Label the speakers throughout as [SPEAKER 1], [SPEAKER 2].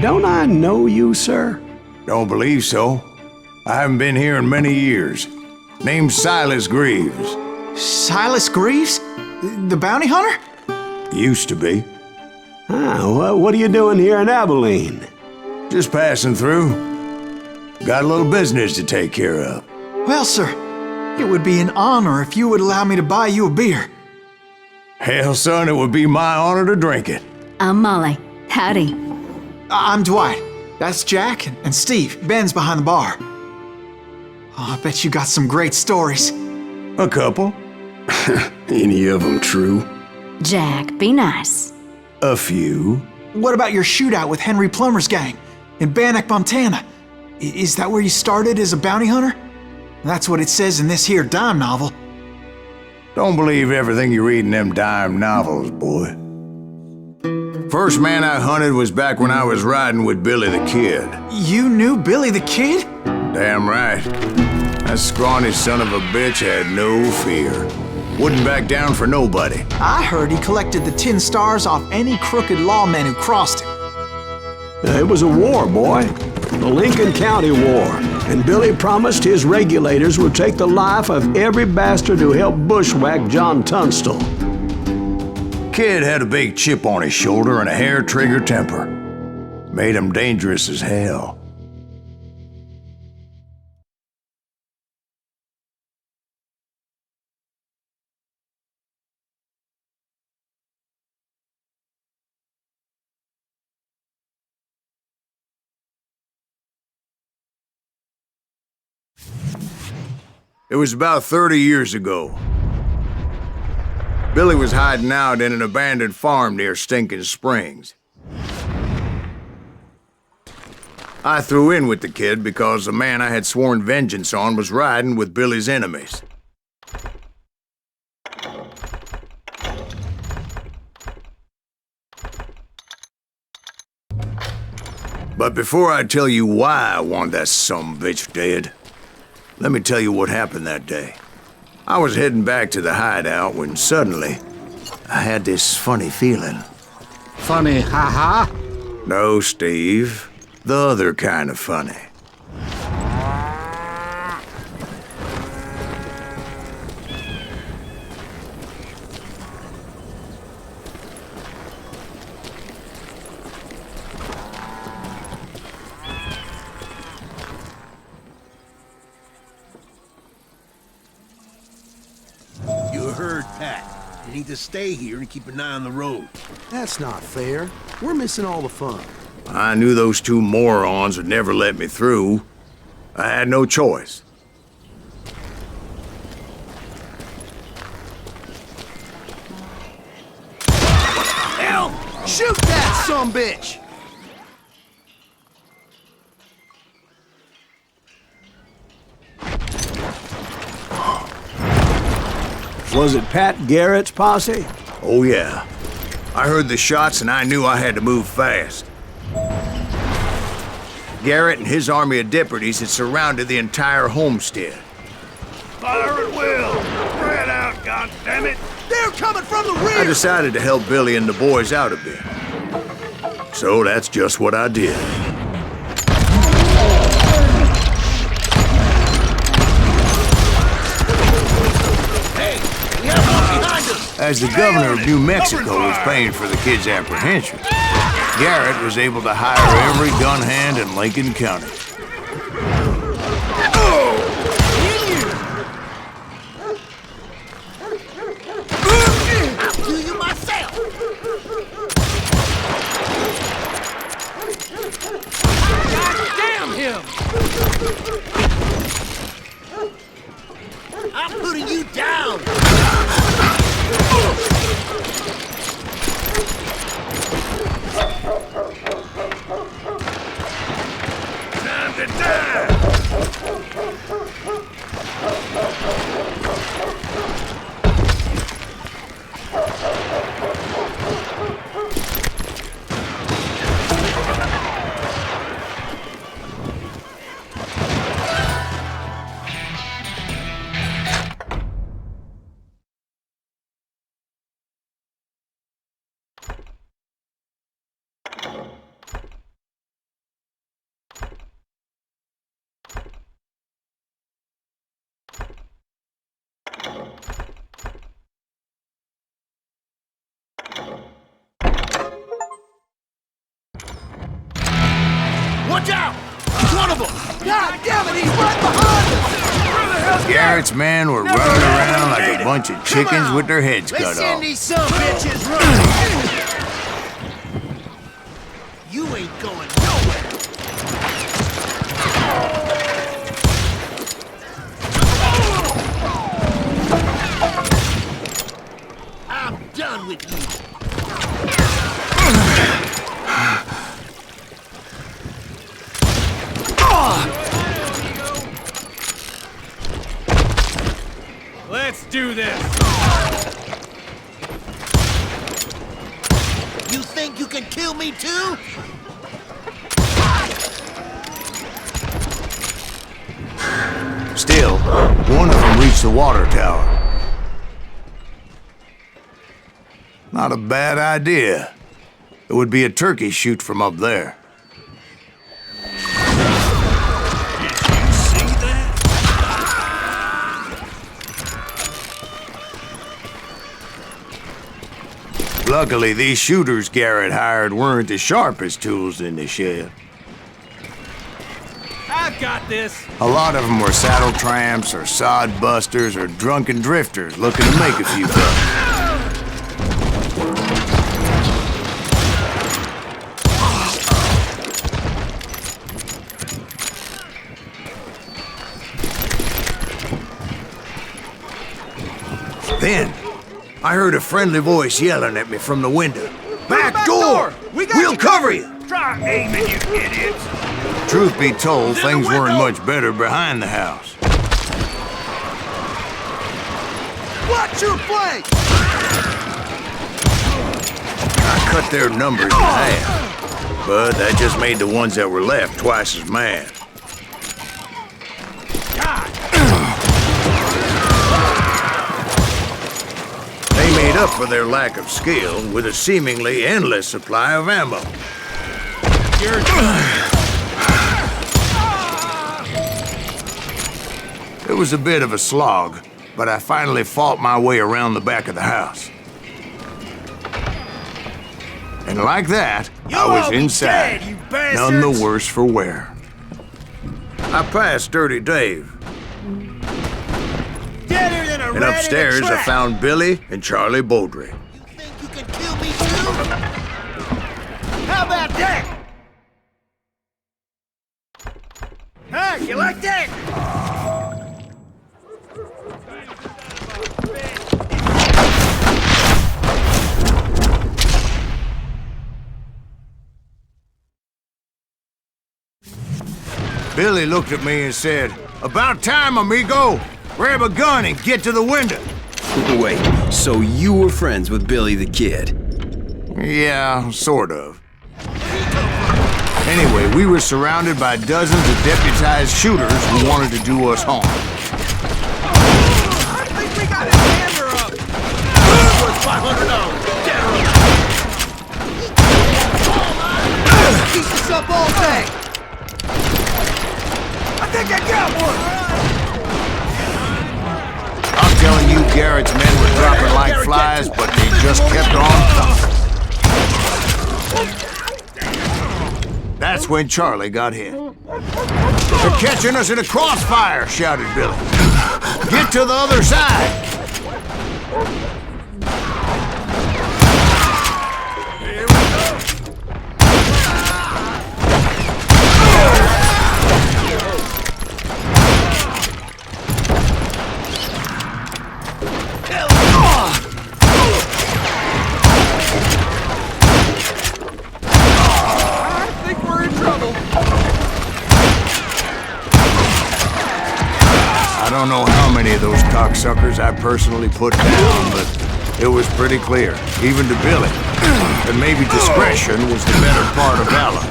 [SPEAKER 1] don't I know you, sir?
[SPEAKER 2] Don't believe so. I haven't been here in many years. Name's Silas Greaves.
[SPEAKER 3] Silas Greaves? The bounty hunter?
[SPEAKER 2] Used to be.
[SPEAKER 1] Well, what are you doing here in Abilene?
[SPEAKER 2] Just passing through. Got a little business to take care of.
[SPEAKER 3] Well, sir, it would be an honor if you would allow me to buy you a beer.
[SPEAKER 2] Hell, son, it would be my honor to drink it.
[SPEAKER 4] I'm Molly. Howdy.
[SPEAKER 3] I'm Dwight. That's Jack and Steve. Ben's behind the bar. Oh, I bet you got some great stories.
[SPEAKER 2] A couple.
[SPEAKER 1] Any of them true?
[SPEAKER 4] Jack, be nice.
[SPEAKER 2] A few.
[SPEAKER 3] What about your shootout with Henry Plummer's gang in Bannock, Montana? Is that where you started as a bounty hunter? That's what it says in this here dime novel.
[SPEAKER 2] Don't believe everything you read in them dime novels, boy. First man I hunted was back when I was riding with Billy the Kid.
[SPEAKER 3] You knew Billy the Kid?
[SPEAKER 2] Damn right. That scrawny son of a bitch had no fear. Wouldn't back down for nobody.
[SPEAKER 3] I heard he collected the 10 stars off any crooked lawman who crossed him.
[SPEAKER 1] It was a war, boy. The Lincoln County War. And Billy promised his regulators would take the life of every bastard who helped bushwhack John Tunstall.
[SPEAKER 2] Kid had a big chip on his shoulder and a hair-trigger temper. Made him dangerous as hell. It was about 30 years ago. Billy was hiding out in an abandoned farm near Stinking Springs. I threw in with the kid because the man I had sworn vengeance on was riding with Billy's enemies. But before I tell you why I want that sumbitch dead, let me tell you what happened that day. I was heading back to the hideout when suddenly I had this funny feeling.
[SPEAKER 5] Funny, ha-ha?
[SPEAKER 2] No, Steve. The other kind of funny.
[SPEAKER 6] You need to stay here and keep an eye on the road.
[SPEAKER 7] That's not fair. We're missing all the fun.
[SPEAKER 2] I knew those two morons would never let me through. I had no choice.
[SPEAKER 7] Hell! Shoot that sumbitch!
[SPEAKER 1] Was it Pat Garrett's posse?
[SPEAKER 2] Oh, yeah. I heard the shots and I knew I had to move fast. Garrett and his army of deputies had surrounded the entire homestead.
[SPEAKER 6] Fire at will! Spread out, goddammit!
[SPEAKER 7] They're coming from the rear!
[SPEAKER 2] I decided to help Billy and the boys out a bit. So that's just what I did. As the governor of New Mexico was paying for the kid's apprehension, Garrett was able to hire every gun hand in Lincoln County.
[SPEAKER 7] I'll do you myself! God damn him! I'm putting you down!
[SPEAKER 6] Time to die!
[SPEAKER 7] Watch out! He's one of them! God damn it, he's right behind us!
[SPEAKER 2] Garrett's men were running around like a bunch of chickens with their heads cut
[SPEAKER 7] Let's
[SPEAKER 2] off.
[SPEAKER 7] send these some bitches running! You ain't going nowhere! I'm done with you!
[SPEAKER 6] Let's do this!
[SPEAKER 7] You think you can kill me too?
[SPEAKER 2] Still, one of them reached the water tower. Not a bad idea. It would be a turkey shoot from up there. Luckily, these shooters Garrett hired weren't the sharpest tools in the shed.
[SPEAKER 6] I've got this!
[SPEAKER 2] A lot of them were saddle tramps or sod busters or drunken drifters looking to make a few bucks. Then, I heard a friendly voice yelling at me from the window. Back door! We'll cover you!
[SPEAKER 6] Try aiming, you idiots!
[SPEAKER 2] Truth be told, things weren't much better behind the house.
[SPEAKER 7] Watch your flank!
[SPEAKER 2] I cut their numbers in half, but that just made the ones that were left twice as mad. They made up for their lack of skill with a seemingly endless supply of ammo.
[SPEAKER 6] You're done!
[SPEAKER 2] It was a bit of a slog, but I finally fought my way around the back of the house. And like that, I was inside,
[SPEAKER 6] dead, you bastards!
[SPEAKER 2] none the worse for wear. I passed Dirty Dave,
[SPEAKER 7] Deader than a
[SPEAKER 2] and
[SPEAKER 7] rat
[SPEAKER 2] upstairs
[SPEAKER 7] in a
[SPEAKER 2] I
[SPEAKER 7] trap.
[SPEAKER 2] found Billy and Charlie Beaudry.
[SPEAKER 7] You think you can kill me too? How about that? Huh? You like that?
[SPEAKER 2] Billy looked at me and said, "About time, amigo! Grab a gun and get to the window."
[SPEAKER 8] Wait, so you were friends with Billy the Kid?
[SPEAKER 2] Yeah, sort of. Anyway, we were surrounded by dozens of deputized shooters who wanted to do us harm.
[SPEAKER 7] I think we got his hander up. Worth $500. Keep this up all day. I think I got one.
[SPEAKER 2] I'm telling you, Garrett's men were dropping like flies, but they just kept on thumping. That's when Charlie got hit. "They're catching us in a crossfire," shouted Billy. "Get to the other side!"
[SPEAKER 6] Here we go! I think we're in trouble.
[SPEAKER 2] I don't know how many of those cocksuckers I personally put down, but it was pretty clear, even to Billy, that maybe discretion was the better part of valor.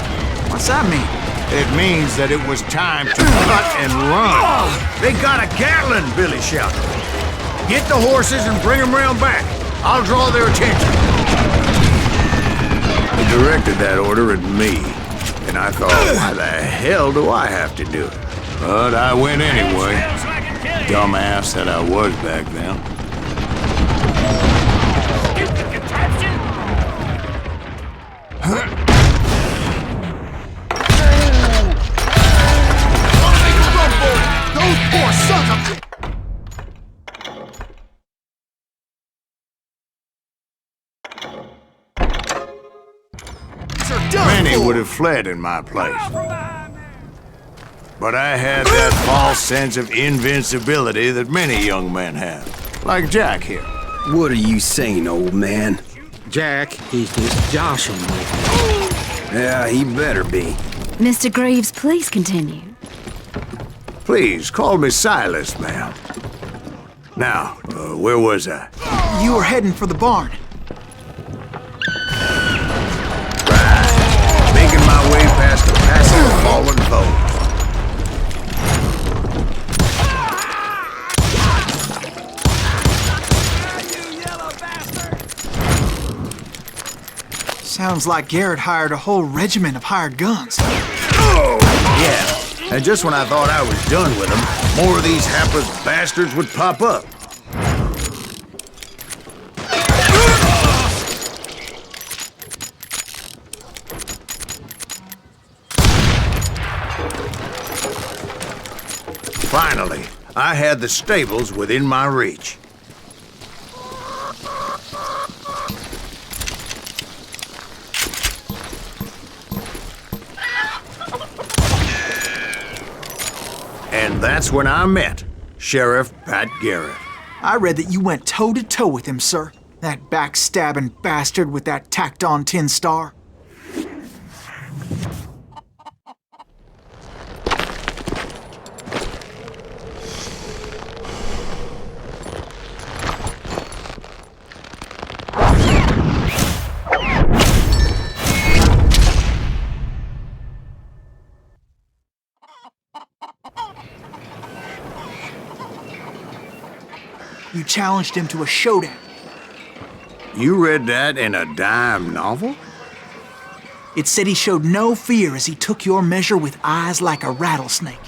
[SPEAKER 3] What's that mean?
[SPEAKER 2] It means that it was time to cut and run. "They got a Gatling," Billy shouted. "Get the horses and bring them round back. I'll draw their attention." He directed that order at me, and I thought, why the hell do I have to do it? But I went anyway.
[SPEAKER 6] So I can kill you.
[SPEAKER 2] Dumbass that I was back then.
[SPEAKER 6] Stupid contraption!
[SPEAKER 2] would have fled in my place. But I had that false sense of invincibility that many young men have, like Jack here.
[SPEAKER 8] What are you saying, old man?
[SPEAKER 5] Jack, he's just joshing with me.
[SPEAKER 8] Yeah, he better be.
[SPEAKER 4] Mr. Greaves, please continue.
[SPEAKER 2] Please, call me Silas, ma'am. Now, where was I?
[SPEAKER 3] You were heading for the barn.
[SPEAKER 2] Right. Making my way past the passive fallen foe.
[SPEAKER 3] Sounds like Garrett hired a whole regiment of hired guns.
[SPEAKER 2] Oh, yeah. And just when I thought I was done with them, more of these hapless bastards would pop up. Finally, I had the stables within my reach. And that's when I met Sheriff Pat Garrett.
[SPEAKER 3] I read that you went toe-to-toe with him, sir. That backstabbing bastard with that tacked-on tin star. You challenged him to a showdown.
[SPEAKER 2] You read that in a dime novel?
[SPEAKER 3] It said he showed no fear as he took your measure with eyes like a rattlesnake.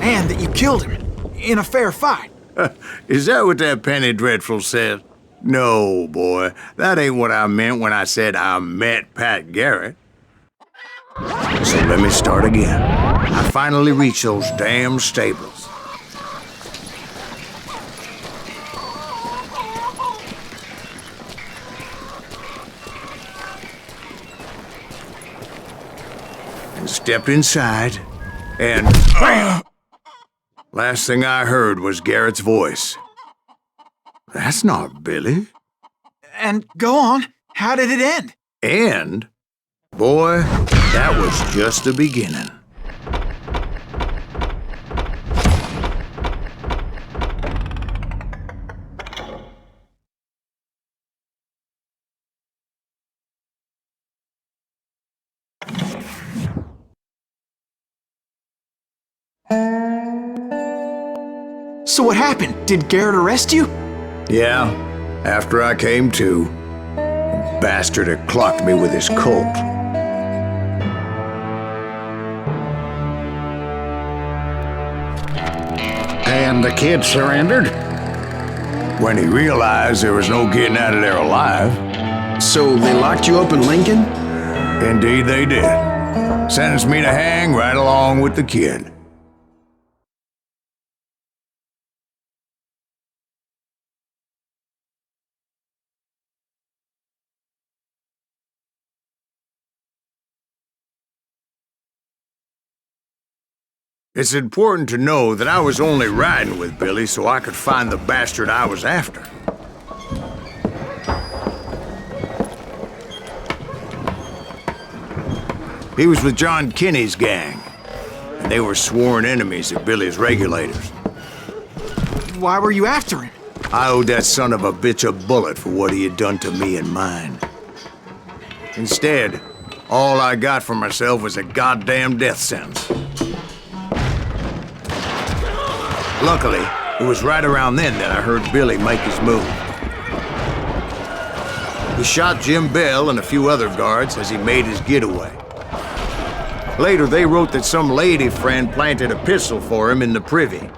[SPEAKER 3] And that you killed him in a fair fight.
[SPEAKER 2] Is that what that Penny Dreadful said? No, boy. That ain't what I meant when I said I met Pat Garrett. So let me start again. I finally reached those damn stables. And stepped inside, and last thing I heard was Garrett's voice. That's not Billy.
[SPEAKER 3] And go on, how did it end?
[SPEAKER 2] And, boy, that was just the beginning.
[SPEAKER 3] So what happened? Did Garrett arrest you?
[SPEAKER 2] Yeah, after I came to, the bastard had clocked me with his Colt.
[SPEAKER 5] And the kid surrendered?
[SPEAKER 2] When he realized there was no getting out of there alive.
[SPEAKER 8] So they locked you up in Lincoln?
[SPEAKER 2] Indeed they did. Sentenced me to hang right along with the kid. It's important to know that I was only riding with Billy so I could find the bastard I was after. He was with John Kinney's gang, and they were sworn enemies of Billy's regulators.
[SPEAKER 3] Why were you after him?
[SPEAKER 2] I owed that son of a bitch a bullet for what he had done to me and mine. Instead, all I got for myself was a goddamn death sentence. Luckily, it was right around then that I heard Billy make his move. He shot Jim Bell and a few other guards as he made his getaway. Later, they wrote that some lady friend planted a pistol for him in the privy.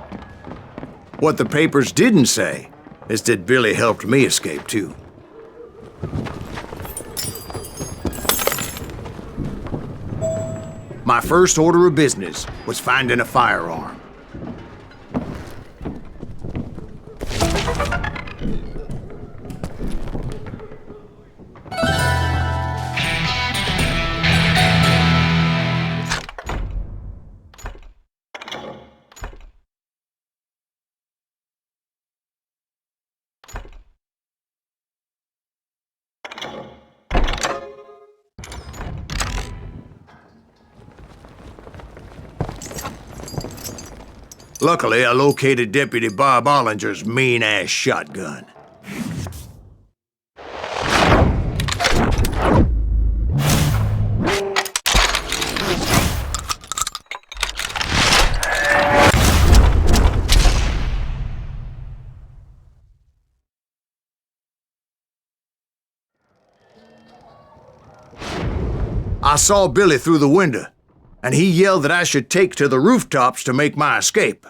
[SPEAKER 2] What the papers didn't say is that Billy helped me escape, too. My first order of business was finding a firearm. Luckily, I located Deputy Bob Ollinger's mean-ass shotgun. I saw Billy through the window, and he yelled that I should take to the rooftops to make my escape.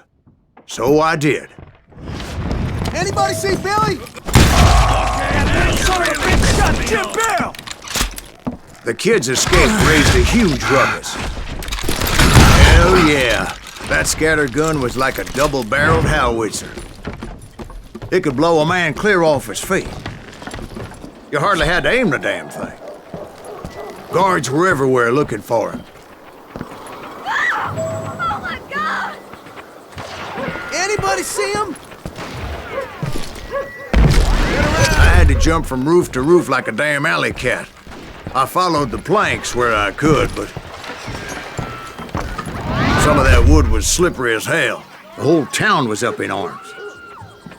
[SPEAKER 2] So I did.
[SPEAKER 7] Anybody see Billy?
[SPEAKER 6] Son of a bitch shot Jim Bell!
[SPEAKER 2] The kid's escape raised a huge ruckus. Hell yeah, that scatter gun was like a double-barreled howitzer. It could blow a man clear off his feet. You hardly had to aim the damn thing. Guards were everywhere looking for him.
[SPEAKER 4] Oh my God!
[SPEAKER 7] Anybody see him?
[SPEAKER 2] I had to jump from roof to roof like a damn alley cat. I followed the planks where I could, but some of that wood was slippery as hell. The whole town was up in arms.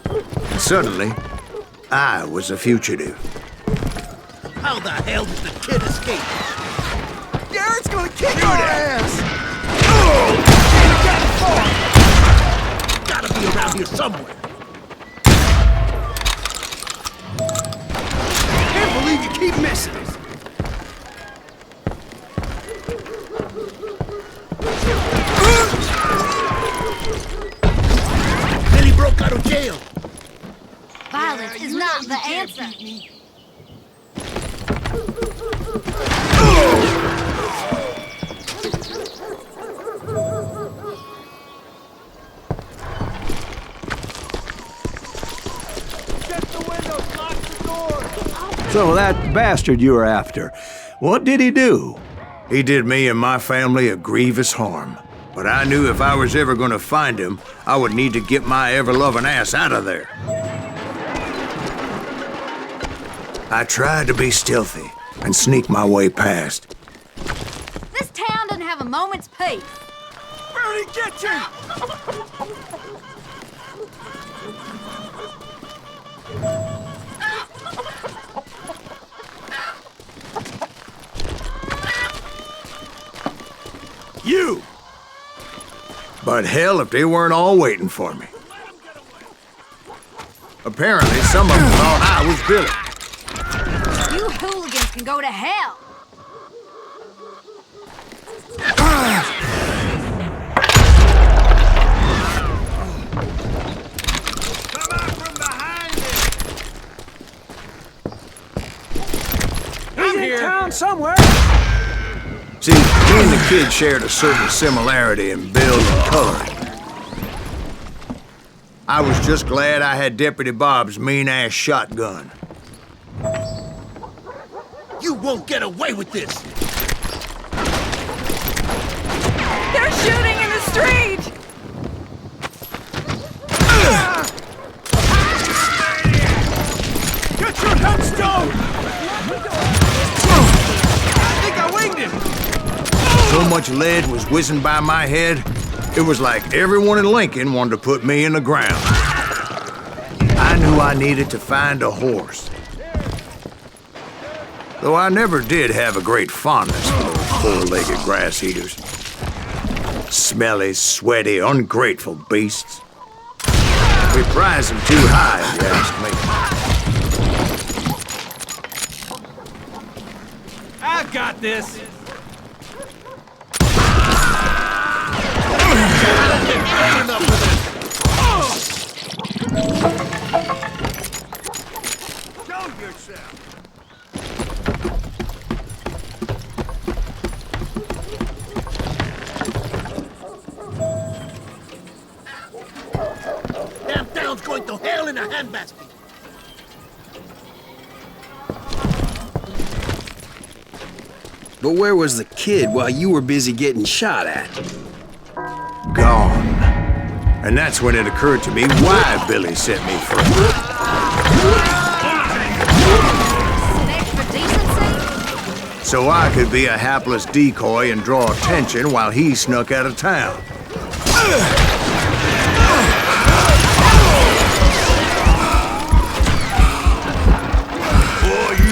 [SPEAKER 2] And suddenly, I was a fugitive.
[SPEAKER 7] How the hell did the kid escape? Garrett's gonna kick our ass! Gotta be around here somewhere. Can't believe you keep missing us. Billy broke out of jail.
[SPEAKER 4] Violence is not the answer.
[SPEAKER 1] So that bastard you were after, what did he do?
[SPEAKER 2] He did me and my family a grievous harm. But I knew if I was ever gonna find him, I would need to get my ever-loving ass out of there. I tried to be stealthy and sneak my way past.
[SPEAKER 4] This town doesn't have a moment's peace.
[SPEAKER 6] Where'd he get you? You!
[SPEAKER 2] But hell if they weren't all waiting for me. Apparently, some of them thought I was Billy.
[SPEAKER 4] You hooligans can go to hell.
[SPEAKER 6] Come out from behind him!
[SPEAKER 1] He's in town somewhere.
[SPEAKER 2] See, me and the kid shared a certain similarity in build and color. I was just glad I had Deputy Bob's mean-ass shotgun.
[SPEAKER 7] You won't get away with this.
[SPEAKER 9] They're shooting in the street!
[SPEAKER 2] So much lead was whizzing by my head, it was like everyone in Lincoln wanted to put me in the ground. I knew I needed to find a horse. Though I never did have a great fondness for those four-legged grass eaters. Smelly, sweaty, ungrateful beasts. We prize them too high, if you ask me.
[SPEAKER 6] I got this.
[SPEAKER 2] Show yourself.
[SPEAKER 7] Damn town's going to hell in a handbasket.
[SPEAKER 8] But where was the kid while you were busy getting shot at?
[SPEAKER 2] Gone. And that's when it occurred to me why Billy set me free.
[SPEAKER 4] An extra decency?
[SPEAKER 2] So I could be a hapless decoy and draw attention while he snuck out of town.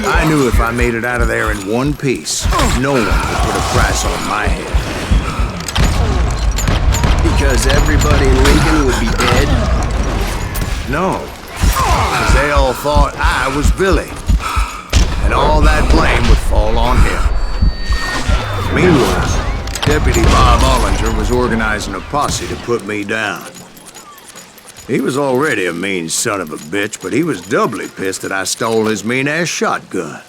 [SPEAKER 2] I knew if I made it out of there in one piece, no one would put a price on my head.
[SPEAKER 8] Because everybody in Lincoln would be dead?
[SPEAKER 2] No, because they all thought I was Billy, and all that blame would fall on him. Meanwhile, Deputy Bob Ollinger was organizing a posse to put me down. He was already a mean son of a bitch, but he was doubly pissed that I stole his mean-ass shotgun.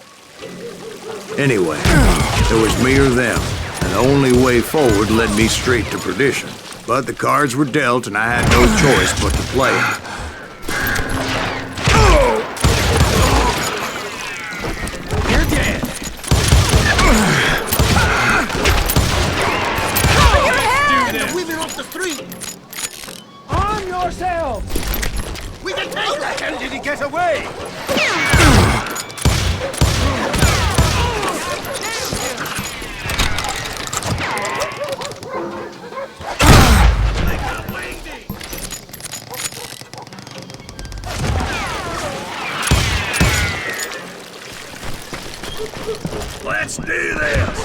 [SPEAKER 2] Anyway, it was me or them, and the only way forward led me straight to perdition. But the cards were dealt, and I had no choice but to play them.
[SPEAKER 6] You're dead.
[SPEAKER 7] The women off the street.
[SPEAKER 6] Arm yourselves.
[SPEAKER 7] We can take her.
[SPEAKER 6] How did he get away?
[SPEAKER 2] Let's do this!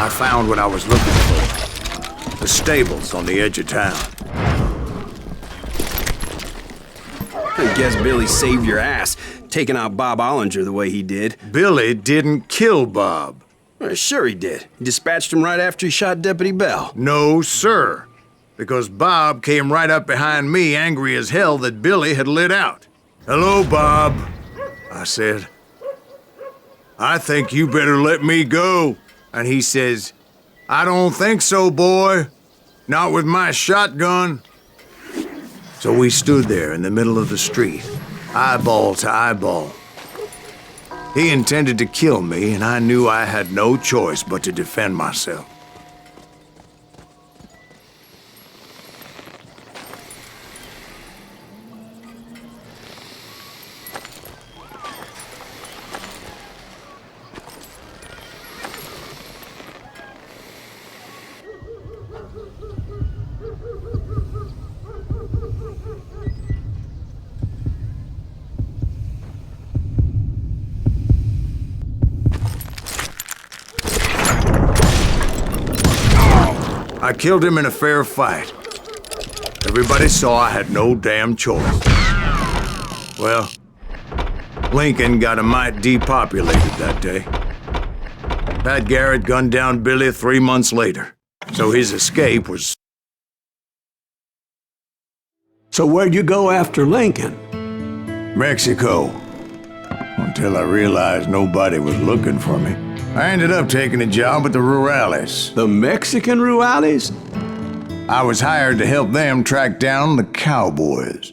[SPEAKER 2] I found what I was looking for. The stables on the edge of town.
[SPEAKER 8] I guess Billy saved your ass, taking out Bob Ollinger the way he did.
[SPEAKER 2] Billy didn't kill Bob.
[SPEAKER 8] Well, sure he did. He dispatched him right after he shot Deputy Bell.
[SPEAKER 2] No, sir. Because Bob came right up behind me, angry as hell that Billy had lit out. "Hello, Bob," I said. "I think you better let me go." And he says, "I don't think so, boy. Not with my shotgun." So we stood there in the middle of the street, eyeball to eyeball. He intended to kill me, and I knew I had no choice but to defend myself. I killed him in a fair fight. Everybody saw I had no damn choice. Well, Lincoln got a mite depopulated that day. Pat Garrett gunned down Billy 3 months later, so his escape was...
[SPEAKER 1] So where'd you go after Lincoln?
[SPEAKER 2] Mexico. Until I realized nobody was looking for me. I ended up taking a job at the Rurales.
[SPEAKER 1] The Mexican Rurales?
[SPEAKER 2] I was hired to help them track down the cowboys.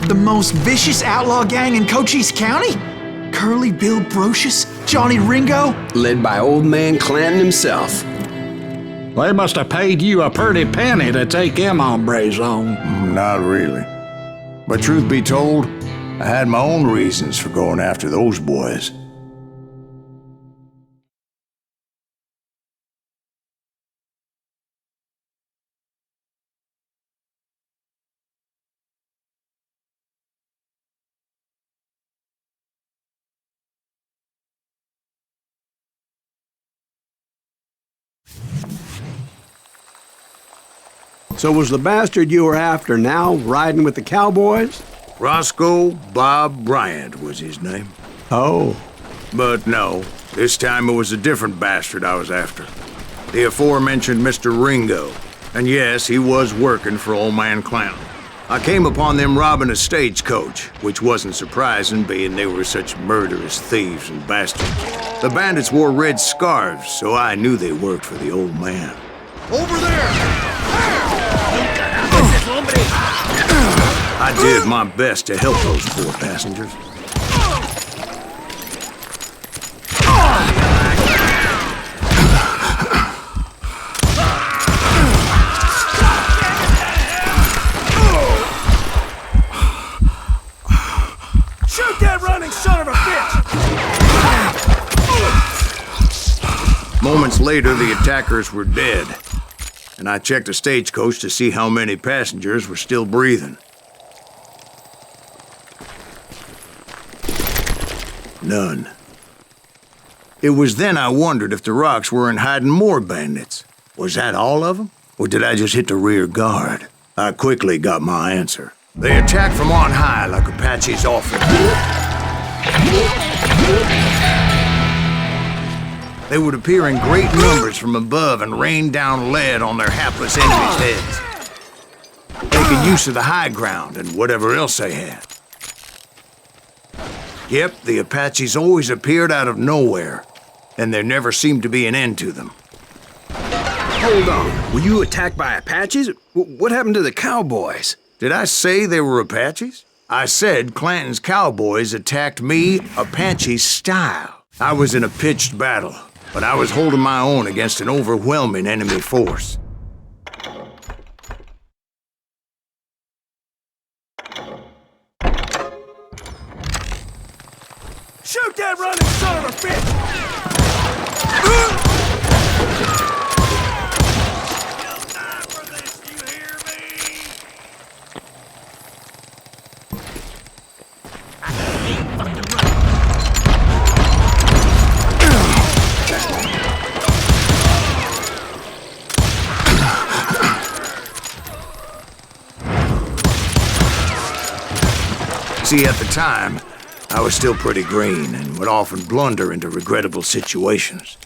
[SPEAKER 3] The most vicious outlaw gang in Cochise County? Curly Bill Brocious? Johnny Ringo?
[SPEAKER 8] Led by old man Clanton himself.
[SPEAKER 5] They must have paid you a pretty penny to take them hombres on.
[SPEAKER 2] Not really. But truth be told, I had my own reasons for going after those boys.
[SPEAKER 1] So was the bastard you were after now riding with the cowboys?
[SPEAKER 2] Roscoe Bob Bryant was his name.
[SPEAKER 1] Oh.
[SPEAKER 2] But no, this time it was a different bastard I was after. The aforementioned Mr. Ringo. And yes, he was working for old man Clanton. I came upon them robbing a stagecoach, which wasn't surprising, being they were such murderous thieves and bastards. The bandits wore red scarves, so I knew they worked for the old man.
[SPEAKER 7] Over there!
[SPEAKER 2] I did my best to help those poor passengers.
[SPEAKER 6] Shoot that running son of a bitch!
[SPEAKER 2] Moments later, the attackers were dead, and I checked the stagecoach to see how many passengers were still breathing. None. It was then I wondered if the rocks weren't hiding more bandits. Was that all of them? Or did I just hit the rear guard? I quickly got my answer. They attacked from on high like Apaches often do. They would appear in great numbers from above and rain down lead on their hapless enemies' heads, making use of the high ground and whatever else they had. Yep, the Apaches always appeared out of nowhere, and there never seemed to be an end to them.
[SPEAKER 8] Hold on. Were you attacked by Apaches? What happened to the cowboys?
[SPEAKER 2] Did I say they were Apaches? I said Clanton's cowboys attacked me Apache style. I was in a pitched battle, but I was holding my own against an overwhelming enemy force.
[SPEAKER 6] Shoot that running son of a bitch! No time for this, you hear me? I ain't fucking
[SPEAKER 2] running. See, at the time, I was still pretty green and would often blunder into regrettable situations.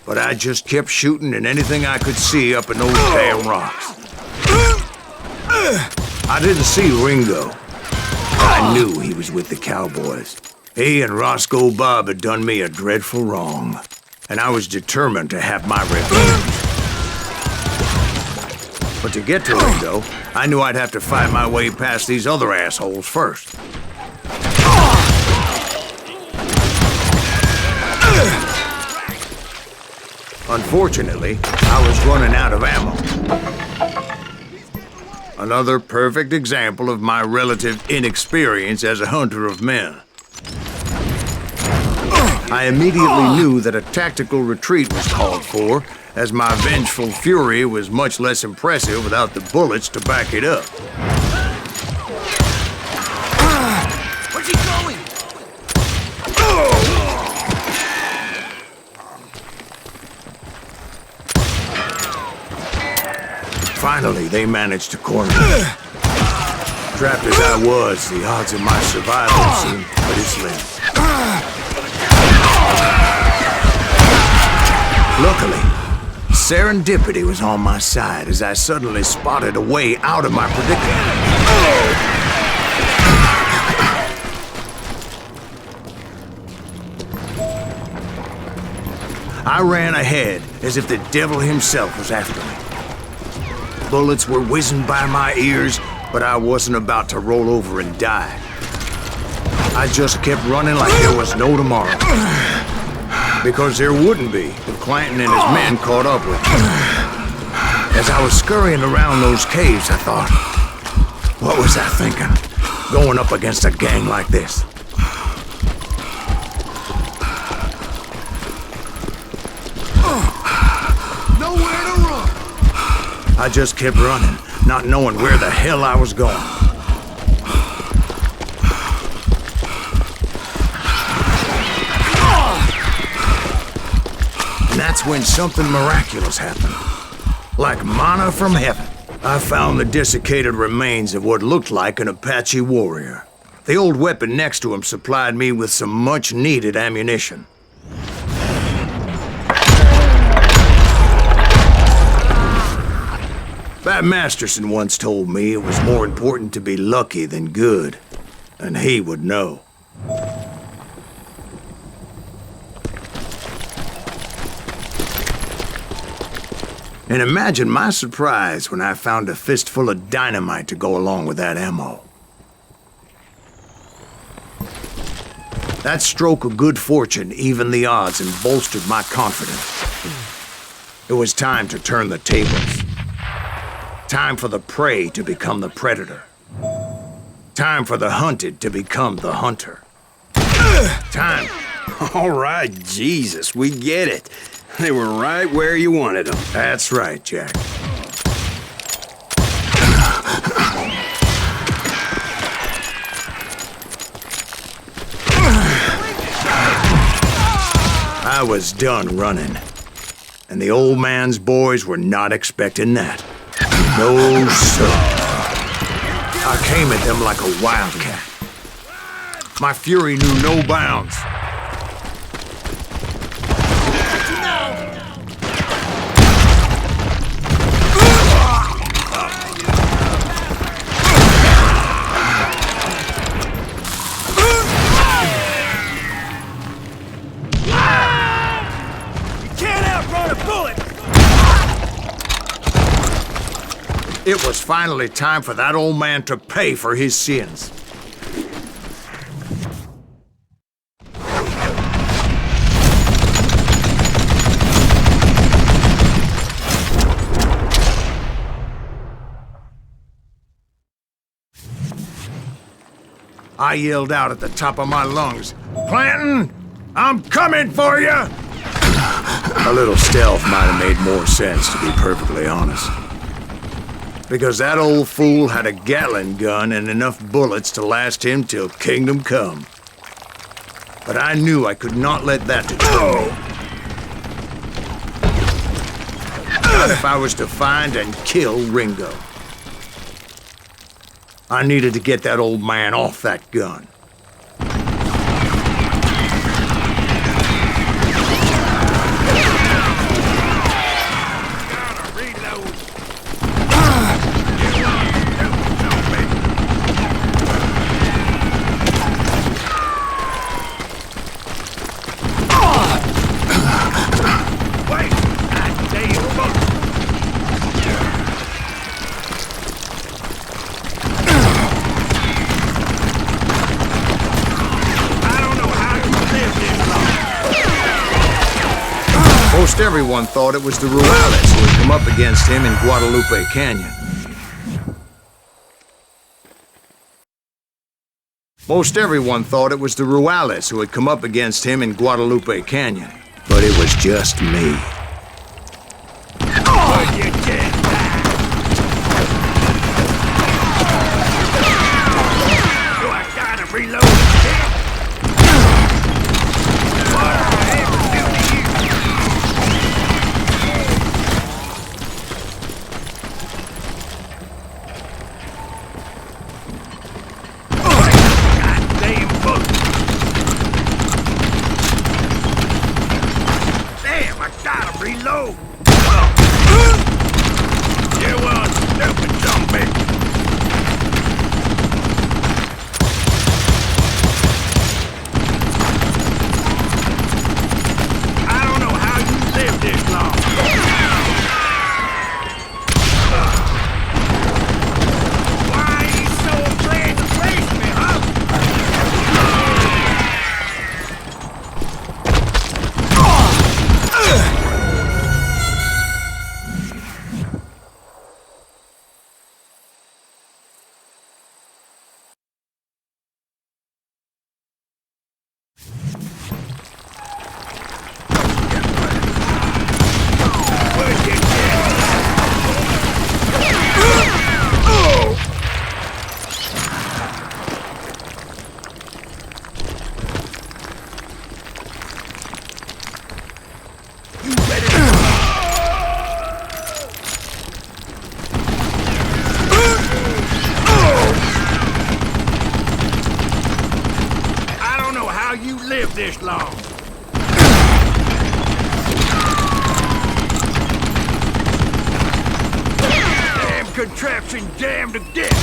[SPEAKER 2] But I just kept shooting at anything I could see up in those damn rocks. I didn't see Ringo. I knew he was with the cowboys. He and Roscoe Bob had done me a dreadful wrong, and I was determined to have my revenge. But to get to Ringo, I knew I'd have to fight my way past these other assholes first. Unfortunately, I was running out of ammo. Another perfect example of my relative inexperience as a hunter of men. I immediately knew that a tactical retreat was called for, as my vengeful fury was much less impressive without the bullets to back it up.
[SPEAKER 7] Where's he going?
[SPEAKER 2] Finally, they managed to corner me. Trapped as I was, the odds of my survival seemed pretty slim. Luckily, serendipity was on my side as I suddenly spotted a way out of my predicament. I ran ahead as if the devil himself was after me. Bullets were whizzing by my ears, but I wasn't about to roll over and die. I just kept running like there was no tomorrow. Because there wouldn't be if Clanton and his men caught up with me. As I was scurrying around those caves, I thought, what was I thinking? Going up against a gang like this?
[SPEAKER 6] Nowhere to run.
[SPEAKER 2] I just kept running, not knowing where the hell I was going. And that's when something miraculous happened. Like manna from heaven. I found the desiccated remains of what looked like an Apache warrior. The old weapon next to him supplied me with some much-needed ammunition. Bat Masterson once told me it was more important to be lucky than good, and he would know. And imagine my surprise when I found a fistful of dynamite to go along with that ammo. That stroke of good fortune evened the odds and bolstered my confidence. It was time to turn the tables. Time for the prey to become the predator. Time for the hunted to become the hunter. Time.
[SPEAKER 8] All right, Jesus, we get it. They were right where you wanted them.
[SPEAKER 2] That's right, Jack. I was done running, and the old man's boys were not expecting that. No, sir. I came at them like a wildcat. My fury knew no bounds. It was finally time for that old man to pay for his sins. I yelled out at the top of my lungs, "Clanton, I'm coming for you!" A little stealth might have made more sense, to be perfectly honest. Because that old fool had a Gatling gun and enough bullets to last him till kingdom come. But I knew I could not let that deter me. Not if I was to find and kill Ringo. I needed to get that old man off that gun. Most everyone thought it was the Ruales who had come up against him in Guadalupe Canyon. Most everyone thought it was the Ruales who had come up against him in Guadalupe Canyon. But it was just me.
[SPEAKER 6] contraption jammed to death.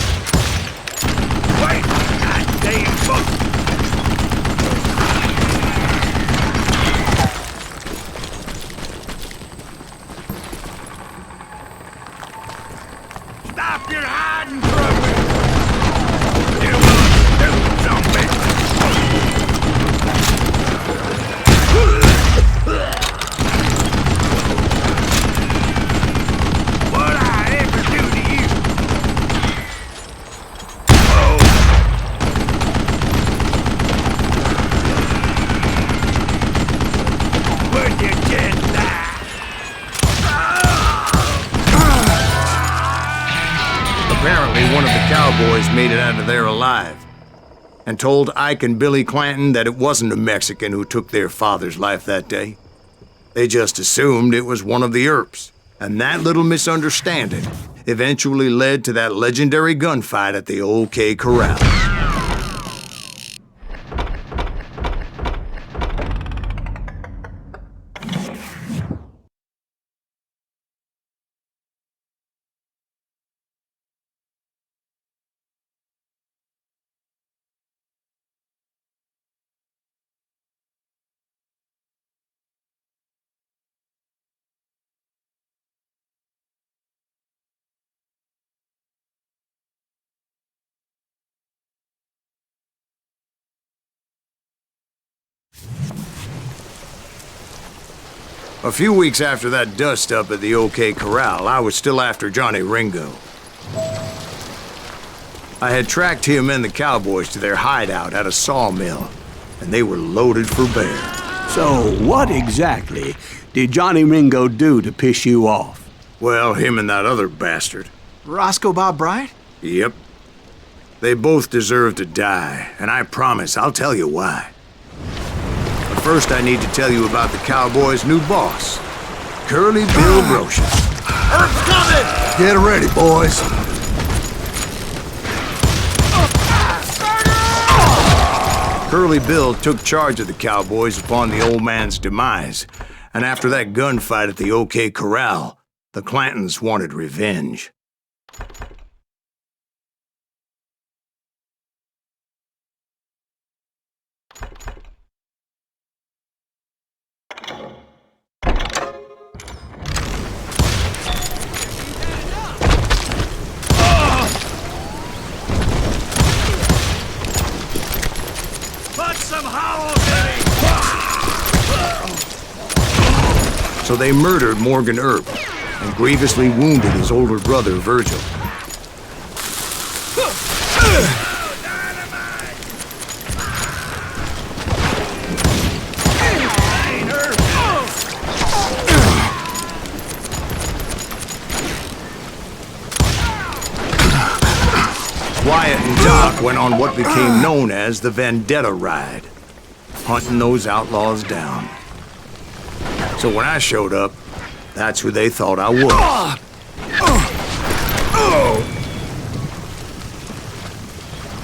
[SPEAKER 6] Wait! Goddamn fuck! Stop your hiding from me! You wanna do something? What I ever do to you? Oh! Would you just die?
[SPEAKER 2] Apparently, one of the cowboys made it out of there alive and told Ike and Billy Clanton that it wasn't a Mexican who took their father's life that day. They just assumed it was one of the Earps, and that little misunderstanding eventually led to that legendary gunfight at the OK Corral. A few weeks after that dust-up at the OK Corral, I was still after Johnny Ringo. I had tracked him and the cowboys to their hideout at a sawmill, and they were loaded for bear.
[SPEAKER 1] So, what exactly did Johnny Ringo do to piss you off?
[SPEAKER 2] Well, him and that other bastard.
[SPEAKER 3] Roscoe Bob Bryant?
[SPEAKER 2] Yep. They both deserve to die, and I promise I'll tell you why. But first, I need to tell you about the Cowboys' new boss, Curly Bill Brocious.
[SPEAKER 7] Earth's coming!
[SPEAKER 2] Get ready, boys. Curly Bill took charge of the Cowboys upon the old man's demise, and after that gunfight at the OK Corral, the Clantons wanted revenge. So they murdered Morgan Earp and grievously wounded his older brother, Virgil. Wyatt and Doc went on what became known as the Vendetta Ride, hunting those outlaws down. So when I showed up, that's who they thought I was.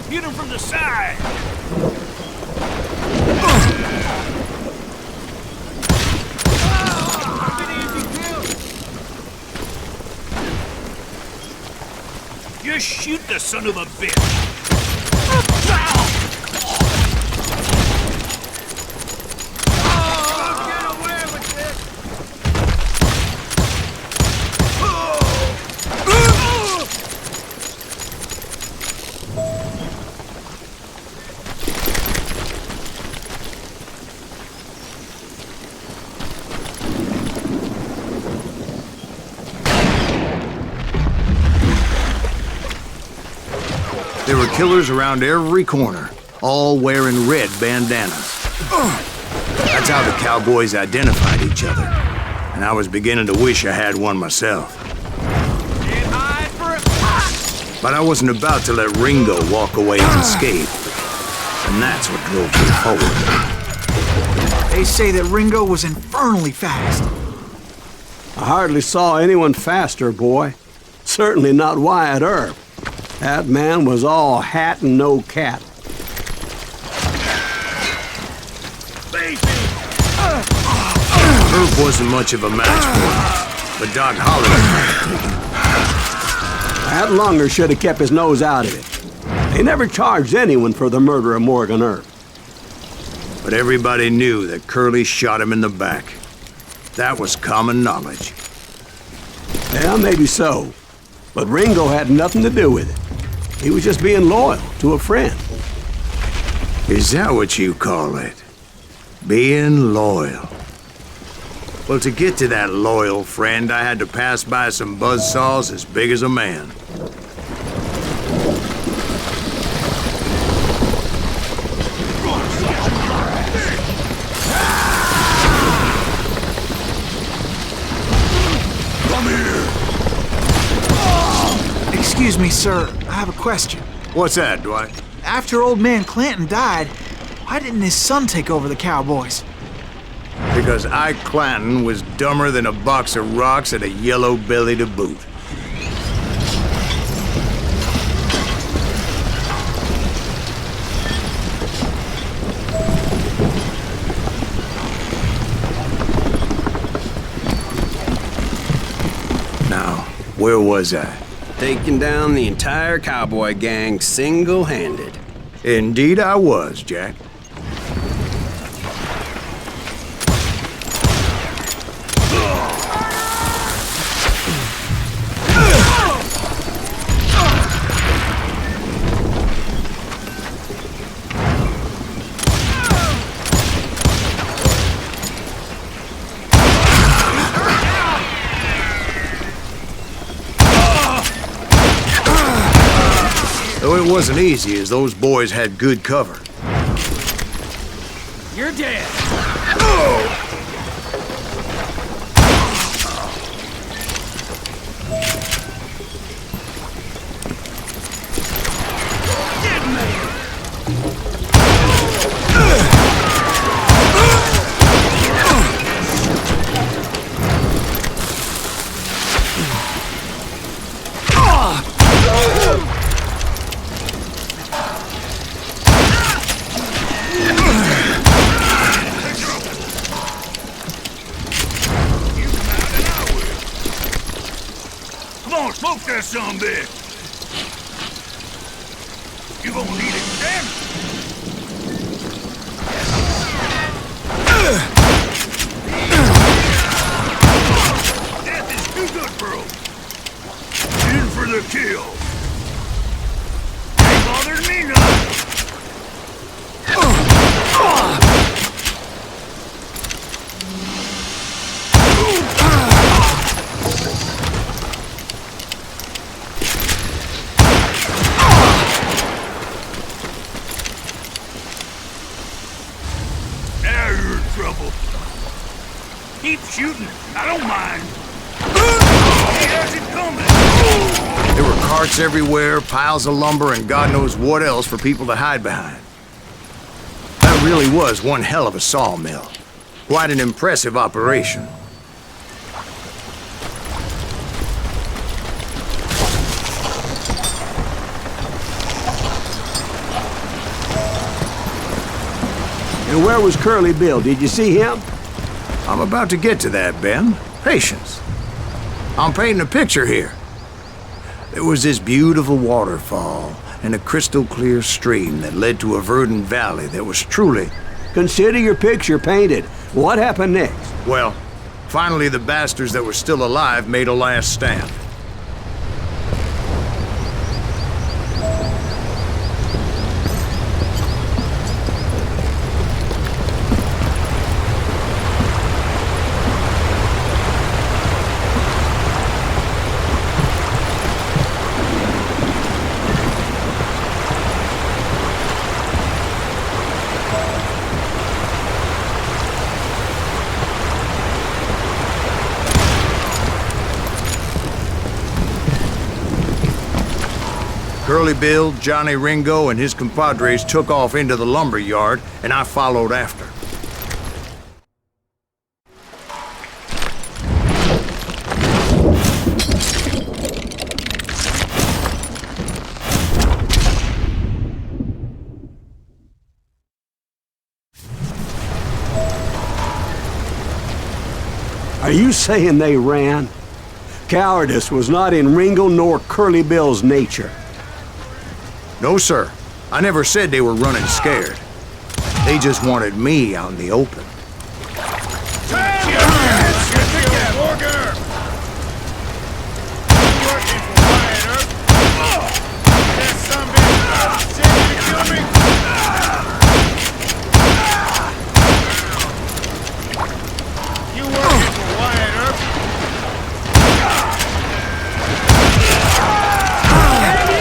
[SPEAKER 6] Hit him from the side! Just shoot the son of a bitch!
[SPEAKER 2] There were killers around every corner, all wearing red bandanas. That's how the cowboys identified each other, and I was beginning to wish I had one myself. But I wasn't about to let Ringo walk away unscathed, and that's what drove me forward.
[SPEAKER 3] They say that Ringo was infernally fast.
[SPEAKER 1] I hardly saw anyone faster, boy. Certainly not Wyatt Earp. That man was all hat and no cat.
[SPEAKER 2] Earp wasn't much of a match for him, but Doc Holliday might have taken
[SPEAKER 1] That Lunger should have kept his nose out of it. They never charged anyone for the murder of Morgan Earp.
[SPEAKER 2] But everybody knew that Curly shot him in the back. That was common knowledge.
[SPEAKER 1] Yeah, maybe so. But Ringo had nothing to do with it. He was just being loyal to a friend.
[SPEAKER 2] Is that what you call it? Being loyal? Well, to get to that loyal friend, I had to pass by some buzzsaws as big as a man.
[SPEAKER 3] Excuse me, sir. I have a question.
[SPEAKER 2] What's that, Dwight?
[SPEAKER 3] After old man Clanton died, why didn't his son take over the Cowboys?
[SPEAKER 2] Because Ike Clanton was dumber than a box of rocks and a yellow belly to boot. Now, where was I?
[SPEAKER 8] Taking down the entire cowboy gang single-handed.
[SPEAKER 2] Indeed I was, Jack. Though it wasn't easy, as those boys had good cover.
[SPEAKER 6] You're dead. Smoke that son bitch! You gonna need it, damn it! Death is too good for him! In for the kill! Ain't bothered me none! Keep shooting. I don't mind. He has it coming.
[SPEAKER 2] There were carts everywhere, piles of lumber, and God knows what else for people to hide behind. That really was one hell of a sawmill. Quite an impressive operation.
[SPEAKER 1] And where was Curly Bill? Did you see him?
[SPEAKER 2] I'm about to get to that, Ben. Patience. I'm painting a picture here. There was this beautiful waterfall and a crystal clear stream that led to a verdant valley that was truly...
[SPEAKER 1] Consider your picture painted. What happened next?
[SPEAKER 2] Well, finally the bastards that were still alive made a last stand. Curly Bill, Johnny Ringo, and his compadres took off into the lumber yard, and I followed after.
[SPEAKER 1] Are you saying they ran? Cowardice was not in Ringo nor Curly Bill's nature.
[SPEAKER 2] No, sir. I never said they were running scared. They just wanted me out in the open.
[SPEAKER 6] Turn your hands! Get together! Order! Working for Wyatt Earp. There's some bitch saying to kill me. You working for Wyatt Earp?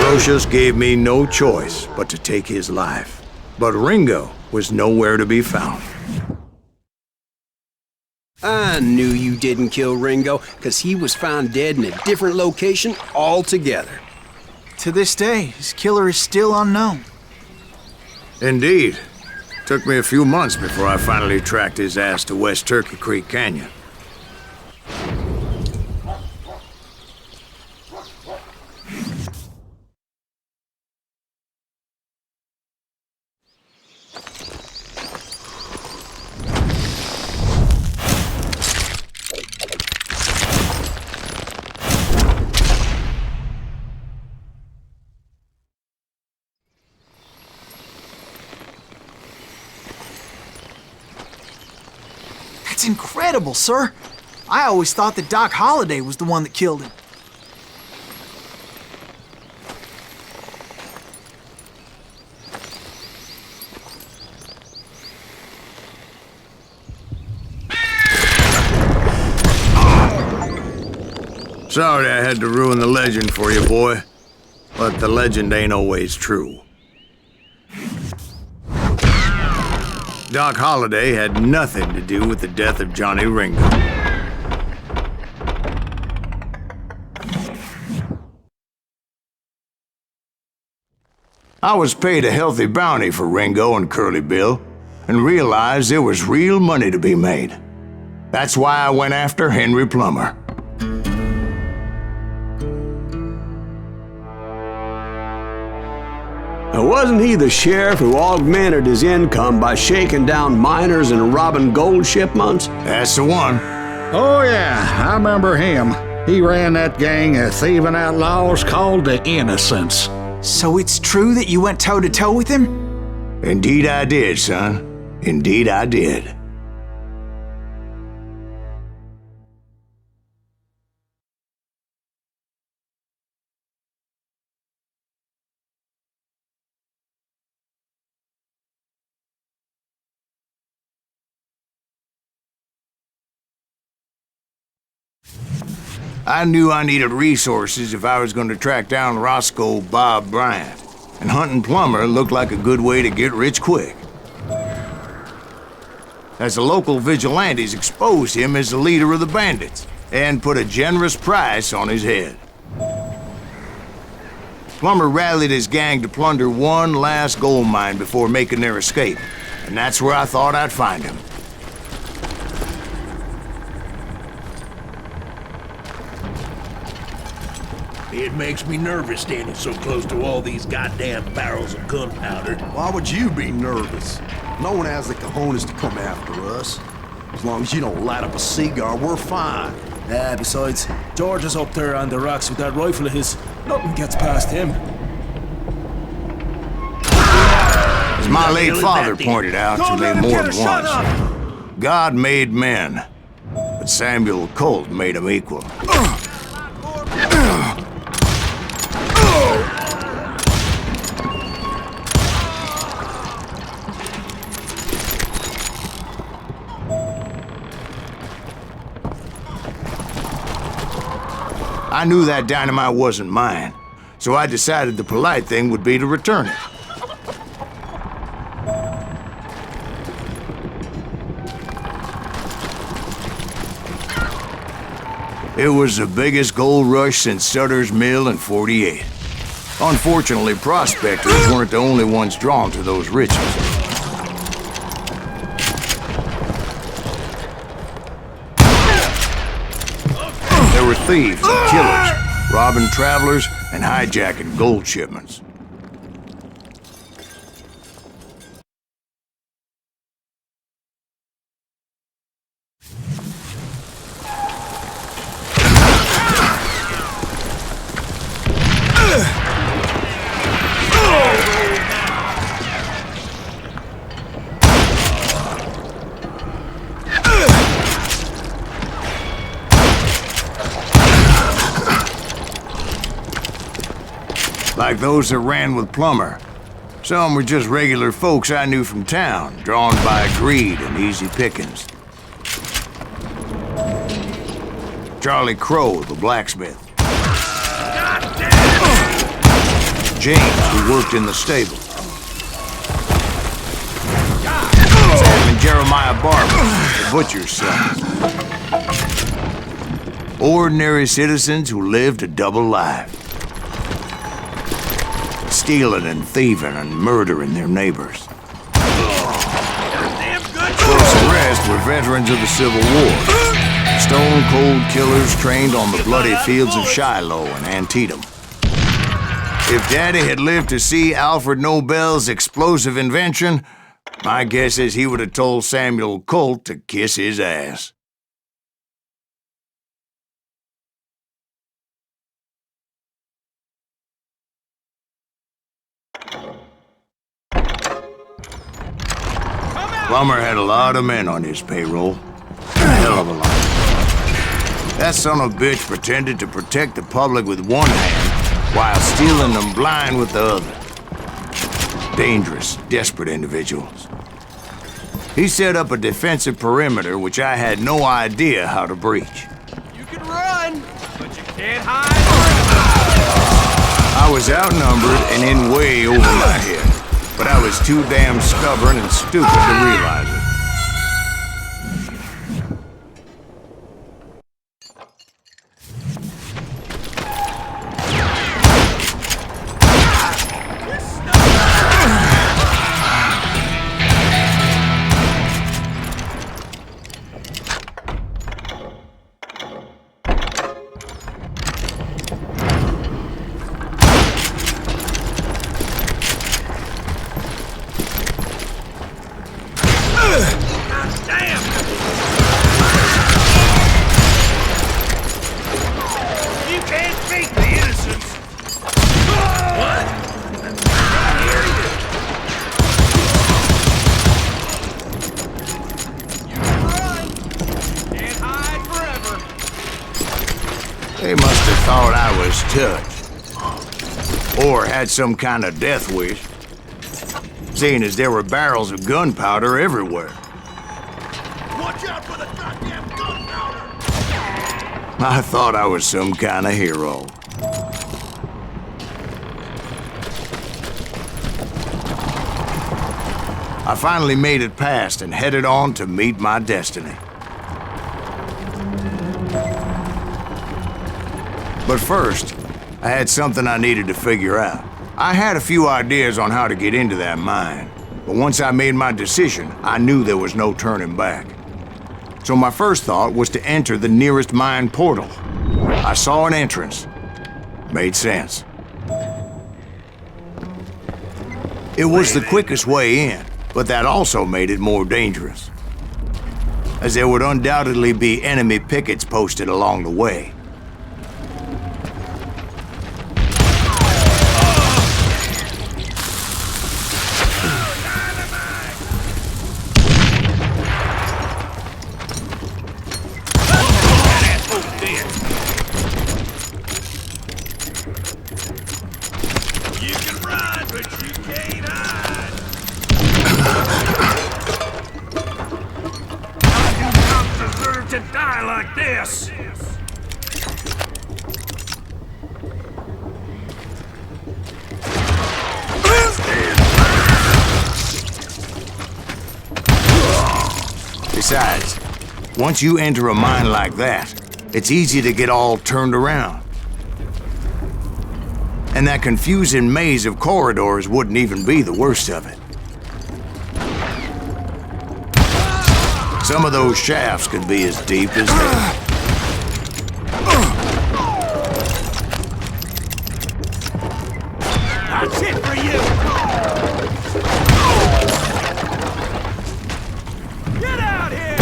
[SPEAKER 2] Brocious gave me no choice but to take his life. But Ringo was nowhere to be found.
[SPEAKER 8] I knew you didn't kill Ringo, because he was found dead in a different location altogether.
[SPEAKER 3] To this day, his killer is still unknown.
[SPEAKER 2] Indeed. Took me a few months before I finally tracked his ass to West Turkey Creek Canyon.
[SPEAKER 3] That's incredible, sir. I always thought that Doc Holliday was the one that killed him.
[SPEAKER 2] Sorry I had to ruin the legend for you, boy. But the legend ain't always true. Doc Holliday had nothing to do with the death of Johnny Ringo. I was paid a healthy bounty for Ringo and Curly Bill, and realized there was real money to be made. That's why I went after Henry Plummer.
[SPEAKER 1] Wasn't he the sheriff who augmented his income by shaking down miners and robbing gold shipments?
[SPEAKER 2] That's the one.
[SPEAKER 5] Oh, yeah, I remember him. He ran that gang of thieving outlaws called the Innocents.
[SPEAKER 3] So it's true that you went toe-to-toe with him?
[SPEAKER 2] Indeed I did, son. Indeed I did. I knew I needed resources if I was going to track down Roscoe Bob Bryant, and hunting Plummer looked like a good way to get rich quick. As the local vigilantes exposed him as the leader of the bandits, and put a generous price on his head. Plummer rallied his gang to plunder one last gold mine before making their escape, and that's where I thought I'd find him.
[SPEAKER 7] It makes me nervous standing so close to all these goddamn barrels of gunpowder.
[SPEAKER 9] Why would you be nervous? No one has the cojones to come after us. As long as you don't light up a cigar, we're fine.
[SPEAKER 10] Besides, George is up there on the rocks with that rifle of his. Nothing gets past him.
[SPEAKER 2] As my late father pointed out to me more than once, God made men, but Samuel Colt made them equal. I knew that dynamite wasn't mine, so I decided the polite thing would be to return it. It was the biggest gold rush since Sutter's Mill in '48. Unfortunately, prospectors weren't the only ones drawn to those riches. There were thieves and killers, robbing travelers and hijacking gold shipments. like those that ran with Plummer. Some were just regular folks I knew from town, drawn by greed and easy pickings. Charlie Crow, the blacksmith. James, who worked in the stable. Sam and Jeremiah Barber, the butcher's sons. Ordinary citizens who lived a double life. Stealing and thieving and murdering their neighbors. Close the rest were veterans of the Civil War. Stone-cold killers trained on the bloody fields of Shiloh and Antietam. If Daddy had lived to see Alfred Nobel's explosive invention, my guess is he would have told Samuel Colt to kiss his ass. Plummer had a lot of men on his payroll. A hell of a lot. That son of a bitch pretended to protect the public with one hand while stealing them blind with the other. Dangerous, desperate individuals. He set up a defensive perimeter which I had no idea how to breach.
[SPEAKER 7] You can run, but you can't hide.
[SPEAKER 2] I was outnumbered and in way over my head. But I was too damn stubborn and stupid to realize it. They must have thought I was touched. Or had some kind of death wish. Seeing as there were barrels of gunpowder everywhere.
[SPEAKER 6] Watch out for the goddamn gunpowder!
[SPEAKER 2] I thought I was some kind of hero. I finally made it past and headed on to meet my destiny. But first, I had something I needed to figure out. I had a few ideas on how to get into that mine, but once I made my decision, I knew there was no turning back. So my first thought was to enter the nearest mine portal. I saw an entrance. Made sense. It was the quickest way in, but that also made it more dangerous, as there would undoubtedly be enemy pickets posted along the way. Besides, once you enter a mine like that, it's easy to get all turned around. And that confusing maze of corridors wouldn't even be the worst of it. Some of those shafts could be as deep as hell.
[SPEAKER 6] That's it for you! Get out here!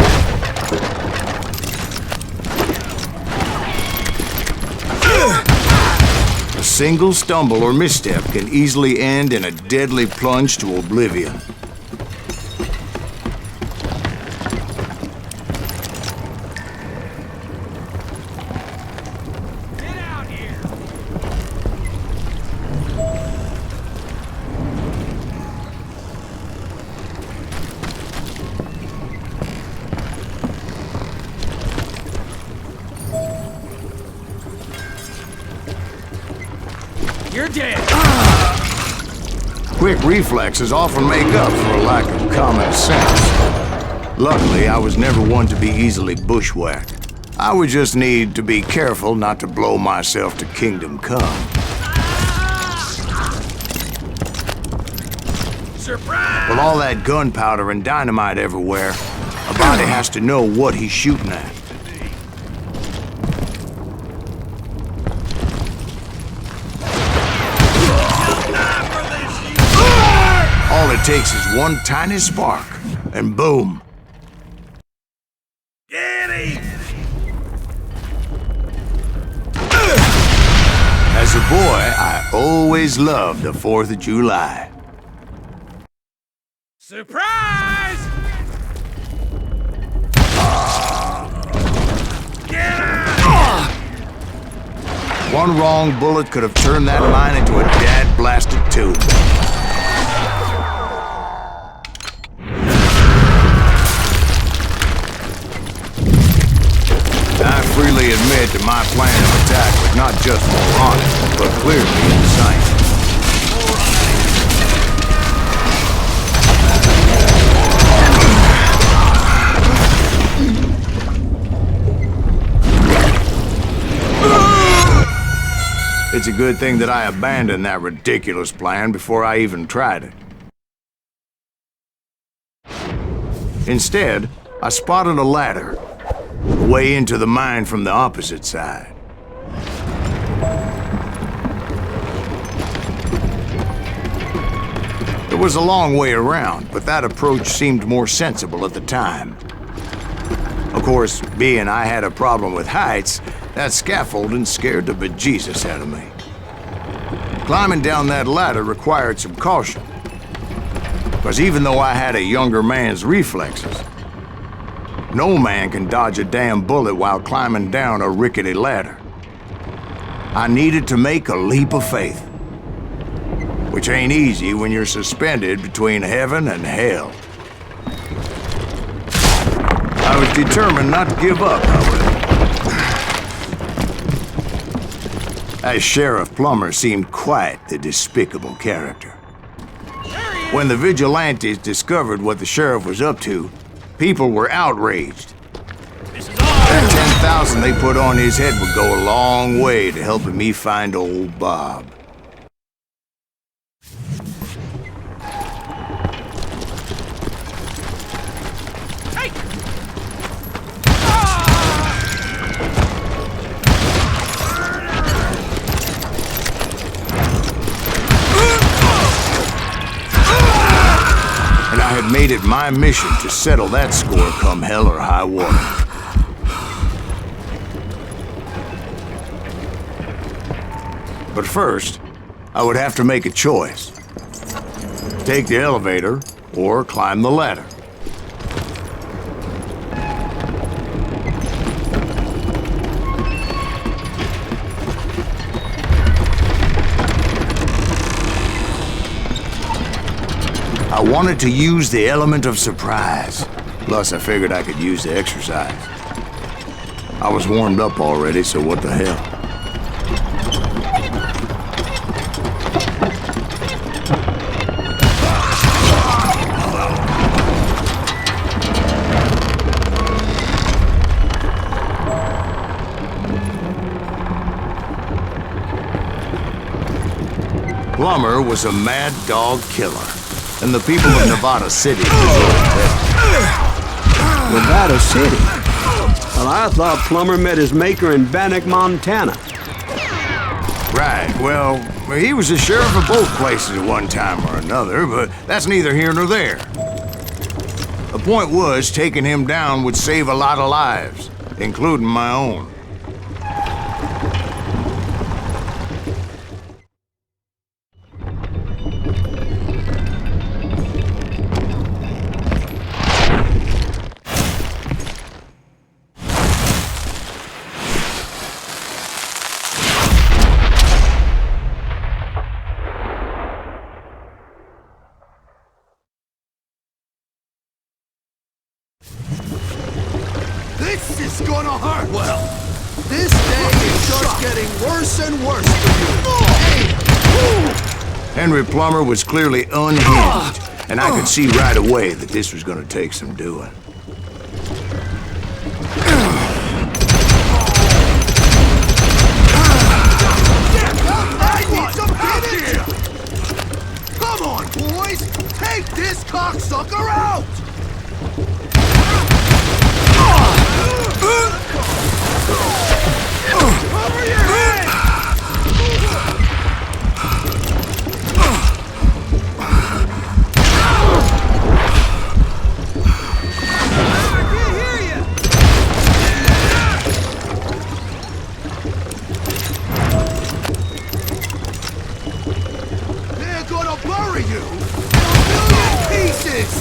[SPEAKER 2] A single stumble or misstep can easily end in a deadly plunge to oblivion.
[SPEAKER 10] You're dead.
[SPEAKER 2] Quick reflexes often make up for a lack of common sense. Luckily, I was never one to be easily bushwhacked. I would just need to be careful not to blow myself to kingdom come.
[SPEAKER 6] Surprise!
[SPEAKER 2] With all that gunpowder and dynamite everywhere, a body has to know what he's shooting at. All it takes is one tiny spark, and boom.
[SPEAKER 6] Get him!
[SPEAKER 2] As a boy, I always loved the 4th of July.
[SPEAKER 6] Surprise! Get out!
[SPEAKER 2] One wrong bullet could have turned that mine into a dad-blasted tube. I freely admit that my plan of attack was not just moronic, but clearly insane. It's a good thing that I abandoned that ridiculous plan before I even tried it. Instead, I spotted a ladder, way into the mine from the opposite side. It was a long way around, but that approach seemed more sensible at the time. Of course, being I had a problem with heights, that scaffolding scared the bejesus out of me. Climbing down that ladder required some caution, because even though I had a younger man's reflexes, no man can dodge a damn bullet while climbing down a rickety ladder. I needed to make a leap of faith, which ain't easy when you're suspended between heaven and hell. I was determined not to give up, however. As Sheriff Plummer seemed quite the despicable character. When the vigilantes discovered what the sheriff was up to, people were outraged. That 10,000 they put on his head would go a long way to helping me find old Bob. I had made it my mission to settle that score come hell or high water. But first, I would have to make a choice. Take the elevator or climb the ladder. I wanted to use the element of surprise. Plus, I figured I could use the exercise. I was warmed up already, so what the hell? Plummer was a mad dog killer. And the people of Nevada City deserve that.
[SPEAKER 1] Nevada City? Well, I thought Plummer met his maker in Bannock, Montana.
[SPEAKER 2] Right, well, he was the sheriff of both places at one time or another, but that's neither here nor there. The point was, taking him down would save a lot of lives, including my own.
[SPEAKER 9] This is gonna hurt! Well, this day is just getting worse and worse for you. Hey!
[SPEAKER 2] Henry Plummer was clearly unhinged, and I could see right away that this was gonna take some doing.
[SPEAKER 7] I need some finish! Come on, boys! Take this cocksucker out! Cover your head! I can't hear you! They're gonna bury you in a million pieces!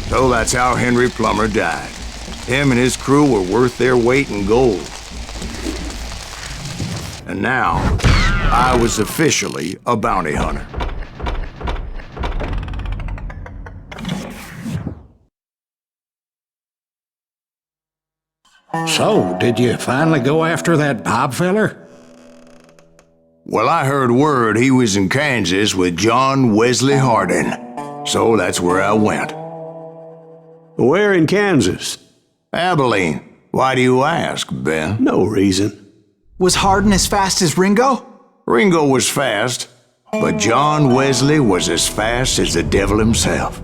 [SPEAKER 2] So that's how Henry Plummer died. Him and his crew were worth their weight in gold. And now, I was officially a bounty hunter.
[SPEAKER 5] So, did you finally go after that Bob feller?
[SPEAKER 2] Well, I heard word he was in Kansas with John Wesley Hardin. So that's where I went.
[SPEAKER 1] Where in Kansas?
[SPEAKER 2] Abilene. Why do you ask, Ben?
[SPEAKER 1] No reason.
[SPEAKER 3] Was Hardin as fast as Ringo?
[SPEAKER 2] Ringo was fast, but John Wesley was as fast as the devil himself.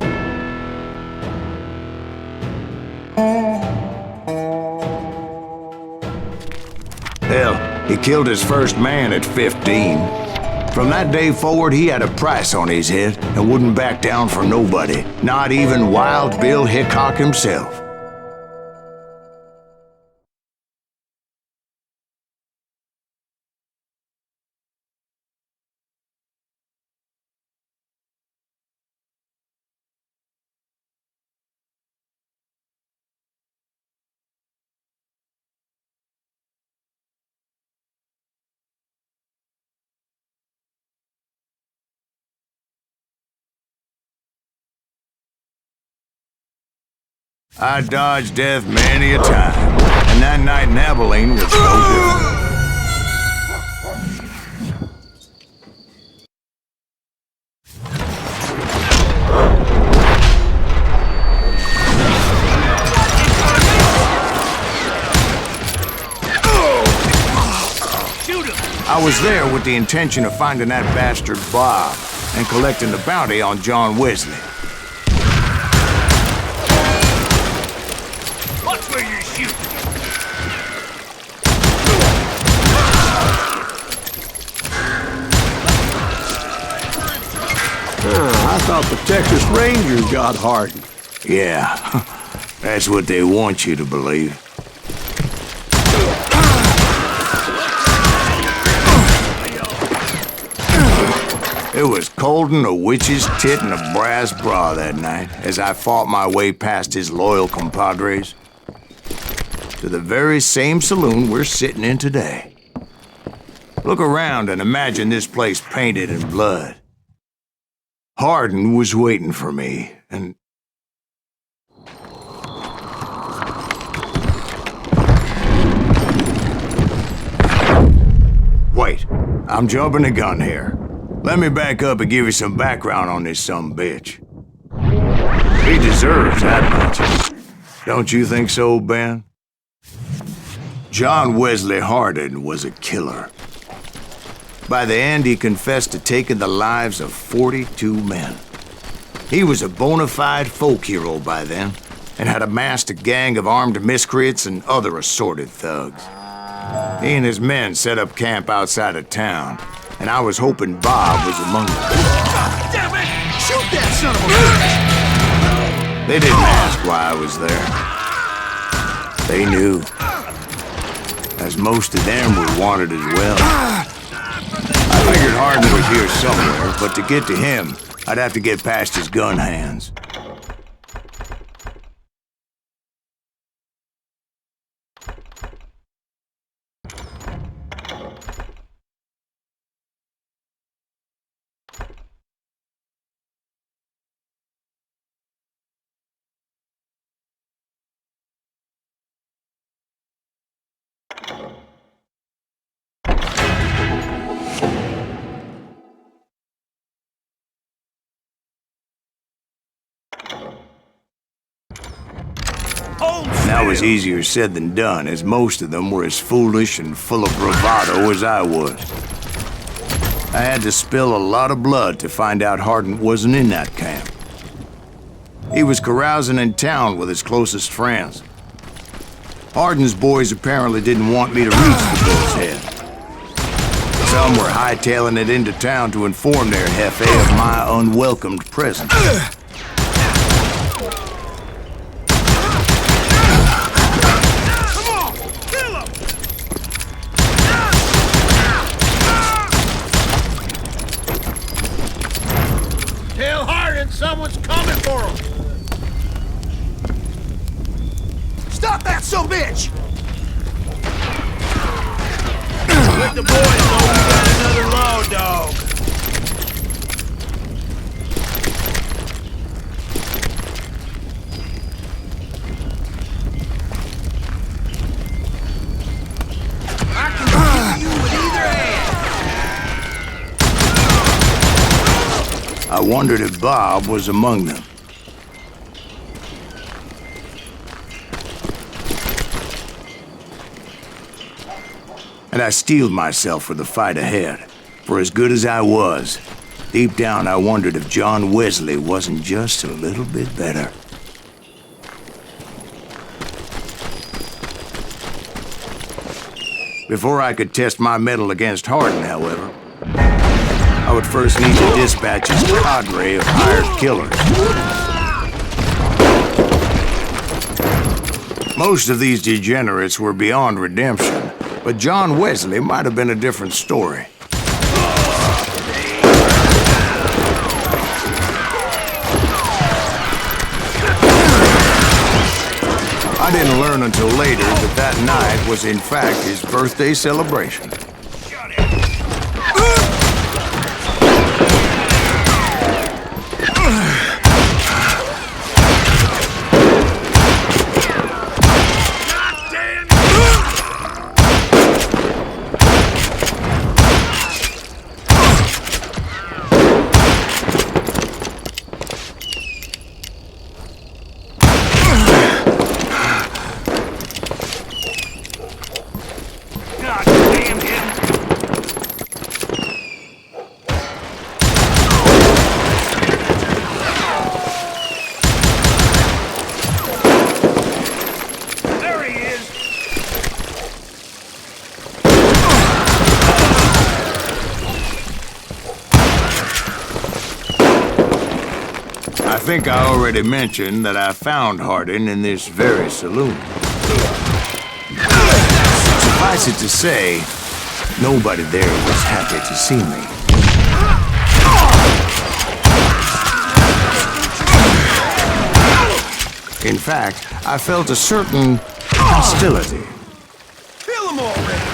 [SPEAKER 2] Hell, he killed his first man at 15. From that day forward, he had a price on his head and wouldn't back down for nobody, not even Wild Bill Hickok himself. I dodged death many a time, and that night in Abilene was no different. I was there with the intention of finding that bastard Bob and collecting the bounty on John Wesley.
[SPEAKER 6] Watch where you're shooting.
[SPEAKER 1] I thought the Texas Rangers got Harden.
[SPEAKER 2] Yeah, that's what they want you to believe. It was cold in a witch's tit and a brass bra that night as I fought my way past his loyal compadres to the very same saloon we're sitting in today. Look around and imagine this place painted in blood. Harden was waiting for me, and... Wait, I'm jumping the gun here. Let me back up and give you some background on this sumbitch. He deserves that much. Don't you think so, Ben? John Wesley Harden was a killer. By the end, he confessed to taking the lives of 42 men. He was a bona fide folk hero by then, and had amassed a gang of armed miscreants and other assorted thugs. He and his men set up camp outside of town, and I was hoping Bob was among them.
[SPEAKER 7] God damn it! Shoot that son of a bitch!
[SPEAKER 2] They didn't ask why I was there. They knew. As most of them were wanted as well. I figured Harden was here somewhere, but to get to him, I'd have to get past his gun hands. That was easier said than done, as most of them were as foolish and full of bravado as I was. I had to spill a lot of blood to find out Harden wasn't in that camp. He was carousing in town with his closest friends. Harden's boys apparently didn't want me to reach the bull's head. Some were hightailing it into town to inform their jefe of my unwelcomed presence.
[SPEAKER 6] Tell Harden someone's coming for him.
[SPEAKER 7] Stop that sumbitch!
[SPEAKER 6] Let the boys know we got another load, dog. I can hit you with either hand.
[SPEAKER 2] I wondered if Bob was among them. And I steeled myself for the fight ahead. For as good as I was, deep down I wondered if John Wesley wasn't just a little bit better. Before I could test my mettle against Harden, however, I would first need to dispatch his cadre of hired killers. Most of these degenerates were beyond redemption, but John Wesley might have been a different story. I didn't learn until later that that night was in fact his birthday celebration. think I already mentioned that I found Hardin in this very saloon. Suffice it to say, nobody there was happy to see me. In fact, I felt a certain hostility.
[SPEAKER 7] Kill him already!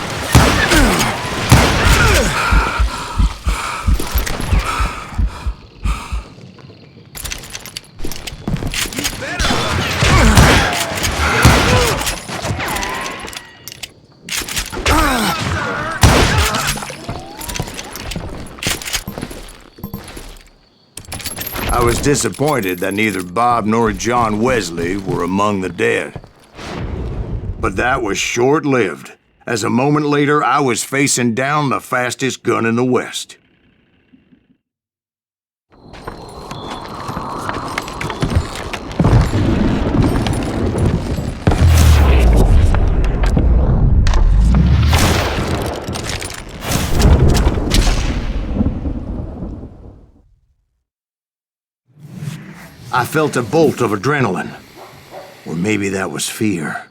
[SPEAKER 2] I was disappointed that neither Bob nor John Wesley were among the dead. But that was short-lived, as a moment later I was facing down the fastest gun in the West. I felt a bolt of adrenaline, or maybe that was fear.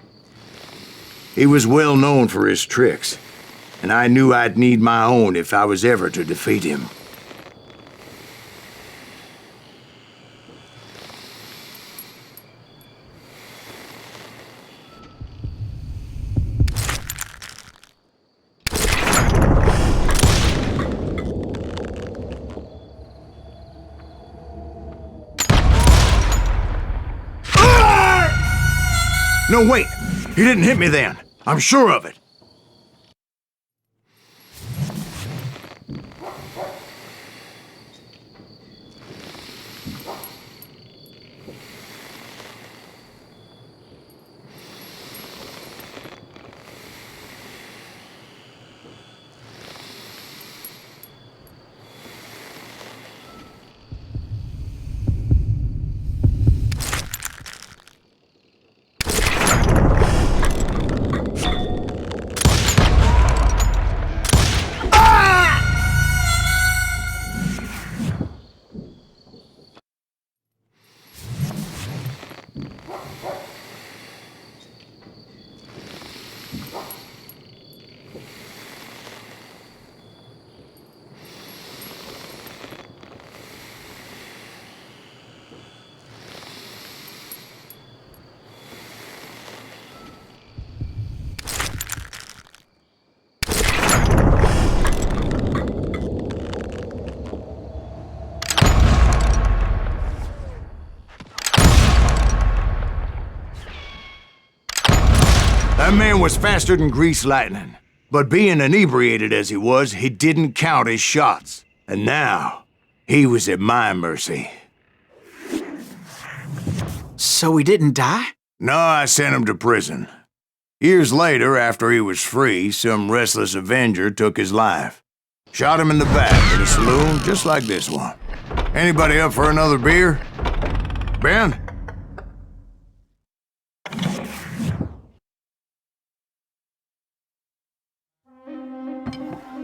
[SPEAKER 2] He was well known for his tricks, and I knew I'd need my own if I was ever to defeat him. No, wait! He didn't hit me then. I'm sure of it. That man was faster than greased lightning. But being inebriated as he was, he didn't count his shots. And now, he was at my mercy.
[SPEAKER 3] So he didn't die?
[SPEAKER 2] No, I sent him to prison. Years later, after he was free, some restless Avenger took his life. Shot him in the back in a saloon just like this one. Anybody up for another beer? Ben?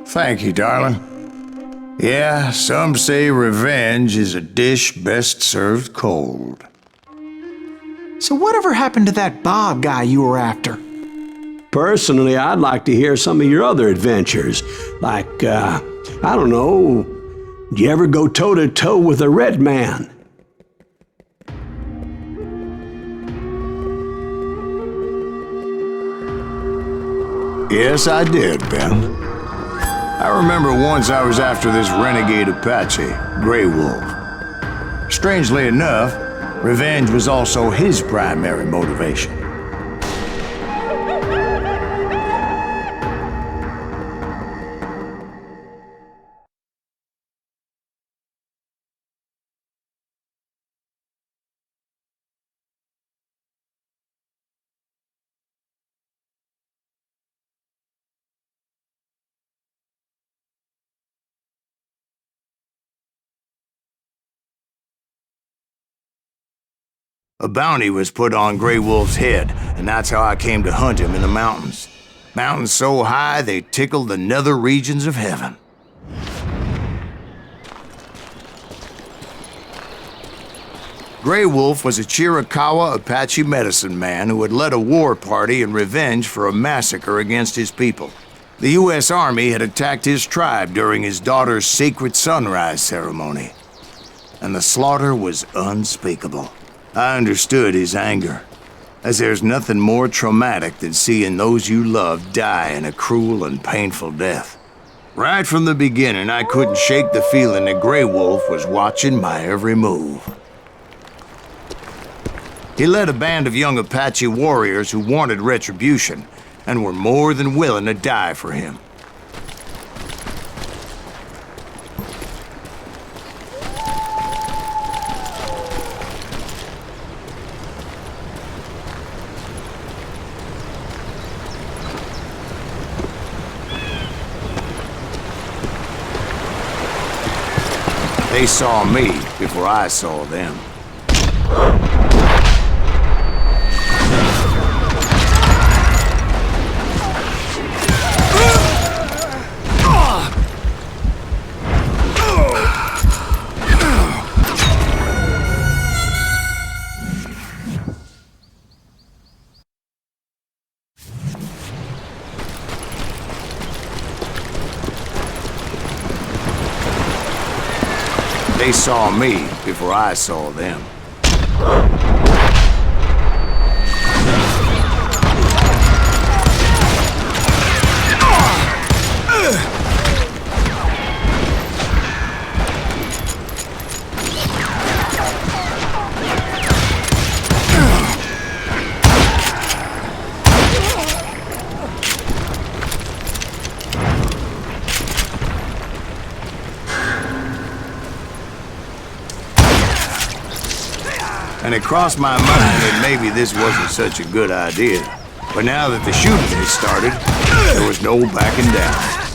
[SPEAKER 2] Thank you, darling. Yeah, some say revenge is a dish best served cold.
[SPEAKER 3] So whatever happened to that Bob guy you were after?
[SPEAKER 1] Personally, I'd like to hear some of your other adventures. Like, I don't know, did you ever go toe-to-toe with a red man?
[SPEAKER 2] Yes, I did, Ben. I remember once I was after this renegade Apache, Grey Wolf. Strangely enough, revenge was also his primary motivation. A bounty was put on Grey Wolf's head, and that's how I came to hunt him in the mountains. Mountains so high they tickled the nether regions of heaven. Grey Wolf was a Chiricahua Apache medicine man who had led a war party in revenge for a massacre against his people. The U.S. Army had attacked his tribe during his daughter's secret sunrise ceremony, and the slaughter was unspeakable. I understood his anger, as there's nothing more traumatic than seeing those you love die in a cruel and painful death. Right from the beginning, I couldn't shake the feeling that Grey Wolf was watching my every move. He led a band of young Apache warriors who wanted retribution and were more than willing to die for him. They saw me before I saw them. They saw me before I saw them. And it crossed my mind that maybe this wasn't such a good idea. But now that the shooting had started, there was no backing down.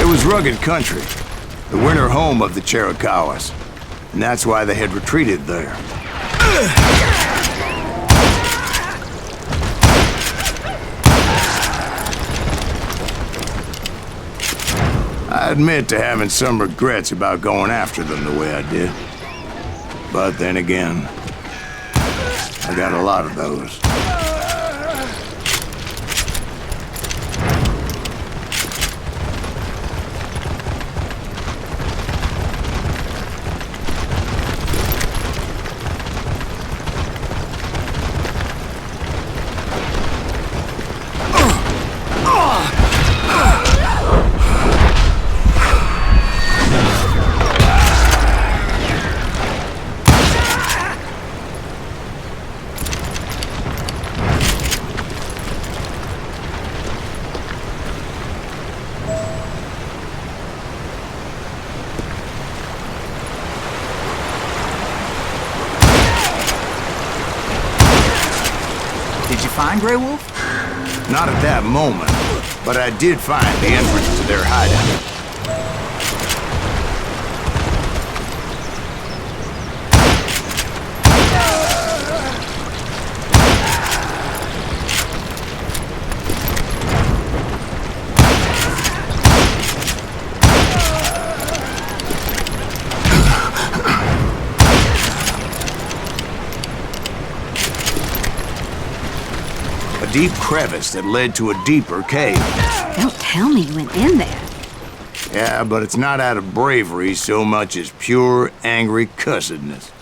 [SPEAKER 2] It was rugged country, the winter home of the Chiricahuas, and that's why they had retreated there. I admit to having some regrets about going after them the way I did. But then again, I got a lot of those.
[SPEAKER 3] Did you find Grey Wolf?
[SPEAKER 2] Not at that moment, but I did find the entrance to their hideout. A deep crevice that led to a deeper cave.
[SPEAKER 4] Don't tell me you went in there.
[SPEAKER 2] Yeah, but it's not out of bravery so much as pure, angry cussedness.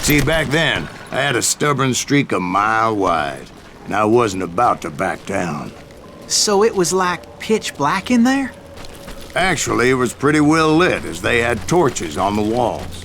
[SPEAKER 2] See, back then, I had a stubborn streak a mile wide, and I wasn't about to back down.
[SPEAKER 3] So it was like pitch black in there?
[SPEAKER 2] Actually, it was pretty well lit, as they had torches on the walls.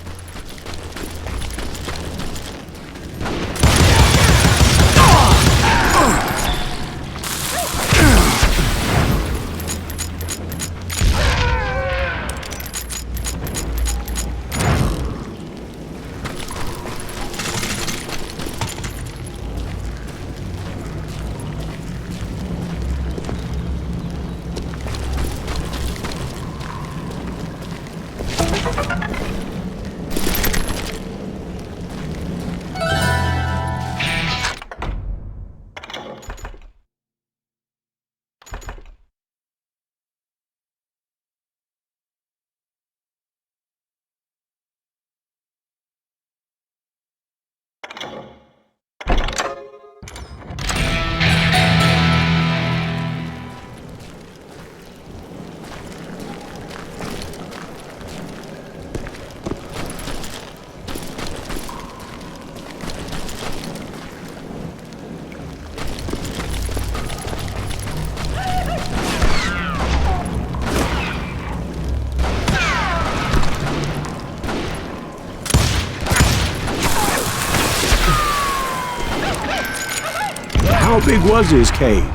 [SPEAKER 1] How big was his cave?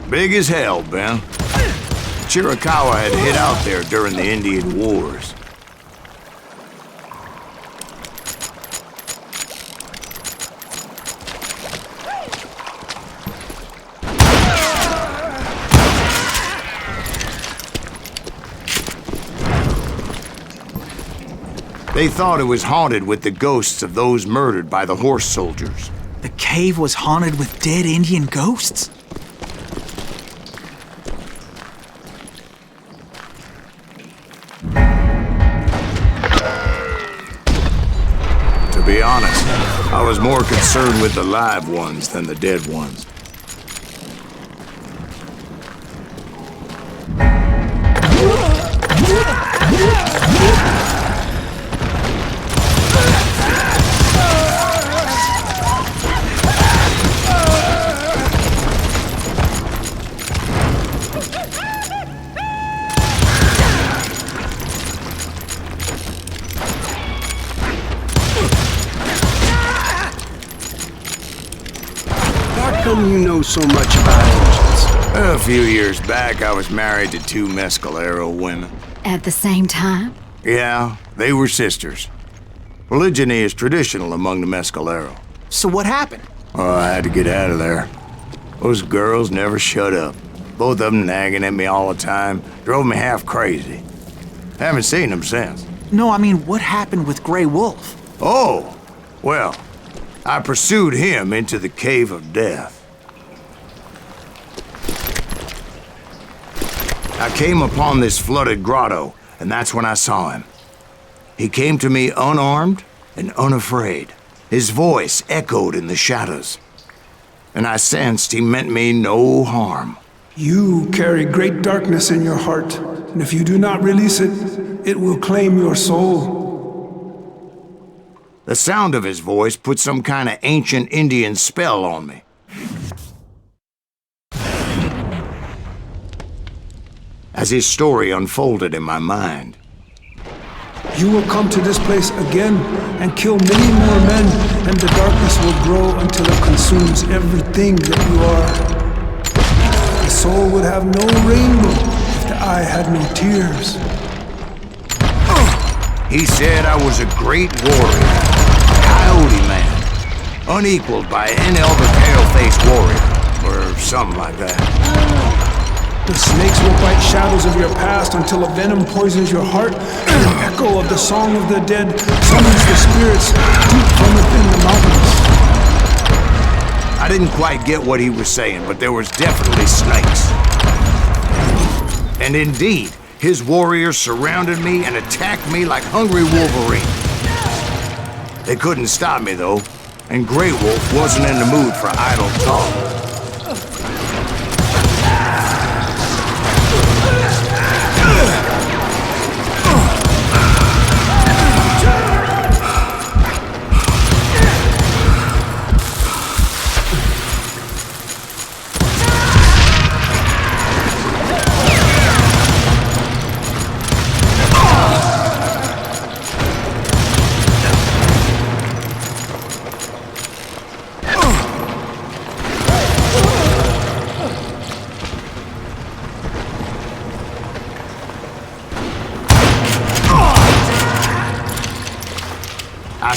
[SPEAKER 2] Big as hell, Ben. Chiricahua had hid out there during the Indian Wars. They thought it was haunted with the ghosts of those murdered by the horse soldiers.
[SPEAKER 3] The cave was haunted with dead Indian ghosts?
[SPEAKER 2] To be honest, I was more concerned with the live ones than the dead ones.
[SPEAKER 8] How come you know so much about angels?
[SPEAKER 2] A few years back, I was married to two Mescalero women.
[SPEAKER 4] At the same time?
[SPEAKER 2] Yeah, they were sisters. Polygyny is traditional among the Mescalero.
[SPEAKER 3] So what happened?
[SPEAKER 2] Oh, I had to get out of there. Those girls never shut up. Both of them nagging at me all the time. Drove me half crazy. Haven't seen them since.
[SPEAKER 3] No, I mean, what happened with Grey Wolf?
[SPEAKER 2] Oh, well, I pursued him into the Cave of Death. I came upon this flooded grotto, and that's when I saw him. He came to me unarmed and unafraid. His voice echoed in the shadows, and I sensed he meant me no harm.
[SPEAKER 11] You carry great darkness in your heart, and if you do not release it, it will claim your soul.
[SPEAKER 2] The sound of his voice put some kind of ancient Indian spell on me. As his story unfolded in my mind,
[SPEAKER 11] You will come to this place again and kill many more men, and the darkness will grow until it consumes everything that you are. The soul would have no rainbow if the eye had no tears.
[SPEAKER 2] he said I was a great warrior, a coyote man, unequaled by any other pale-faced warrior, or something like that.
[SPEAKER 11] The snakes will bite shadows of your past until a venom poisons your heart, and an echo of the song of the dead summons the spirits deep from within the mountains.
[SPEAKER 2] I didn't quite get what he was saying, but there was definitely snakes. And indeed, his warriors surrounded me and attacked me like hungry wolverines. They couldn't stop me, though, and Grey Wolf wasn't in the mood for idle talk.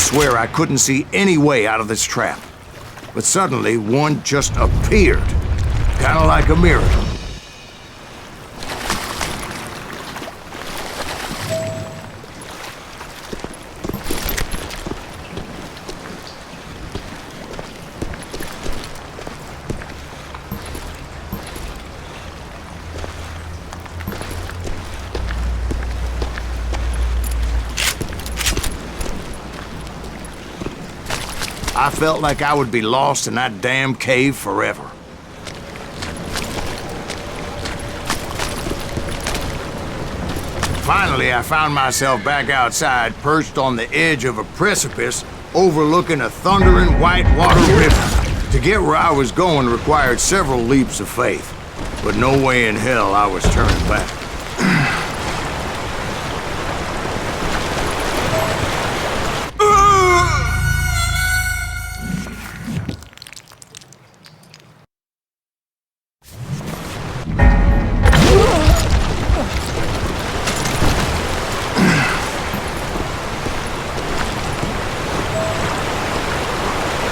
[SPEAKER 2] swear I couldn't see any way out of this trap. But suddenly, one just appeared. Kind of like a miracle. I felt like I would be lost in that damn cave forever. Finally, I found myself back outside, perched on the edge of a precipice, overlooking a thundering white water river. To get where I was going required several leaps of faith, but no way in hell I was turning back.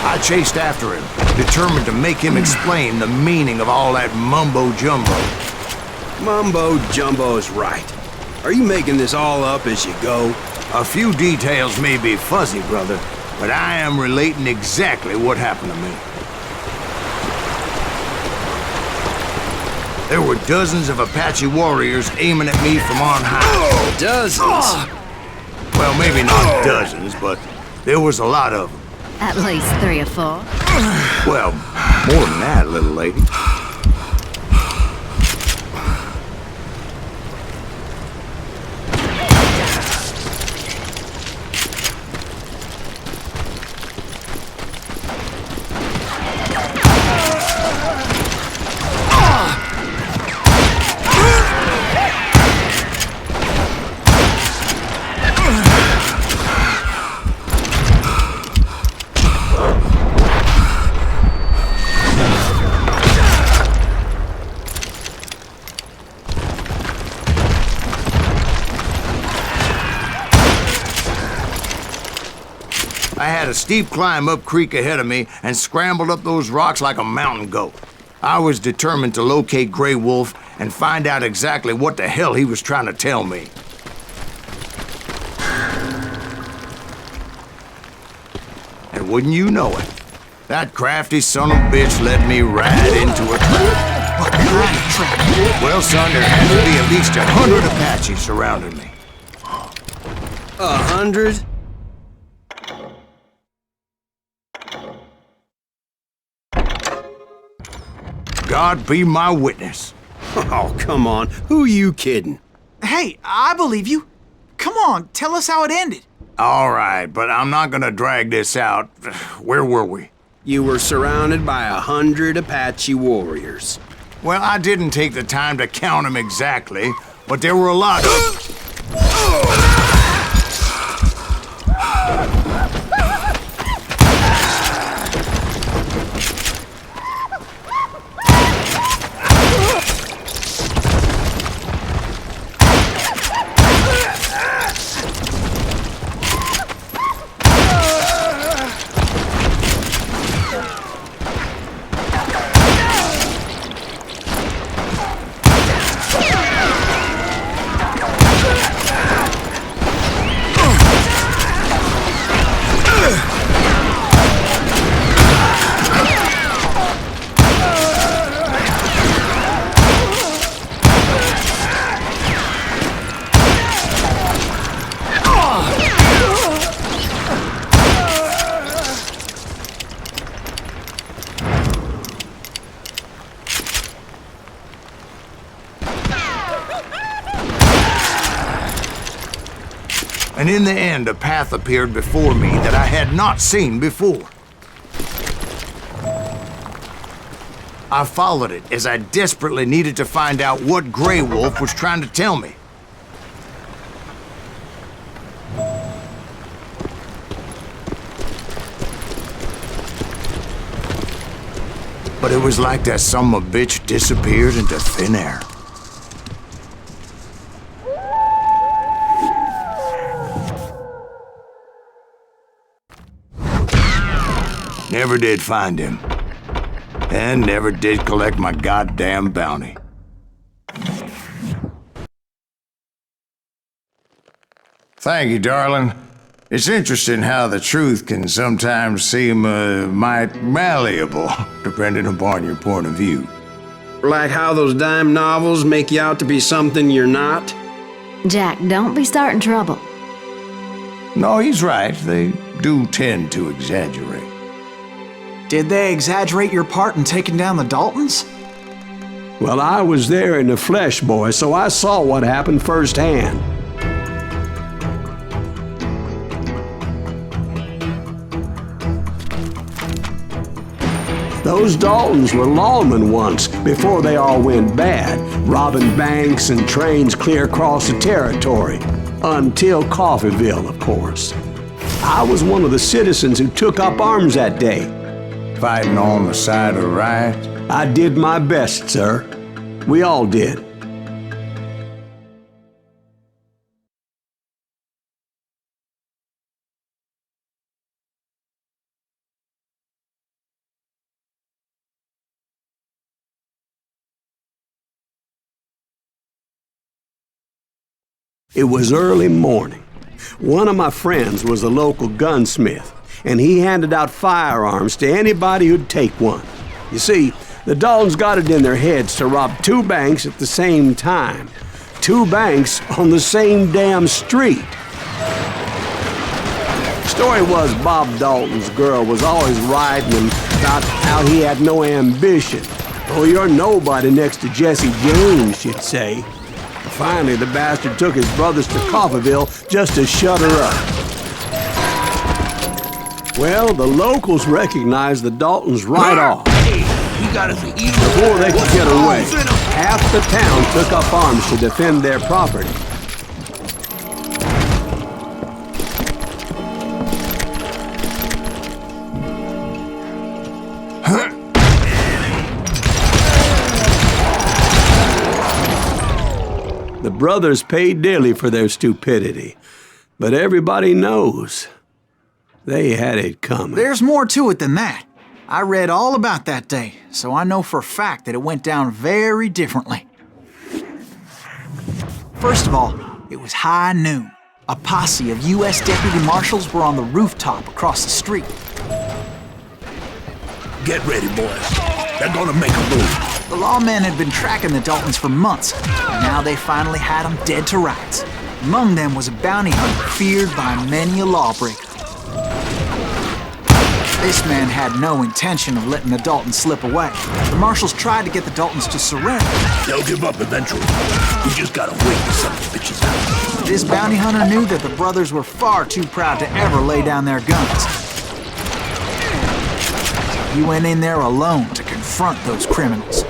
[SPEAKER 2] I chased after him, determined to make him explain the meaning of all that mumbo-jumbo.
[SPEAKER 8] Mumbo-jumbo's right. Are you making this all up as you go?
[SPEAKER 2] A few details may be fuzzy, brother, but I am relating exactly what happened to me. There were dozens of Apache warriors aiming at me from on high.
[SPEAKER 8] Dozens?
[SPEAKER 2] Well, maybe not dozens, but there was a lot of them.
[SPEAKER 4] At least 3 or 4.
[SPEAKER 2] Well, more than that, little lady. I had a steep climb up creek ahead of me and scrambled up those rocks like a mountain goat. I was determined to locate Grey Wolf and find out exactly what the hell he was trying to tell me. And wouldn't you know it, that crafty son of a bitch led me right into a trap.
[SPEAKER 3] What kind of trap?
[SPEAKER 2] Well, son, there had to be at least 100 Apaches surrounding me.
[SPEAKER 8] 100?
[SPEAKER 2] God be my witness.
[SPEAKER 8] Oh, come on. Who you kidding?
[SPEAKER 3] Hey, I believe you. Come on, tell us how it ended.
[SPEAKER 2] All right, but I'm not gonna drag this out. Where were we?
[SPEAKER 8] You were surrounded by 100 Apache warriors.
[SPEAKER 2] Well, I didn't take the time to count them exactly, but there were a lot of... And in the end, a path appeared before me that I had not seen before. I followed it as I desperately needed to find out what Grey Wolf was trying to tell me. But it was like that son of a bitch disappeared into thin air. never did find him. And never did collect my goddamn bounty. Thank you, darling. It's interesting how the truth can sometimes seem might malleable, depending upon your point of view.
[SPEAKER 8] Like how those dime novels make you out to be something you're not?
[SPEAKER 4] Jack, don't be starting trouble.
[SPEAKER 2] No, he's right. They do tend to exaggerate.
[SPEAKER 3] Did they exaggerate your part in taking down the Daltons?
[SPEAKER 1] Well, I was there in the flesh, boy, so I saw what happened firsthand. Those Daltons were lawmen once, before they all went bad, robbing banks and trains clear across the territory. Until Coffeeville, of course. I was one of the citizens who took up arms that day.
[SPEAKER 2] Fighting on the side of right?
[SPEAKER 1] I did my best, sir. We all did. It was early morning. One of my friends was a local gunsmith, and he handed out firearms to anybody who'd take one. You see, the Daltons got it in their heads to rob 2 banks at the same time. 2 banks on the same damn street. The story was Bob Dalton's girl was always writing him about how he had no ambition. Oh, you're nobody next to Jesse James, she'd say. Finally, the bastard took his brothers to Coffeeville just to shut her up. Well, the locals recognized the Daltons right off. Before they could get away, half the town took up arms to defend their property. The brothers paid dearly for their stupidity, but everybody knows they had it coming.
[SPEAKER 3] There's more to it than that. I read all about that day, so I know for a fact that it went down very differently. First of all, it was high noon. A posse of U.S. deputy marshals were on the rooftop across the street.
[SPEAKER 6] Get ready, boys. They're gonna make a move.
[SPEAKER 3] The lawmen had been tracking the Daltons for months, and now they finally had them dead to rights. Among them was a bounty hunter feared by many a lawbreaker. This man had no intention of letting the Daltons slip away. The marshals tried to get the Daltons to surrender.
[SPEAKER 6] They'll give up eventually. We just gotta wait to set the bitches out.
[SPEAKER 3] This bounty hunter knew that the brothers were far too proud to ever lay down their guns. He went in there alone to confront those criminals.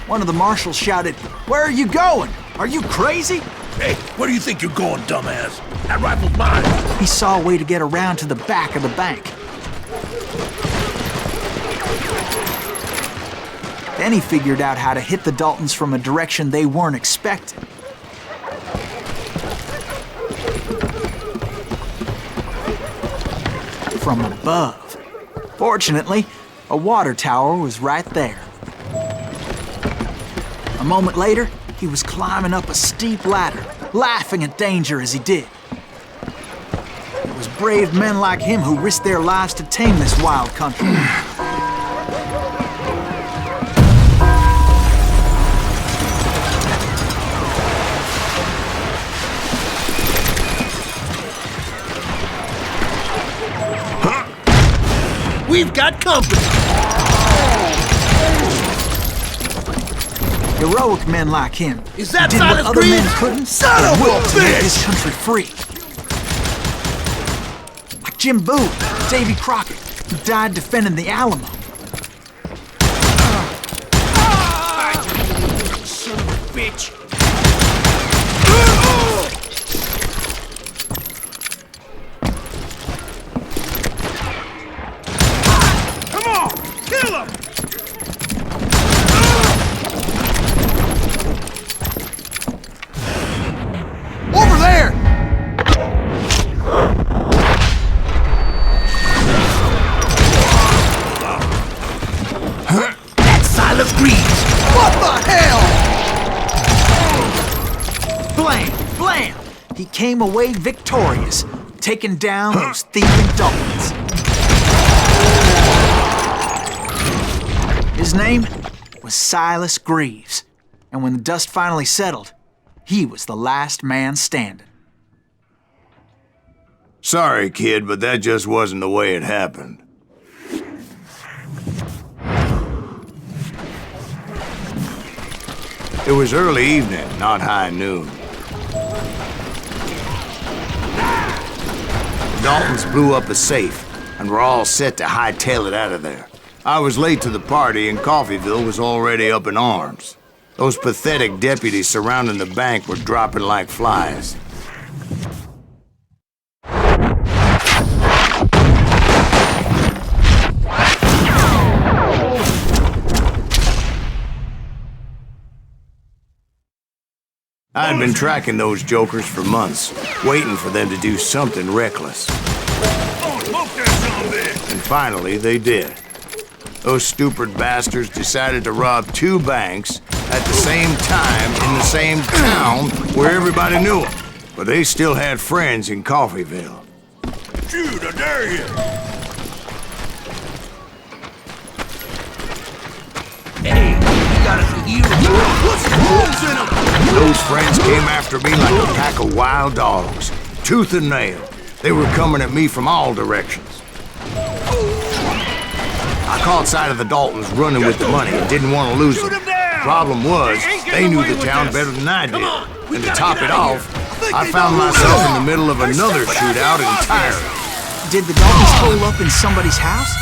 [SPEAKER 3] One of the marshals shouted, "Where are you going? Are you crazy?"
[SPEAKER 6] Hey, where do you think you're going, dumbass? That rifle's mine.
[SPEAKER 3] He saw a way to get around to the back of the bank. Then he figured out how to hit the Daltons from a direction they weren't expecting. From above. Fortunately, a water tower was right there. A moment later, he was climbing up a steep ladder, laughing at danger as he did. It was brave men like him who risked their lives to tame this wild country.
[SPEAKER 6] We've got company!
[SPEAKER 3] Heroic men like him
[SPEAKER 6] Is that
[SPEAKER 3] did what
[SPEAKER 6] Silas
[SPEAKER 3] other
[SPEAKER 6] Green?
[SPEAKER 3] men couldn't
[SPEAKER 6] Son
[SPEAKER 3] and
[SPEAKER 6] of a
[SPEAKER 3] worked to make
[SPEAKER 6] bitch!
[SPEAKER 3] this country free. Jim Boone, Davy Crockett, who died defending the Alamo.
[SPEAKER 6] Son of a bitch! Come on! Kill him!
[SPEAKER 3] Over there! came away victorious, taking down those thieving Daltons. His name was Silas Greaves, and when the dust finally settled, he was the last man standing.
[SPEAKER 2] Sorry, kid, but that just wasn't the way it happened. It was early evening, not high noon. The Daltons blew up a safe, and were all set to hightail it out of there. I was late to the party, and Coffeyville was already up in arms. Those pathetic deputies surrounding the bank were dropping like flies. I'd been tracking those jokers for months, waiting for them to do something reckless. And finally, they did. Those stupid bastards decided to rob 2 banks at the same time in the same town where everybody knew them. But they still had friends in Coffeyville.
[SPEAKER 6] Shoot, I dare you!
[SPEAKER 7] Hey, we got us a year ago. What's the holes in them?
[SPEAKER 2] Those friends came after me like a pack of wild dogs, tooth and nail. They were coming at me from all directions. I caught sight of the Daltons running with the money and didn't want to lose them. Problem was, they knew the town better than I did. And to top it off, I found myself in the middle of another shootout entirely.
[SPEAKER 3] Did the Daltons hole up in somebody's house?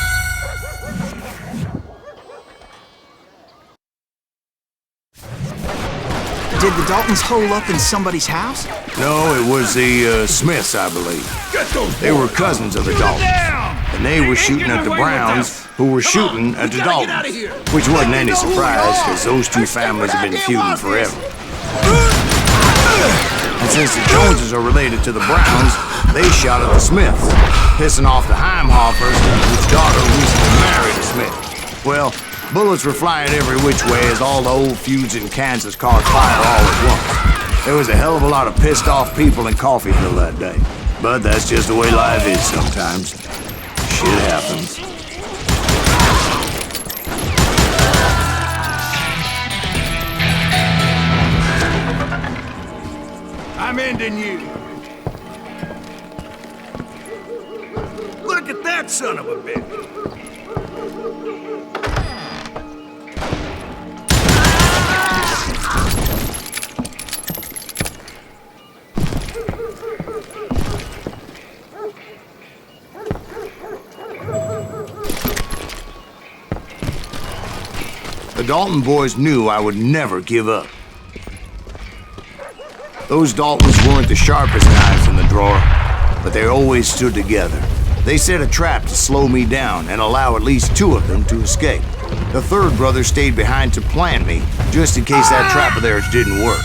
[SPEAKER 3] Did the Daltons hole up in somebody's house?
[SPEAKER 2] No, it was the Smiths, I believe. They were cousins of the Daltons. And they were shooting at the Browns, who were shooting at the Daltons. Which wasn't any surprise, because those 2 families have been feuding forever. And since the Joneses are related to the Browns, they shot at the Smiths, pissing off the Heimhoffers, whose daughter recently married a Smith. Well, bullets were flying every which way as all the old feuds in Kansas caught fire all at once. There was a hell of a lot of pissed off people in Coffeyville that day. But that's just the way life is sometimes. Shit happens.
[SPEAKER 6] I'm ending you. Look at that son of a bitch.
[SPEAKER 2] The Dalton boys knew I would never give up. Those Daltons weren't the sharpest knives in the drawer, but they always stood together. They set a trap to slow me down and allow at least 2 of them to escape. The 3rd brother stayed behind to plant me, just in case that trap of theirs didn't work.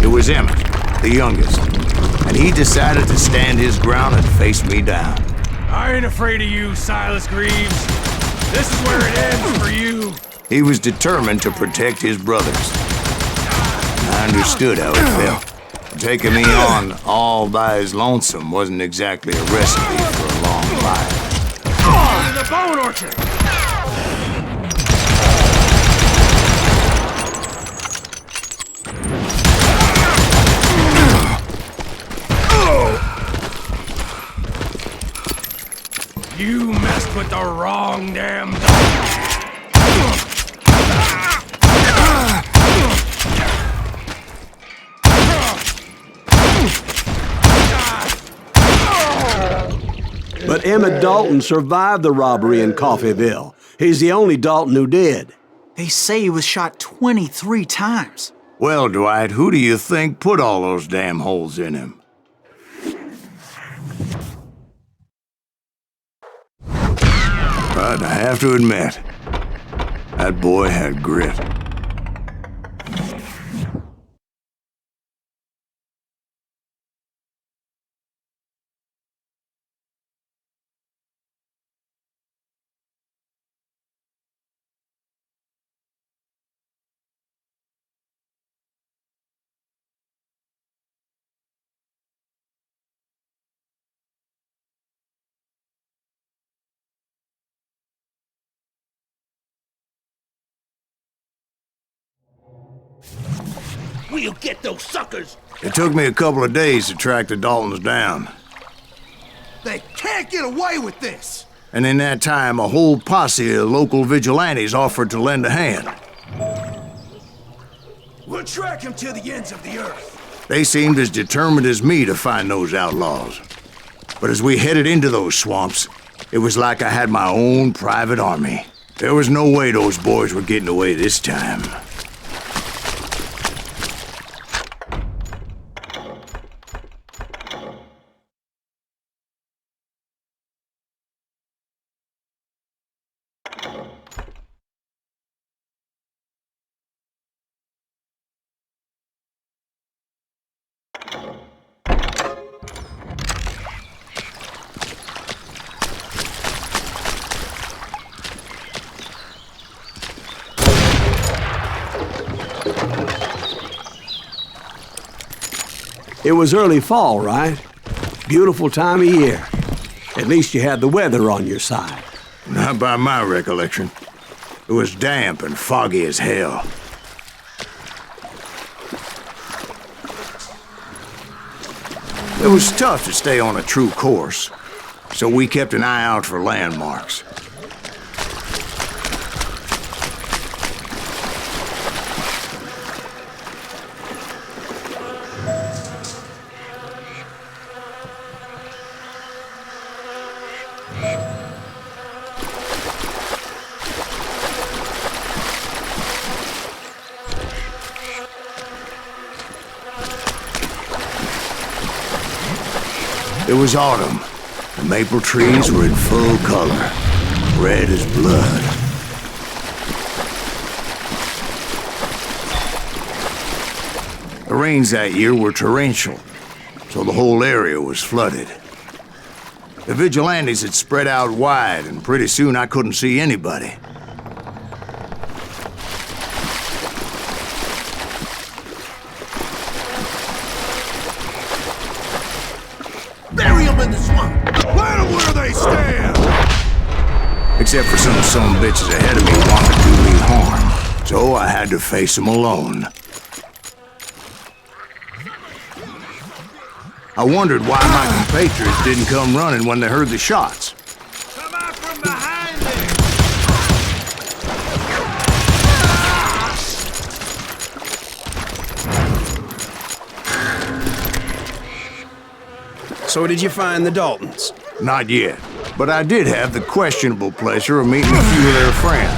[SPEAKER 2] It was Emmett, the youngest, and he decided to stand his ground and face me down.
[SPEAKER 6] I ain't afraid of you, Silas Greaves. This is where it ends for you.
[SPEAKER 2] He was determined to protect his brothers. I understood how it felt. Taking me on all by his lonesome wasn't exactly a recipe for a long life.
[SPEAKER 6] In the bone orchard! You messed with the wrong damn dog.
[SPEAKER 1] But Emmett Dalton survived the robbery in Coffeyville, He's the only Dalton who did.
[SPEAKER 3] They say he was shot 23 times.
[SPEAKER 2] Well, Dwight, who do you think put all those damn holes in him? But I have to admit, that boy had grit.
[SPEAKER 7] We'll get those suckers!
[SPEAKER 2] It took me a couple of days to track the Daltons down.
[SPEAKER 9] They can't get away with this!
[SPEAKER 2] And in that time, a whole posse of local vigilantes offered to lend a hand.
[SPEAKER 10] We'll track him to the ends of the earth.
[SPEAKER 2] They seemed as determined as me to find those outlaws. But as we headed into those swamps, it was like I had my own private army. There was no way those boys were getting away this time.
[SPEAKER 1] It was early fall, right? Beautiful time of year. At least you had the weather on your side.
[SPEAKER 2] Not by my recollection. It was damp and foggy as hell. It was tough to stay on a true course, so we kept an eye out for landmarks. It was autumn. The maple trees were in full color, red as blood. The rains that year were torrential, so the whole area was flooded. The vigilantes had spread out wide, and pretty soon I couldn't see anybody.
[SPEAKER 9] Bury them in the swamp! Let them where they stand!
[SPEAKER 2] Except for some bitches ahead of me wanted to do me harm, so I had to face them alone. I wondered why my compatriots didn't come running when they heard the shots.
[SPEAKER 6] Come out from behind me!
[SPEAKER 8] So did you find the Daltons?
[SPEAKER 2] Not yet, but I did have the questionable pleasure of meeting a few of their friends.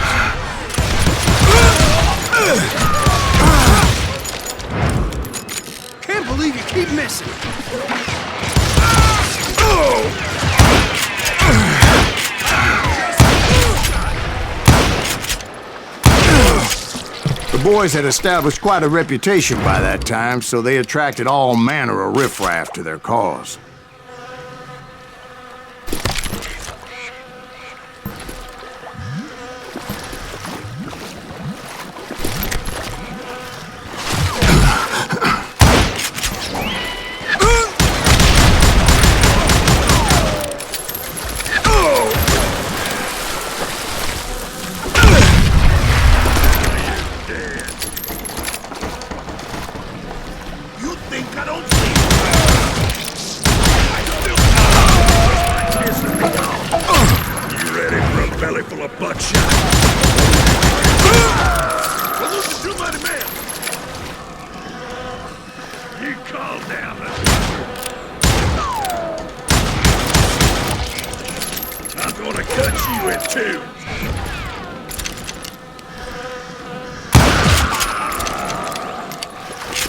[SPEAKER 7] Can't believe you keep missing.
[SPEAKER 2] The boys had established quite a reputation by that time, so they attracted all manner of riffraff to their cause.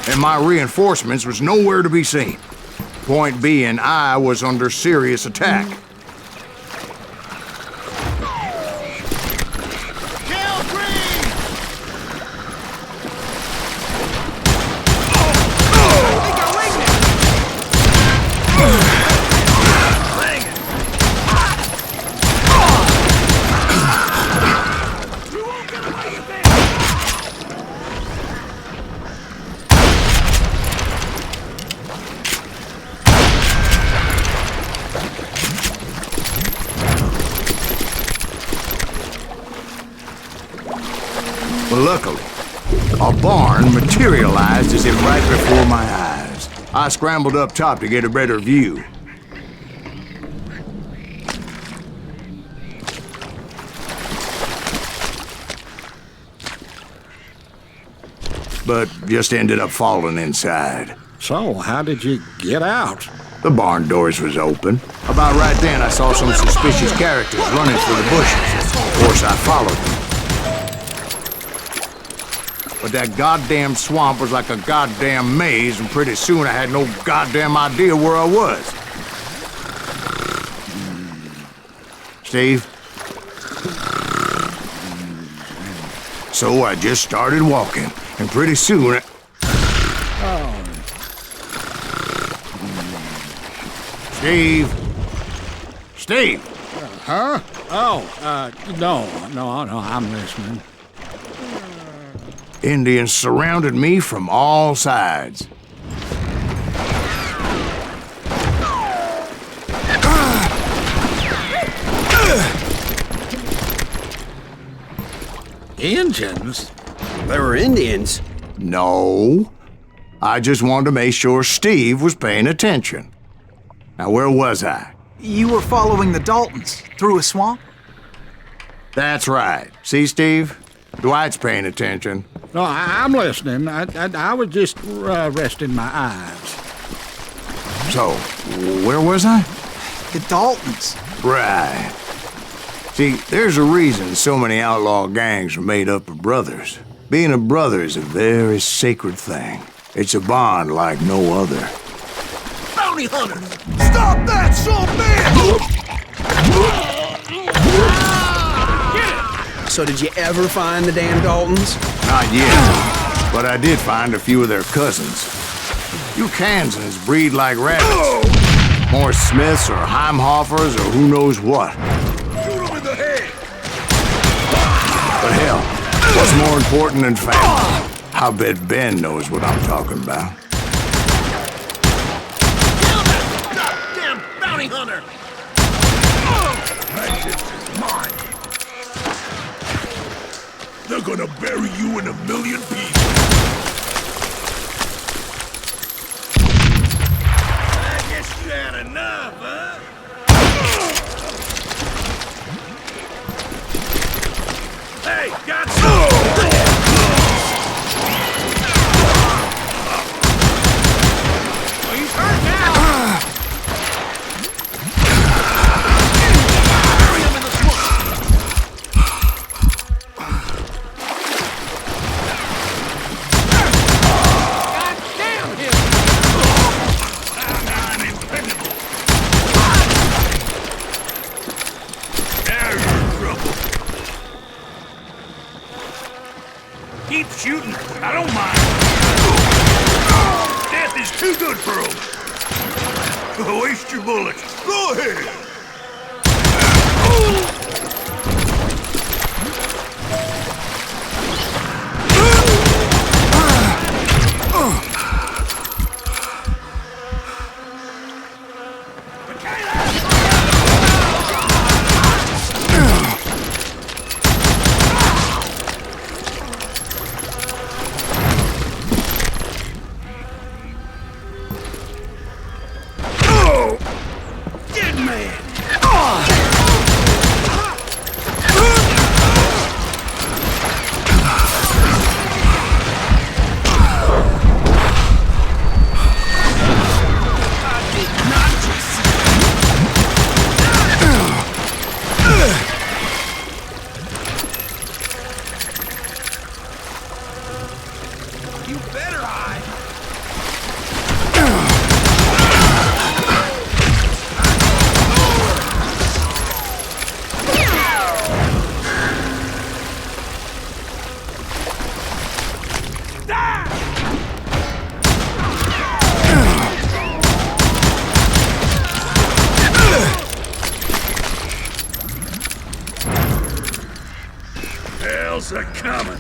[SPEAKER 2] and my reinforcements was nowhere to be seen. Point being, I was under serious attack. But luckily, a barn materialized as if right before my eyes. I scrambled up top to get a better view. But just ended up falling inside.
[SPEAKER 5] So, how did you get out?
[SPEAKER 2] The barn doors was open. About right then, I saw some suspicious characters running through the bushes. Of course, I followed them. But that goddamn swamp was like a goddamn maze, and pretty soon I had no goddamn idea where I was. Steve? So I just started walking, and pretty soon... Steve? Steve?
[SPEAKER 5] Huh? Oh, no, I'm listening.
[SPEAKER 2] Indians surrounded me from all sides.
[SPEAKER 5] Indians?
[SPEAKER 8] There were Indians?
[SPEAKER 2] No. I just wanted to make sure Steve was paying attention. Now, where was I?
[SPEAKER 3] You were following the Daltons through a swamp?
[SPEAKER 2] That's right. See, Steve? Dwight's paying attention.
[SPEAKER 5] No, I'm listening. I was just resting my eyes.
[SPEAKER 2] So, where was I?
[SPEAKER 3] The Daltons.
[SPEAKER 2] Right. See, there's a reason so many outlaw gangs are made up of brothers. Being a brother is a very sacred thing. It's a bond like no other.
[SPEAKER 7] Bounty hunters! Stop that, son of a
[SPEAKER 8] So did you ever find the damn Daltons?
[SPEAKER 2] Not yet, but I did find a few of their cousins. You Kansans breed like rabbits. More Smiths or Heimhoffers or who knows what.
[SPEAKER 7] Shoot him in the head!
[SPEAKER 2] But hell, what's more important than family? I bet Ben knows what I'm talking about.
[SPEAKER 7] Kill that goddamn bounty hunter! Vengeance is mine. They're gonna bury you in a million pieces. I guess you had enough, huh? Hey, got some! He's hurt now! Bury him in the swamp! God damn him! I'm impendable! Now you're in trouble. Keep shooting. I don't mind. Death is too good for him. Waste your bullets. Go ahead.
[SPEAKER 6] They're coming.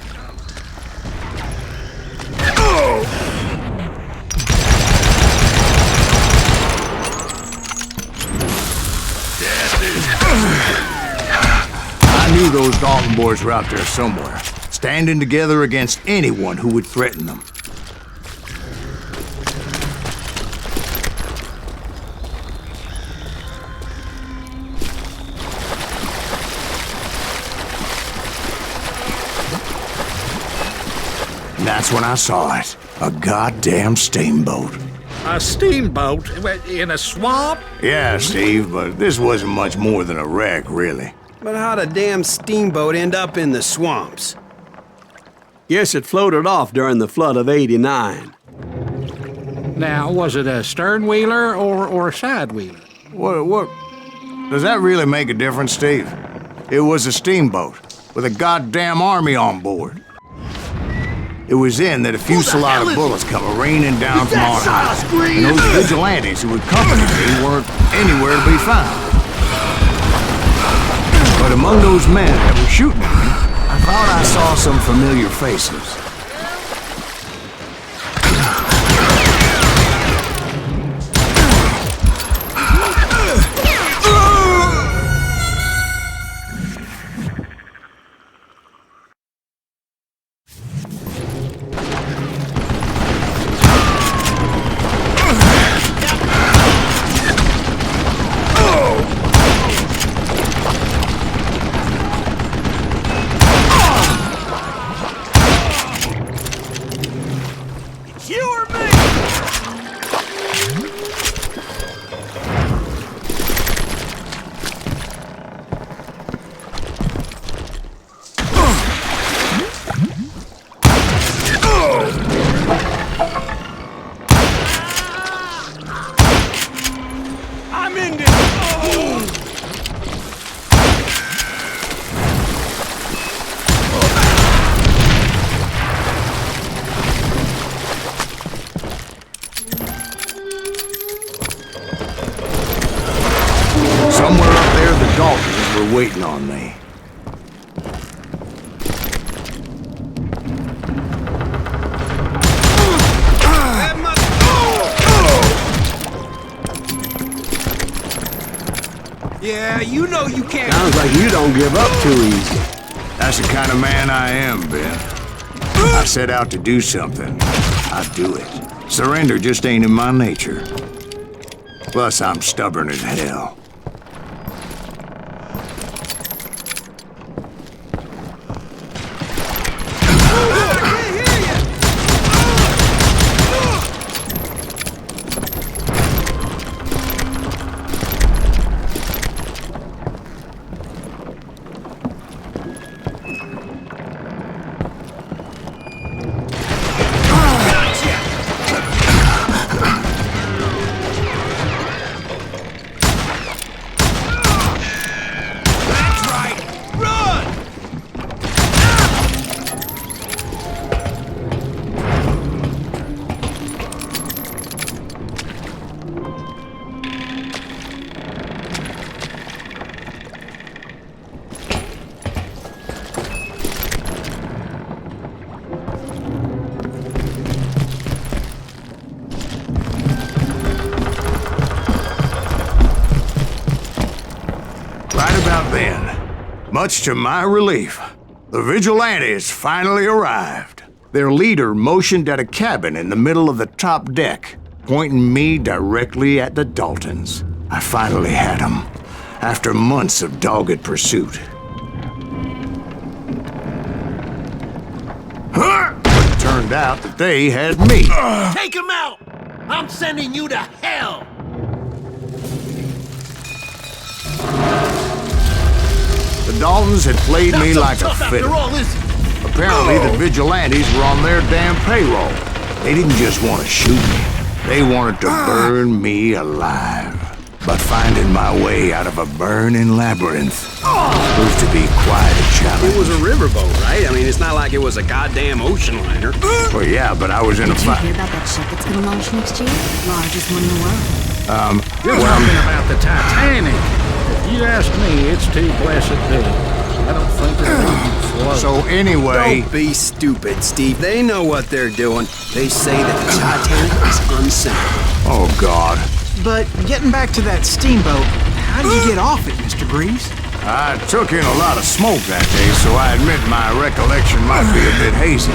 [SPEAKER 2] I knew those Dalton boys were out there somewhere, standing together against anyone who would threaten them. And that's when I saw it. A goddamn steamboat.
[SPEAKER 5] A steamboat? In a swamp?
[SPEAKER 2] Yeah, Steve, but this wasn't much more than a wreck, really.
[SPEAKER 8] But how'd a damn steamboat end up in the swamps?
[SPEAKER 1] Guess it floated off during the flood of '89.
[SPEAKER 5] Now, was it a stern-wheeler or a side-wheeler?
[SPEAKER 2] What? Does that really make a difference, Steve? It was a steamboat with a goddamn army on board. It was then that a fusillade of bullets come raining down from on high. And those vigilantes who accompanied me weren't anywhere to be found. But among those men that were shooting at me, I thought I saw some familiar faces. Somewhere up there, the Daltons were waiting on me.
[SPEAKER 8] Yeah, you know you can't.
[SPEAKER 1] Sounds like you don't give up too easy.
[SPEAKER 2] That's the kind of man I am, Ben. I set out to do something. I do it. Surrender just ain't in my nature. Plus, I'm stubborn as hell. Much to my relief, the vigilantes finally arrived. Their leader motioned at a cabin in the middle of the top deck, pointing me directly at the Daltons. I finally had them, after months of dogged pursuit. But it turned out that they had me.
[SPEAKER 7] Take him out! I'm sending you to hell!
[SPEAKER 2] The Daltons had played me like a fiddle. Apparently, the vigilantes were on their damn payroll. They didn't just want to shoot me. They wanted to burn me alive. But finding my way out of a burning labyrinth proved to be quite a challenge.
[SPEAKER 8] It was a riverboat, right? I mean, it's not like it was a goddamn ocean liner.
[SPEAKER 2] Well, yeah, but I was in a fight.
[SPEAKER 4] Did you hear about that ship that's gonna launch next year? Largest one in the world.
[SPEAKER 5] You're talking about the Titanic. If you ask me, it's too blessed big. I don't think it'll float.
[SPEAKER 2] So anyway...
[SPEAKER 8] Don't be stupid, Steve. They know what they're doing. They say that the Titanic is unsinkable.
[SPEAKER 2] Oh, God.
[SPEAKER 3] But getting back to that steamboat, how did you get off it, Mr. Greaves?
[SPEAKER 2] I took in a lot of smoke that day, so I admit my recollection might be a bit hazy.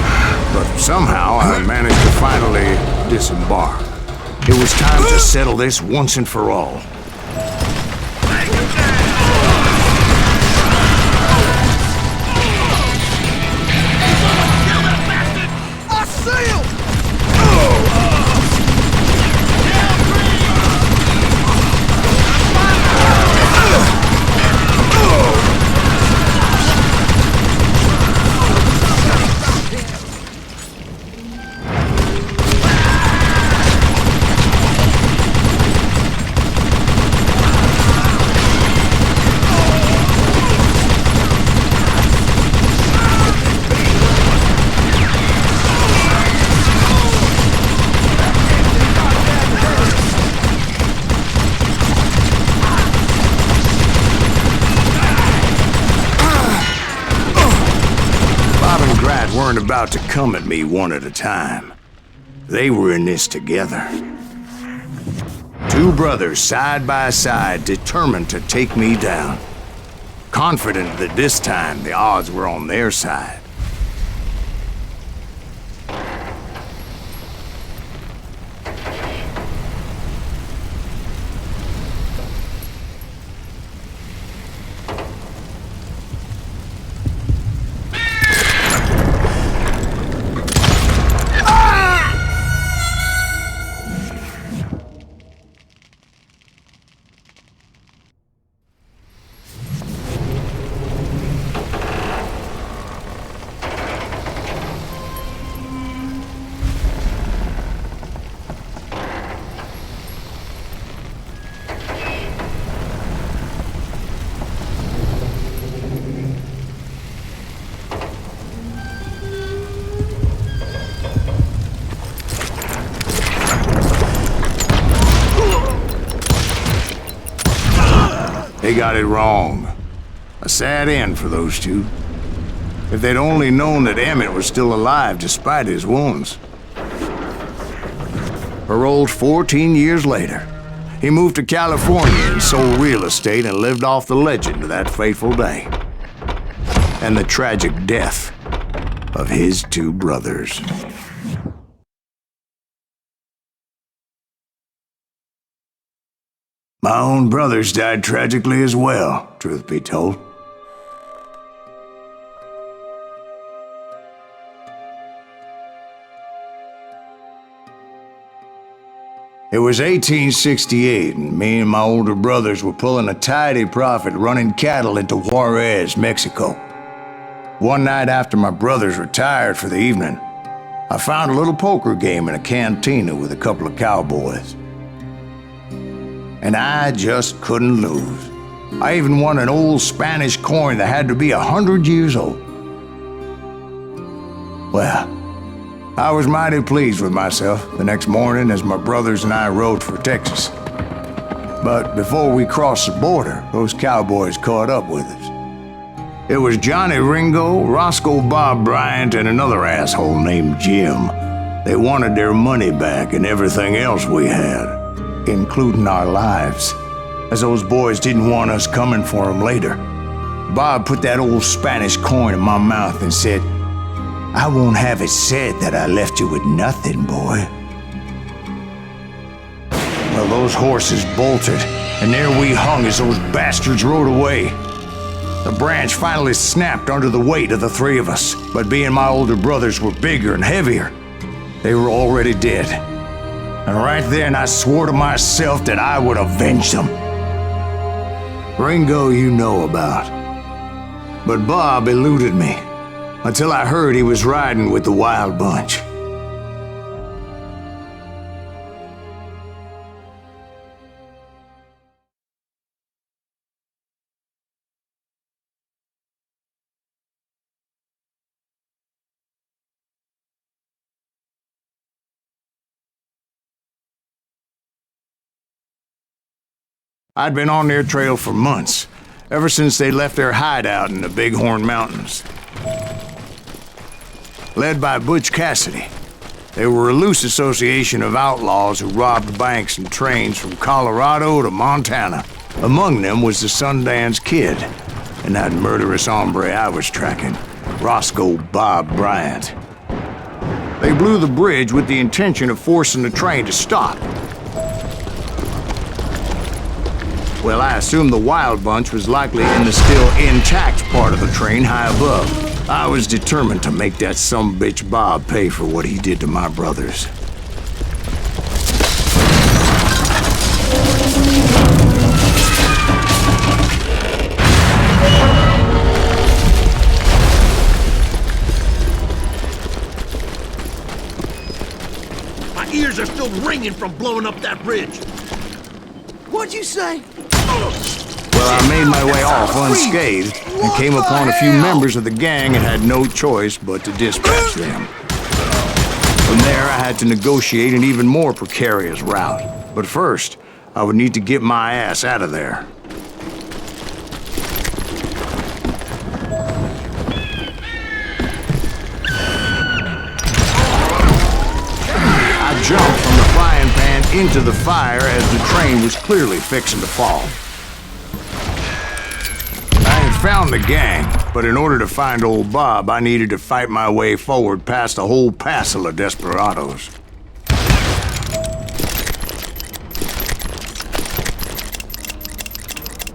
[SPEAKER 2] But somehow I managed to finally disembark. It was time to settle this once and for all. Weren't about to come at me one at a time. They were in this together. Two brothers side by side, determined to take me down. Confident that this time the odds were on their side. They got it wrong. A sad end for those two. If they'd only known that Emmett was still alive despite his wounds. Paroled 14 years later, he moved to California and sold real estate and lived off the legend of that fateful day. And the tragic death of his two brothers. My own brothers died tragically as well, truth be told. It was 1868, and me and my older brothers were pulling a tidy profit running cattle into Juarez, Mexico. One night after my brothers retired for the evening, I found a little poker game in a cantina with a couple of cowboys. And I just couldn't lose. I even won an old Spanish coin that had to be 100 years old. Well, I was mighty pleased with myself the next morning as my brothers and I rode for Texas. But before we crossed the border, those cowboys caught up with us. It was Johnny Ringo, Roscoe Bob Bryant, and another asshole named Jim. They wanted their money back and everything else we had, including our lives, as those boys didn't want us coming for them later. Bob put that old Spanish coin in my mouth and said, "I won't have it said that I left you with nothing, boy." Well, those horses bolted, and there we hung as those bastards rode away. The branch finally snapped under the weight of the three of us, but being my older brothers were bigger and heavier, they were already dead. And right then I swore to myself that I would avenge them. Ringo you know about. But Bob eluded me, until I heard he was riding with the Wild Bunch. I'd been on their trail for months, ever since they left their hideout in the Bighorn Mountains. Led by Butch Cassidy, they were a loose association of outlaws who robbed banks and trains from Colorado to Montana. Among them was the Sundance Kid, and that murderous hombre I was tracking, Roscoe Bob Bryant. They blew the bridge with the intention of forcing the train to stop. Well, I assumed the Wild Bunch was likely in the still intact part of the train high above. I was determined to make that sumbitch Bob pay for what he did to my brothers.
[SPEAKER 7] My ears are still ringing from blowing up that bridge. What'd you say?
[SPEAKER 2] Well, I made my way off unscathed and came upon a few members of the gang and had no choice but to dispatch them. From there, I had to negotiate an even more precarious route. But first, I would need to get my ass out of there. I jumped from the frying pan into the fire as the train was clearly fixing to fall. Found the gang, but in order to find old Bob, I needed to fight my way forward past a whole passel of desperados.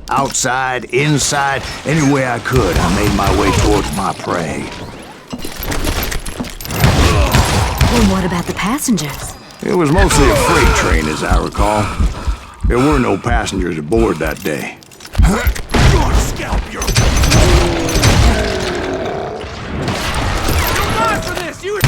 [SPEAKER 2] Outside, inside, any way I could, I made my way towards my prey.
[SPEAKER 4] Well, what about the passengers?
[SPEAKER 2] It was mostly a freight train, as I recall. There were no passengers aboard that day.
[SPEAKER 7] Scalp your... You're mine for this! You...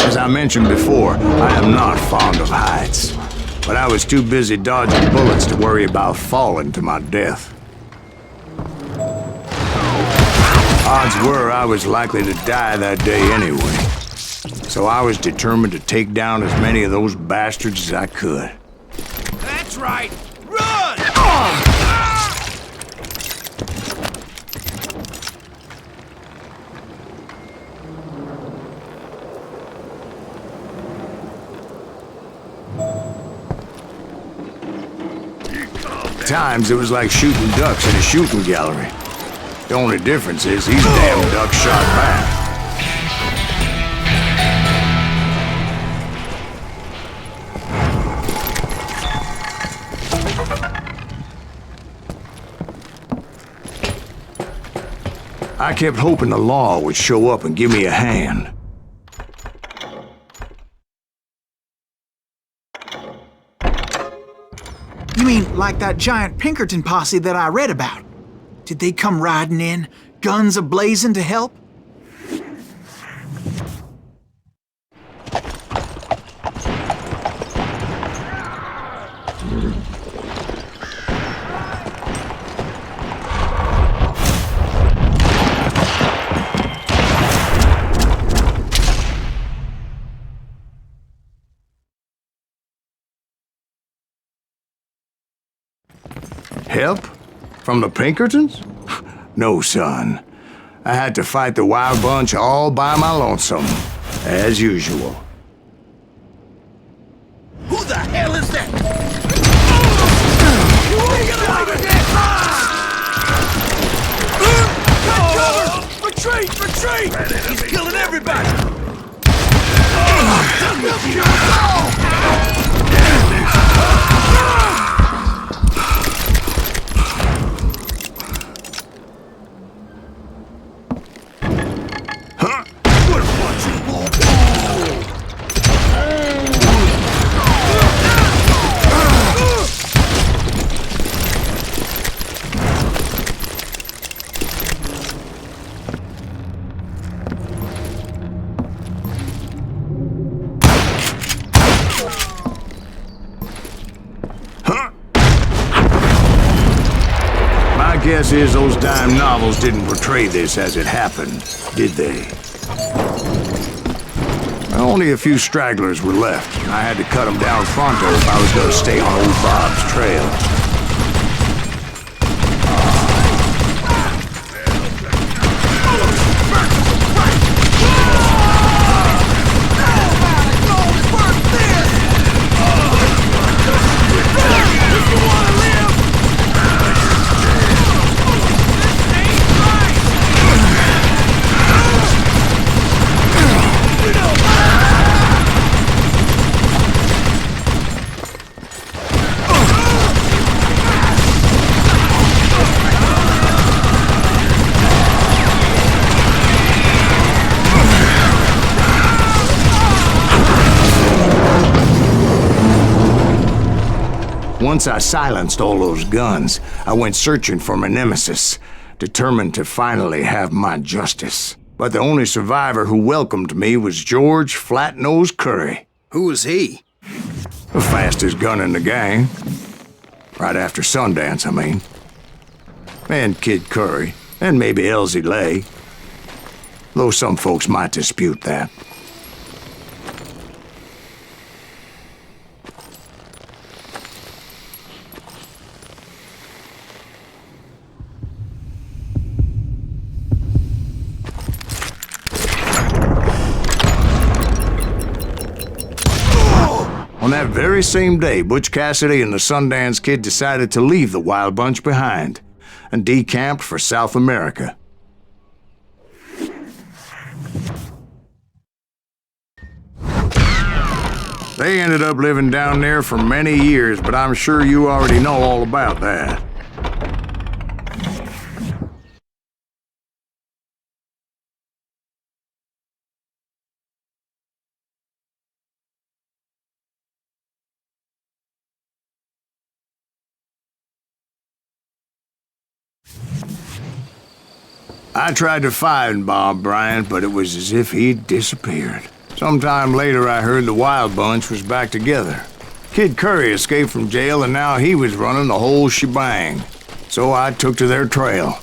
[SPEAKER 2] As I mentioned before, I am not fond of heights. But I was too busy dodging bullets to worry about falling to my death. Odds were I was likely to die that day anyway. So I was determined to take down as many of those bastards as I could.
[SPEAKER 7] That's right! Run!
[SPEAKER 2] At times, it was like shooting ducks in a shooting gallery. The only difference is these damn ducks shot back. I kept hoping the law would show up and give me a hand.
[SPEAKER 3] You mean like that giant Pinkerton posse that I read about? Did they come riding in, guns a-blazing to help?
[SPEAKER 2] Help? From the Pinkertons? No, son. I had to fight the Wild Bunch all by my lonesome, as usual.
[SPEAKER 7] Who the hell is that? Cover! Retreat! Retreat! He's killing everybody!
[SPEAKER 2] guess is those dime novels didn't portray this as it happened, did they? Only a few stragglers were left, and I had to cut them down pronto if I was going to stay on old Bob's trail. Once I silenced all those guns, I went searching for my nemesis, determined to finally have my justice. But the only survivor who welcomed me was George Flat-Nosed Curry.
[SPEAKER 8] Who was he?
[SPEAKER 2] The fastest gun in the gang. Right after Sundance, I mean. And Kid Curry, and maybe Elsie Lay. Though some folks might dispute that. On that very same day, Butch Cassidy and the Sundance Kid decided to leave the Wild Bunch behind and decamped for South America. They ended up living down there for many years, but I'm sure you already know all about that. I tried to find Bob Bryant, but it was as if he'd disappeared. Sometime later, I heard the Wild Bunch was back together. Kid Curry escaped from jail, and now he was running the whole shebang. So I took to their trail,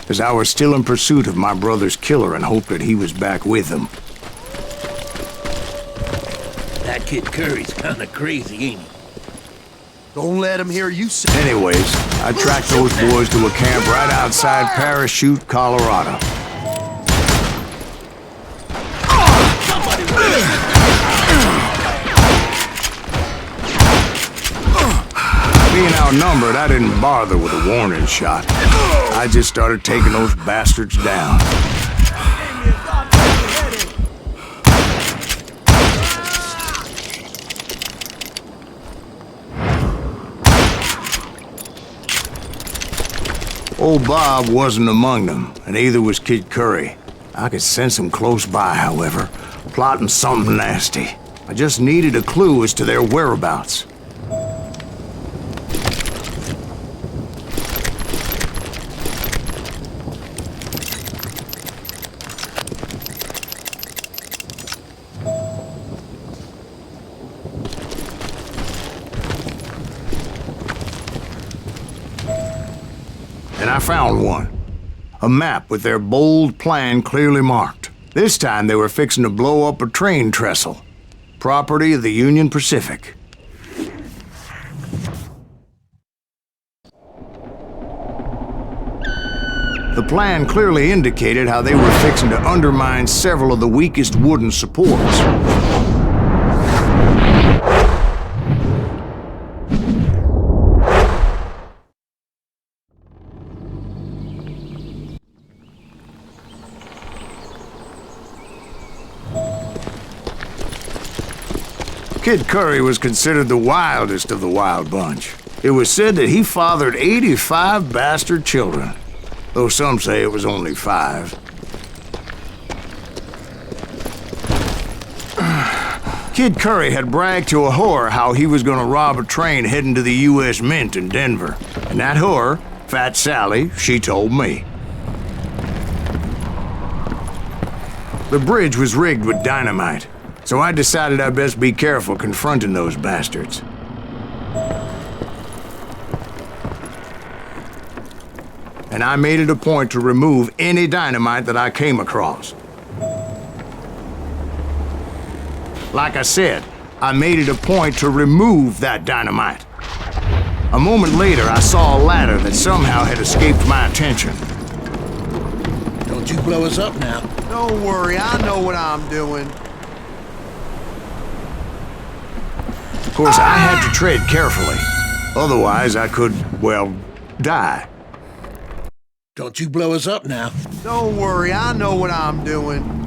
[SPEAKER 2] as I was still in pursuit of my brother's killer and hoped that he was back with them.
[SPEAKER 6] That Kid Curry's kinda crazy, ain't he?
[SPEAKER 9] Don't let him hear you say.
[SPEAKER 2] Anyways, I tracked those boys to a camp right outside Parachute, Colorado. Being outnumbered, I didn't bother with a warning shot. I just started taking those bastards down. Old Bob wasn't among them, and neither was Kid Curry. I could sense him close by, however, plotting something nasty. I just needed a clue as to their whereabouts. And I found one. A map with their bold plan clearly marked. This time they were fixing to blow up a train trestle. Property of the Union Pacific. The plan clearly indicated how they were fixing to undermine several of the weakest wooden supports. Kid Curry was considered the wildest of the Wild Bunch. It was said that he fathered 85 bastard children, though some say it was only 5. Kid Curry had bragged to a whore how he was going to rob a train heading to the U.S. Mint in Denver. And that whore, Fat Sally, she told me. The bridge was rigged with dynamite, so I decided I'd best be careful confronting those bastards. and I made it a point to remove any dynamite that I came across. Like I said, I made it a point to remove that dynamite. A moment later, I saw a ladder that somehow had escaped my attention.
[SPEAKER 7] Don't you blow us up now.
[SPEAKER 9] Don't worry, I know what I'm doing.
[SPEAKER 2] Of course, I had to tread carefully. Otherwise, I could, well, die.
[SPEAKER 7] Don't you blow us up now.
[SPEAKER 9] Don't worry, I know what I'm doing.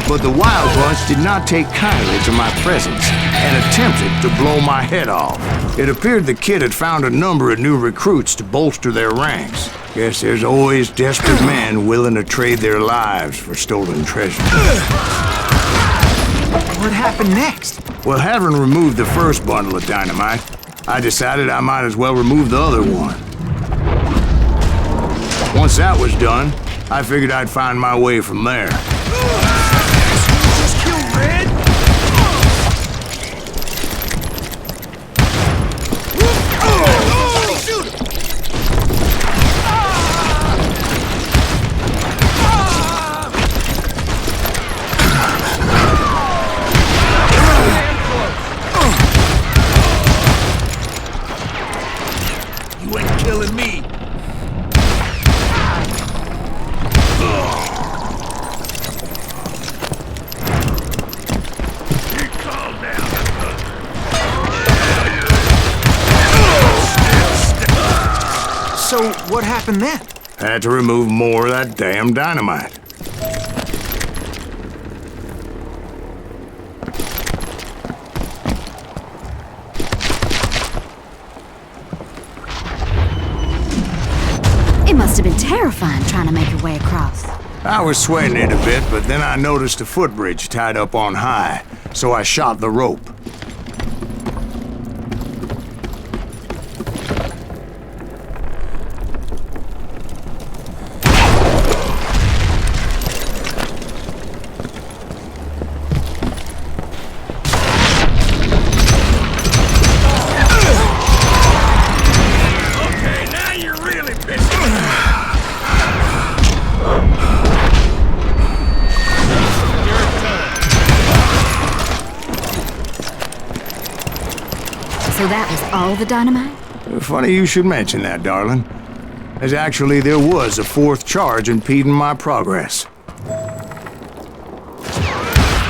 [SPEAKER 2] But the Wild Bunch did not take kindly to my presence and attempted to blow my head off. It appeared the kid had found a number of new recruits to bolster their ranks. Guess there's always desperate men willing to trade their lives for stolen treasure.
[SPEAKER 3] What happened next?
[SPEAKER 2] Well, having removed the first bundle of dynamite, I decided I might as well remove the other one. Once that was done, I figured I'd find my way from there.
[SPEAKER 3] So, what happened then?
[SPEAKER 2] I had to remove more of that damn dynamite.
[SPEAKER 4] It must have been terrifying trying to make your way across.
[SPEAKER 2] I was sweating it a bit, but then I noticed a footbridge tied up on high, so I shot the rope.
[SPEAKER 4] So that was all the dynamite?
[SPEAKER 2] Funny you should mention that, darling. As actually there was a fourth charge impeding my progress.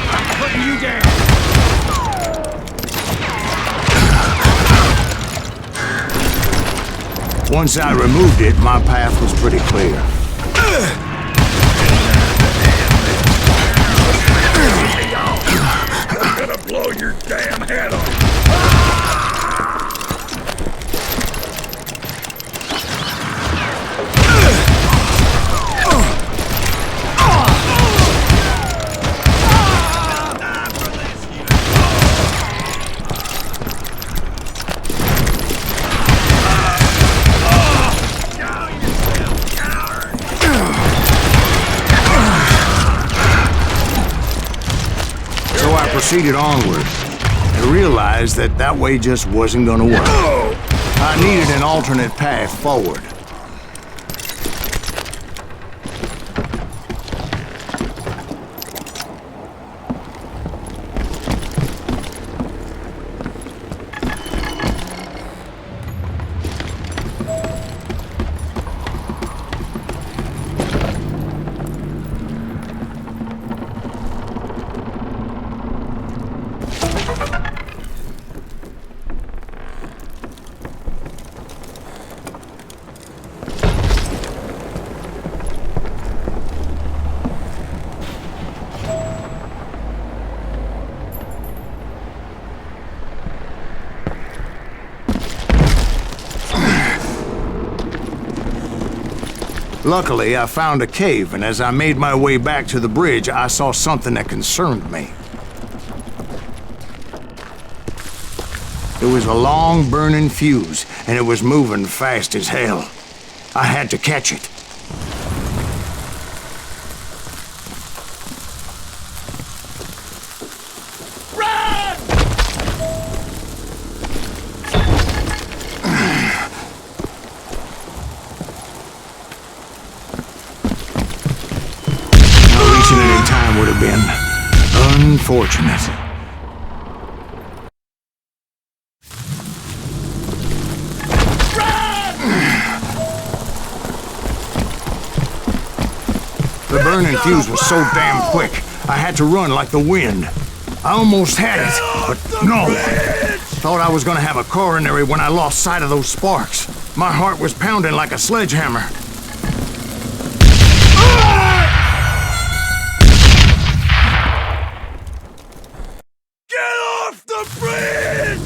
[SPEAKER 6] I'm putting you down.
[SPEAKER 2] Once I removed it, my path was pretty clear.
[SPEAKER 6] I'm gonna blow your damn head off.
[SPEAKER 2] Proceeded onward and realized that that way just wasn't gonna work. I needed an alternate path forward. Luckily, I found a cave, and as I made my way back to the bridge, I saw something that concerned me. It was a long burning fuse, and it was moving fast as hell. I had to catch it. Not reaching it in time would have been unfortunate. The burning fuse was so damn quick, I had to run like the wind. I almost had it, but no. Thought I was gonna have a coronary when I lost sight of those sparks. My heart was pounding like a sledgehammer.
[SPEAKER 6] Get off the bridge!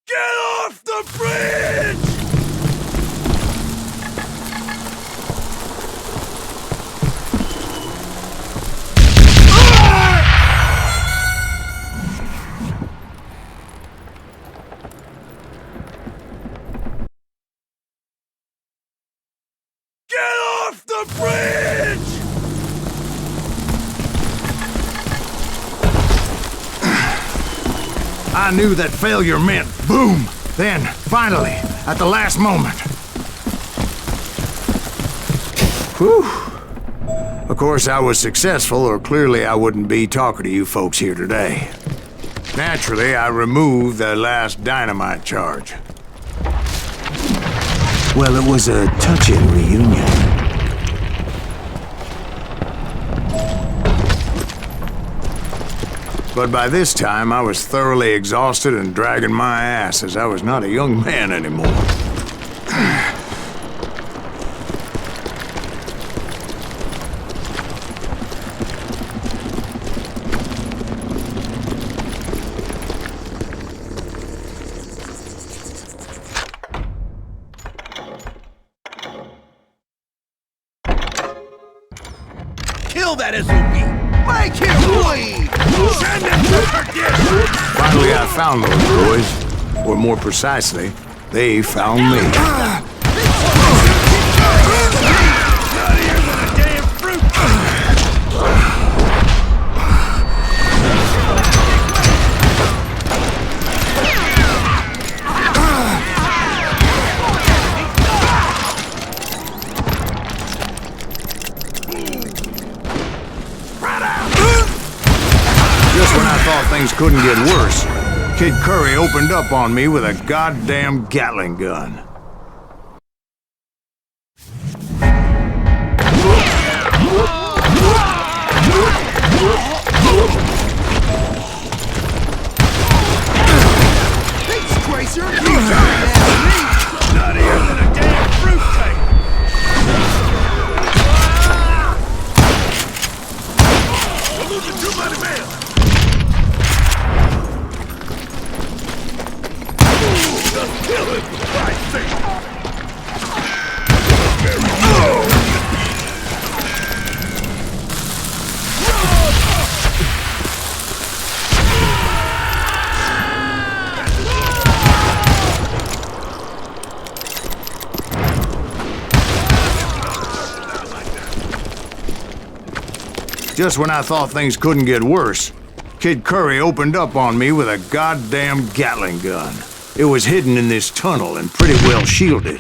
[SPEAKER 6] Get off the bridge! Get off the bridge!
[SPEAKER 2] I knew that failure meant boom. Then, finally, at the last moment. Whew. Of course, I was successful, or clearly I wouldn't be talking to you folks here today. Naturally, I removed the last dynamite charge.
[SPEAKER 12] Well, it was a touching reunion.
[SPEAKER 2] But by this time, I was thoroughly exhausted and dragging my ass, as I was not a young man anymore.
[SPEAKER 7] Kill that SOB! Make him bleed! Send him to perdition!
[SPEAKER 2] Finally, I found those boys. Or more precisely, they found me.
[SPEAKER 6] Nuttier than a damn fruit cake!
[SPEAKER 2] Just when I thought things couldn't get worse, Kid Curry opened up on me with a goddamn Gatling gun.
[SPEAKER 7] Disgracer! You turned at me!
[SPEAKER 6] Nuttier than a damn fruit cake! We're losing too many men! Just kill him, for Christ's sake!
[SPEAKER 2] Just when I thought things couldn't get worse, Kid Curry opened up on me with a goddamn Gatling gun. It was hidden in this tunnel and pretty well shielded.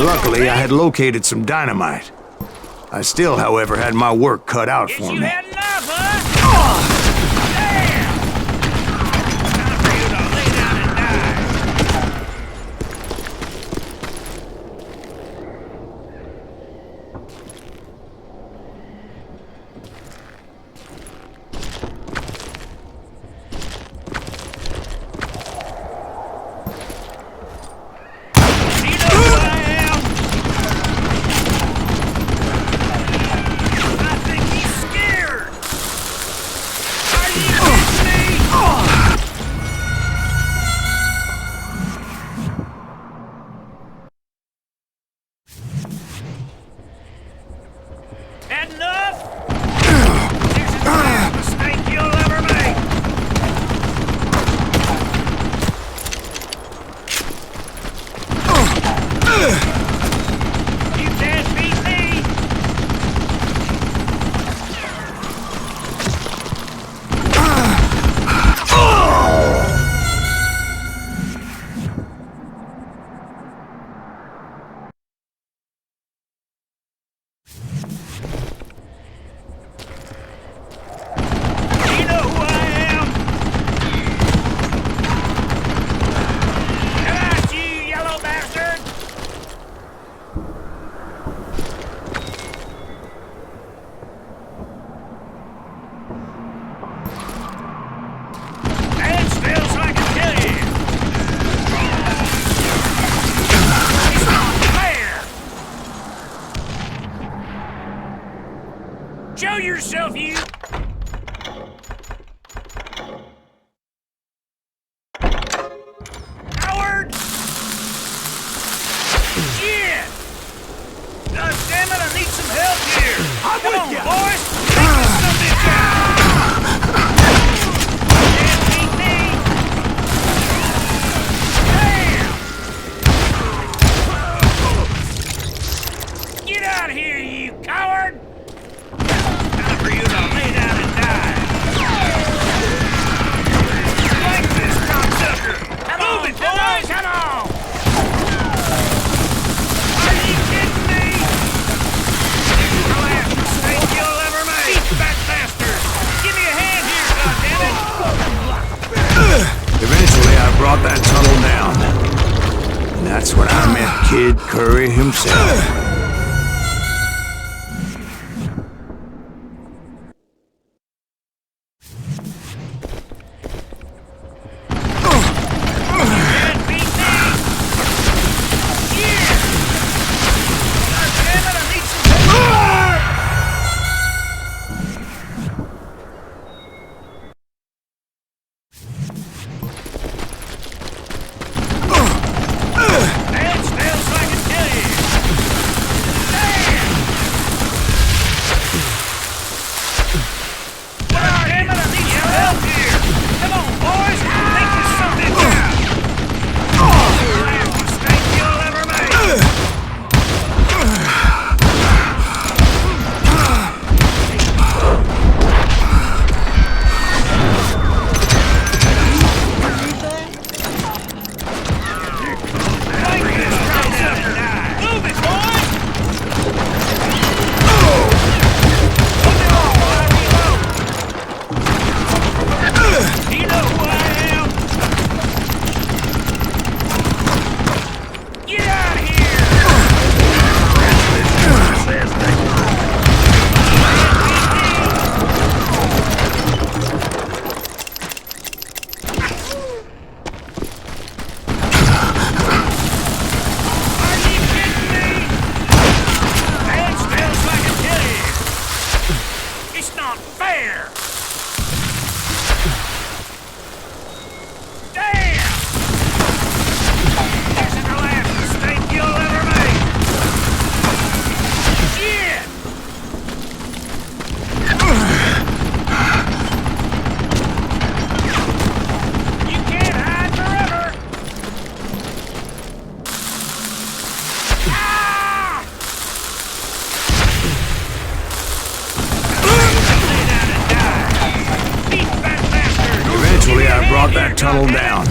[SPEAKER 2] Luckily, I had located some dynamite. I still, however, had my work cut out for me.
[SPEAKER 6] Had enough, huh? Damn! Time for you to lay down and die. You know who I am? I think he's scared. Are you kidding me? Had enough? This is the last mistake you'll ever make. You can't beat me. You know who I am? Come out, you yellow bastard! Stand still so I can kill you! It's not fair! Show yourself, you! Coward! Shit! God damn it, I need some help here! Come on, boys! Take this bitch out! Can't beat me! Damn! Get out of here, you coward! Time for you to lay down and die! Like this, cocksucker! Move it, boys! Come on! Are you kidding me? This is the last mistake you'll ever make! Cheap fat bastard! Give me a hand here, goddammit!
[SPEAKER 2] Eventually, I brought that tunnel down. And that's when I met Kid Curry himself.
[SPEAKER 6] Can't beat me! Yeah! God damn it, I need some help! Stand still so I can kill you! Damn! God damn it, I need some help here! Come on, boys! Take this something down! Last mistake you'll ever make! Like this, cocksucker! Move it, boys! Keep it off while I reload! You know who I am? Get out of here! Are you kidding me? Stand still so I can kill you! It's not fair! Damn! This is the last mistake you'll ever make! Shit! You can't hide forever! Ah! Lay down and die! Beat that bastard!
[SPEAKER 2] Eventually, I brought that tunnel down.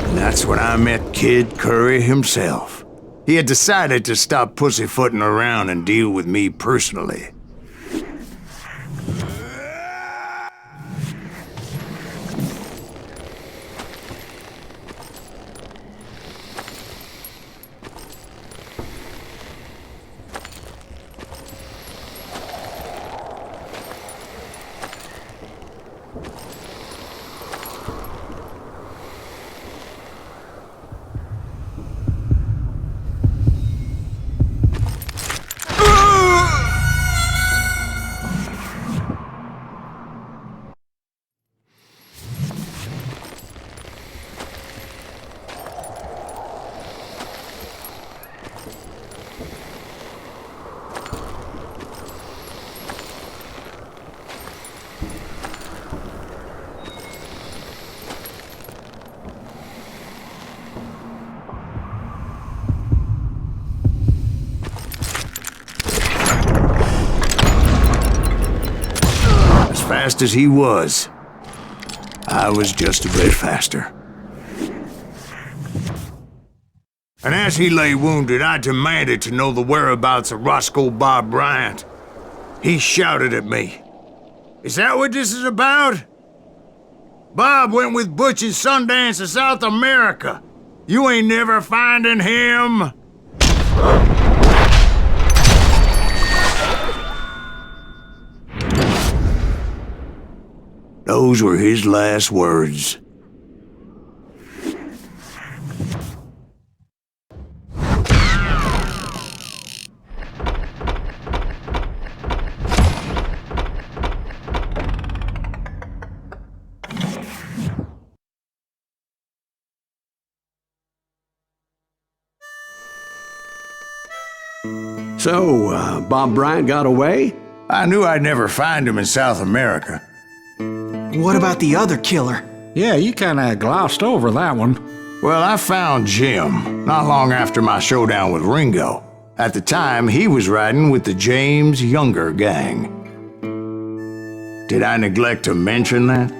[SPEAKER 2] And that's when I met Kid Curry himself. he had decided to stop pussyfooting around and deal with me personally. Fast as he was, I was just a bit faster. And as he lay wounded, I demanded to know the whereabouts of Roscoe Bob Bryant. He shouted at me, "Is that what this is about? Bob went with Butch and Sundance to South America. You ain't never finding him." Those were his last words.
[SPEAKER 1] So, Bob Bryant got away?
[SPEAKER 2] I knew I'd never find him in South America.
[SPEAKER 3] What about the other killer?
[SPEAKER 5] Yeah, you kinda glossed over that one.
[SPEAKER 2] Well, I found Jim not long after my showdown with Ringo. At the time, he was riding with the James Younger gang. Did I neglect to mention that?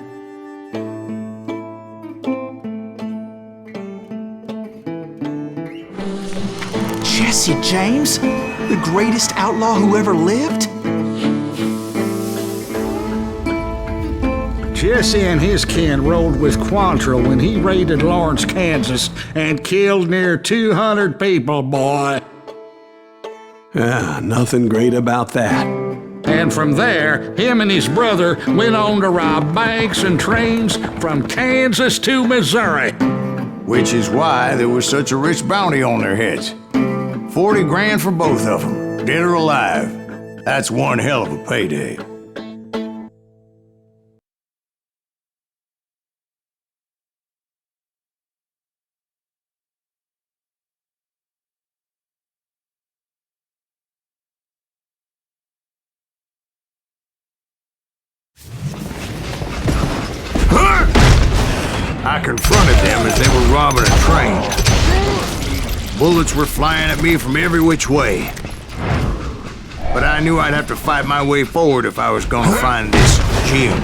[SPEAKER 3] Jesse James? The greatest outlaw who ever lived?
[SPEAKER 5] Jesse and his kin rode with Quantrill when he raided Lawrence, Kansas, and killed near 200 people, boy.
[SPEAKER 1] Nothing great about that.
[SPEAKER 5] And from there, him and his brother went on to rob banks and trains from Kansas to Missouri.
[SPEAKER 2] Which is why there was such a rich bounty on their heads. 40 grand for both of them, dead or alive. That's one hell of a payday. I confronted them as they were robbing a train. Bullets were flying at me from every which way. But I knew I'd have to fight my way forward if I was gonna find this Jim.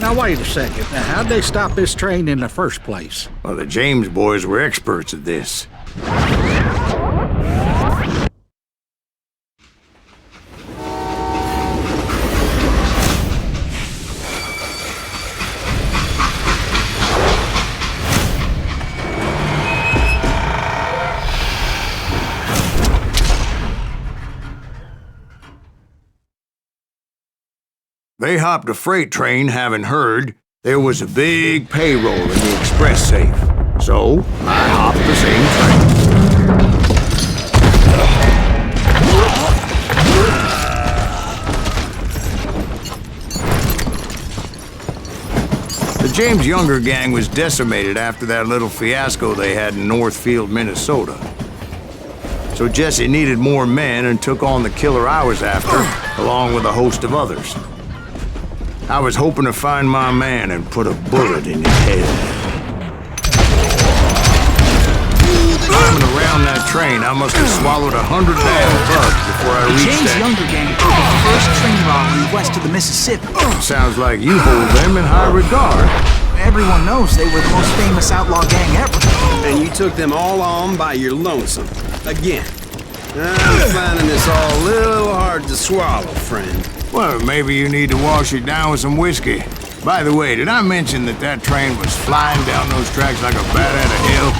[SPEAKER 5] Now wait a second. Now, how'd they stop this train in the first place?
[SPEAKER 2] Well, the James boys were experts at this. They hopped a freight train, having heard there was a big payroll in the express safe. So, I hopped the same train. The James Younger gang was decimated after that little fiasco they had in Northfield, Minnesota. So Jesse needed more men and took on the killer I was after, along with a host of others. I was hoping to find my man and put a bullet in his head. Climbing around that train, I must have swallowed 100 damn bugs before I reached
[SPEAKER 3] James'
[SPEAKER 2] that.
[SPEAKER 3] younger gang took the first train robbery west of the Mississippi.
[SPEAKER 2] Sounds like you hold them in high regard.
[SPEAKER 3] Everyone knows they were the most famous outlaw gang ever.
[SPEAKER 8] And you took them all on by your lonesome. Again. I'm finding this all a little hard to swallow, friend.
[SPEAKER 2] Well, maybe you need to wash it down with some whiskey. By the way, did I mention that that train was flying down those tracks like a bat out of hell?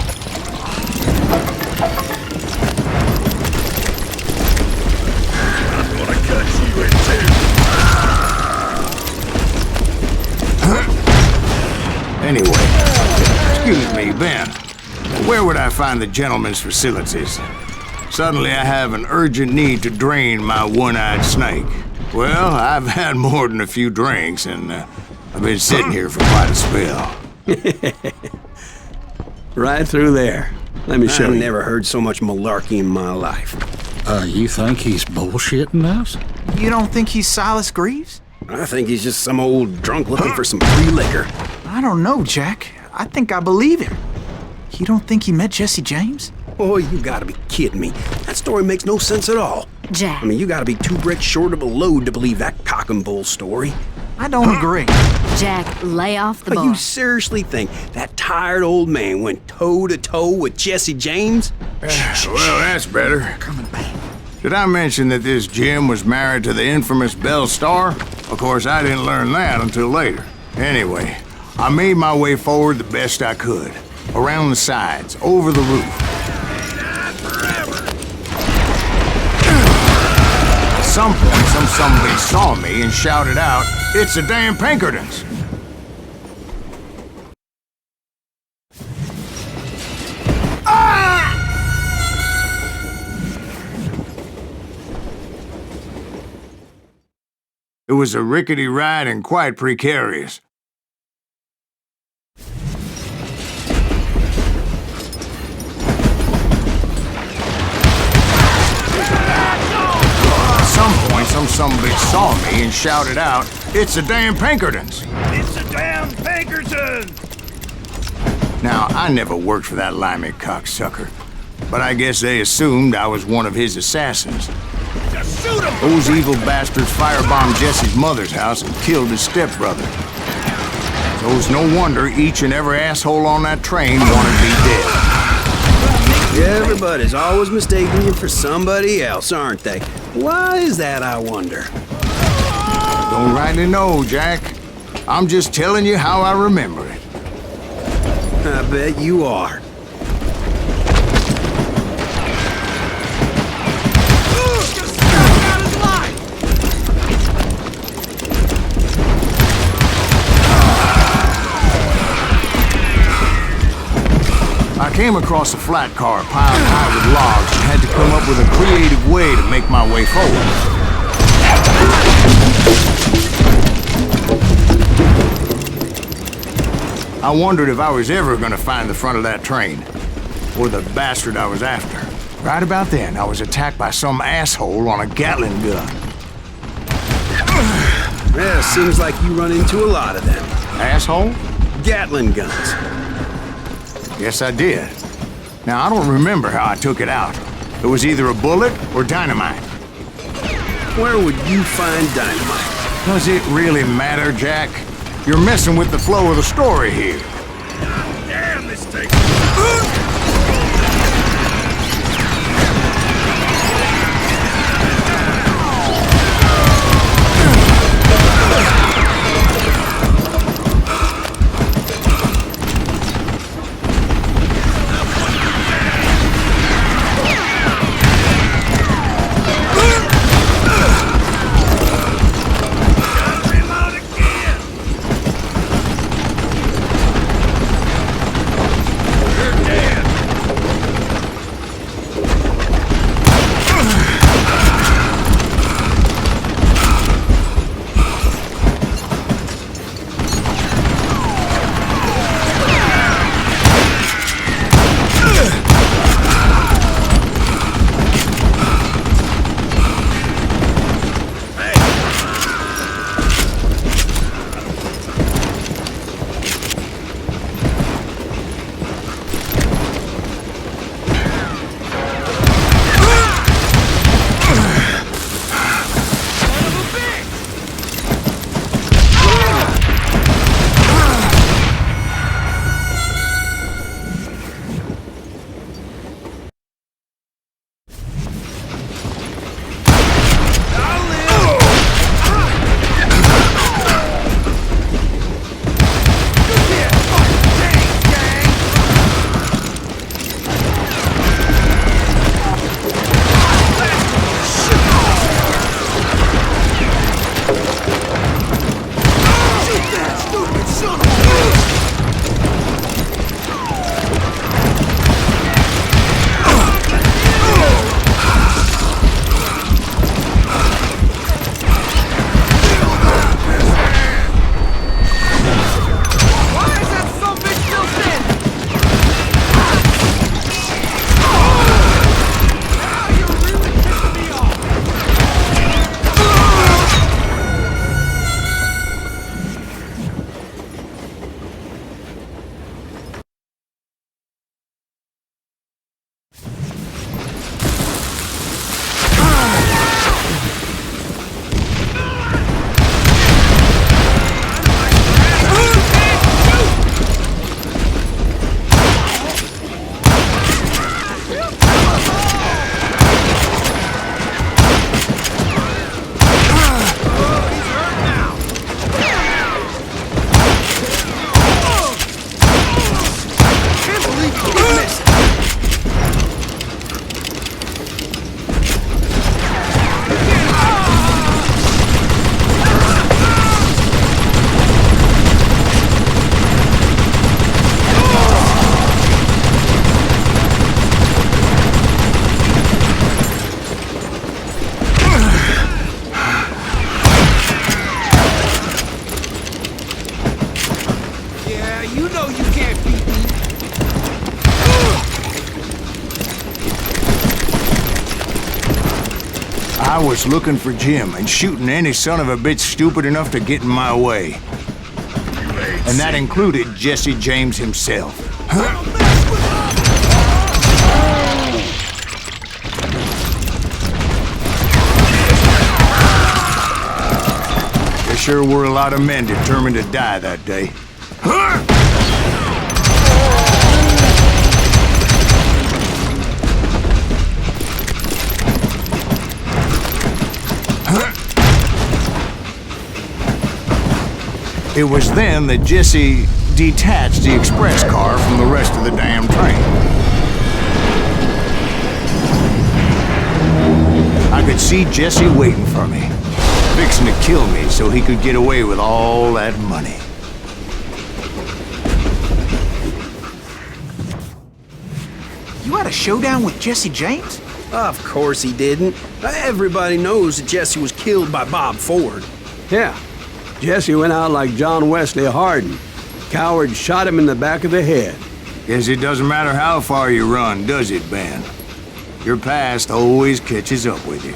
[SPEAKER 6] I'm gonna cut you in two.
[SPEAKER 2] Anyway, excuse me, Ben. Where would I find the gentleman's facilities? Suddenly I have an urgent need to drain my one-eyed snake. Well, I've had more than a few drinks, and I've been sitting here for quite a spell.
[SPEAKER 1] Right through there. Let me show
[SPEAKER 8] I've
[SPEAKER 1] you.
[SPEAKER 8] never heard so much malarkey in my life.
[SPEAKER 5] You think he's bullshitting us?
[SPEAKER 3] You don't think he's Silas Greaves?
[SPEAKER 8] I think he's just some old drunk looking for some free liquor.
[SPEAKER 3] I don't know, Jack. I think I believe him. You don't think he met Jesse James?
[SPEAKER 8] Oh, you gotta be kidding me. That story makes no sense at all.
[SPEAKER 4] Jack.
[SPEAKER 8] I mean, you gotta be 2 bricks short of a load to believe that cock and bull story.
[SPEAKER 3] I don't agree.
[SPEAKER 4] Jack, lay off the
[SPEAKER 8] But
[SPEAKER 4] bar.
[SPEAKER 8] you seriously think that tired old man went toe-to-toe with Jesse James?
[SPEAKER 2] Well, that's better.
[SPEAKER 3] Coming back.
[SPEAKER 2] Did I mention that this Jim was married to the infamous Belle Starr? Of course, I didn't learn that until later. Anyway, I made my way forward the best I could. Around the sides, over the roof. At some point, somebody saw me and shouted out, "It's the damn Pinkertons!" It was a rickety ride and quite precarious. At some point, somebody saw me and shouted out, "It's the damn Pinkertons!"
[SPEAKER 6] It's the damn Pinkertons!
[SPEAKER 2] Now, I never worked for that limey cocksucker, but I guess they assumed I was one of his assassins.
[SPEAKER 6] Just shoot him!
[SPEAKER 2] Those evil bastards firebombed Jesse's mother's house and killed his stepbrother. So it's no wonder each and every asshole on that train wanted me dead.
[SPEAKER 8] Everybody's always mistaking you for somebody else, aren't they? Why is that, I wonder?
[SPEAKER 2] Don't rightly know, Jack. I'm just telling you how I remember it.
[SPEAKER 8] I bet you are.
[SPEAKER 2] I came across a flat car piled high with logs and had to come up with a creative way to make my way forward. I wondered if I was ever going to find the front of that train, or the bastard I was after. Right about then, I was attacked by some asshole on a Gatling gun.
[SPEAKER 8] Yeah, seems like you run into a lot of them.
[SPEAKER 2] Asshole?
[SPEAKER 8] Gatling guns.
[SPEAKER 2] Yes, I did. Now, I don't remember how I took it out. It was either a bullet or dynamite.
[SPEAKER 8] Where would you find dynamite?
[SPEAKER 2] Does it really matter, Jack? You're messing with the flow of the story here.
[SPEAKER 6] Damn, this thing!
[SPEAKER 2] I was looking for Jim and shooting any son of a bitch stupid enough to get in my way. And that included Jesse James himself. There sure were a lot of men determined to die that day. It was then that Jesse detached the express car from the rest of the damn train. I could see Jesse waiting for me, fixing to kill me so he could get away with all that money.
[SPEAKER 3] You had a showdown with Jesse James?
[SPEAKER 8] Of course he didn't. Everybody knows that Jesse was killed by Bob Ford.
[SPEAKER 1] Yeah. Jesse went out like John Wesley Hardin. Coward shot him in the back of the head.
[SPEAKER 2] Guess it doesn't matter how far you run, does it, Ben? Your past always catches up with you.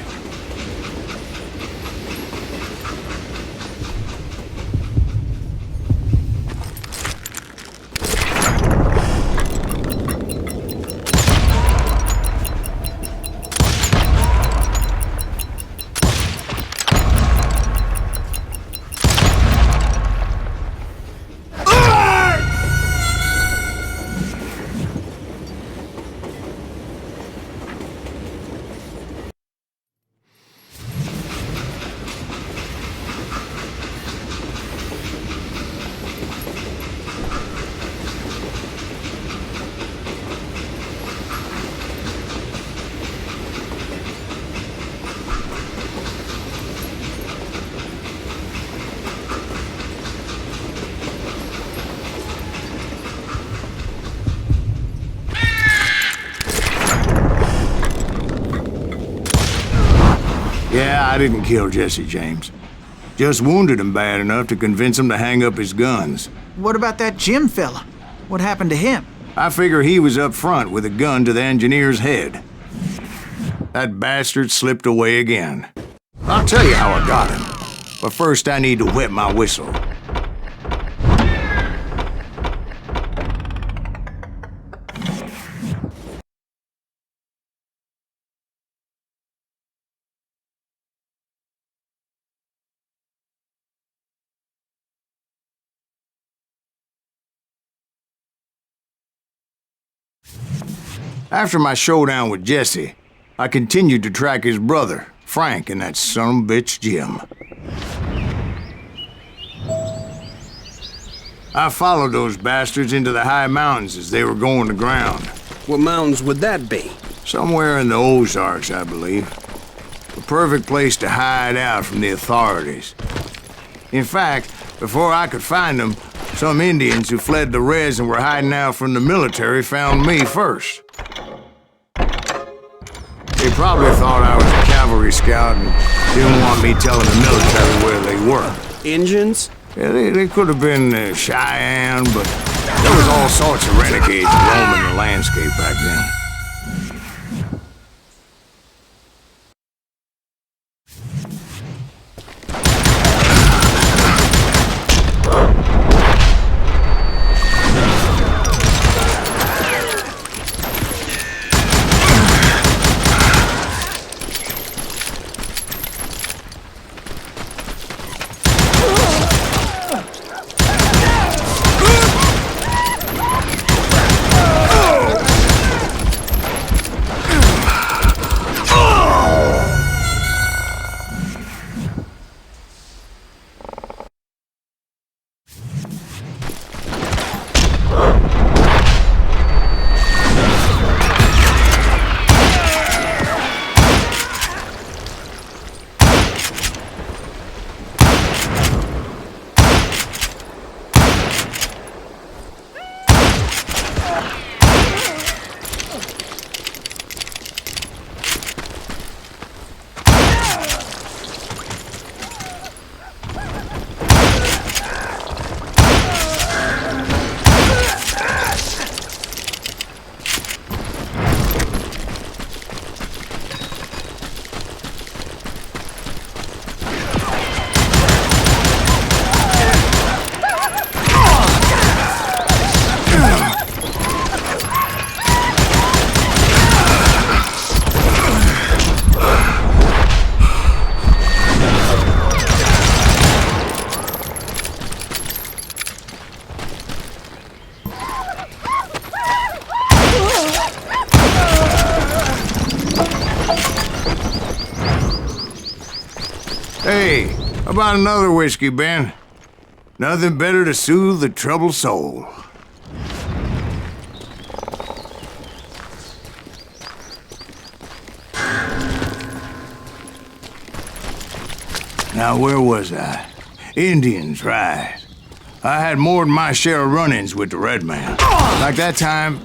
[SPEAKER 2] Yeah, I didn't kill Jesse James. Just wounded him bad enough to convince him to hang up his guns.
[SPEAKER 3] What about that Jim fella? What happened to him?
[SPEAKER 2] I figure he was up front with a gun to the engineer's head. That bastard slipped away again. I'll tell you how I got him. But first I need to wet my whistle. After my showdown with Jesse, I continued to track his brother, Frank, and that son of a bitch, Jim. I followed those bastards into the high mountains as they were going to ground.
[SPEAKER 8] What mountains would that be?
[SPEAKER 2] Somewhere in the Ozarks, I believe. A perfect place to hide out from the authorities. In fact, before I could find them, some Indians who fled the Reds and were hiding out from the military found me first. They probably thought I was a cavalry scout and didn't want me telling the military where they were.
[SPEAKER 8] Injuns?
[SPEAKER 2] Yeah, they could have been Cheyenne, but there was all sorts of renegades roaming the landscape back then. Hey, how about another whiskey, Ben? Nothing better to soothe the troubled soul. Now, where was I? Indians, right. I had more than my share of run-ins with the red man. Like that time...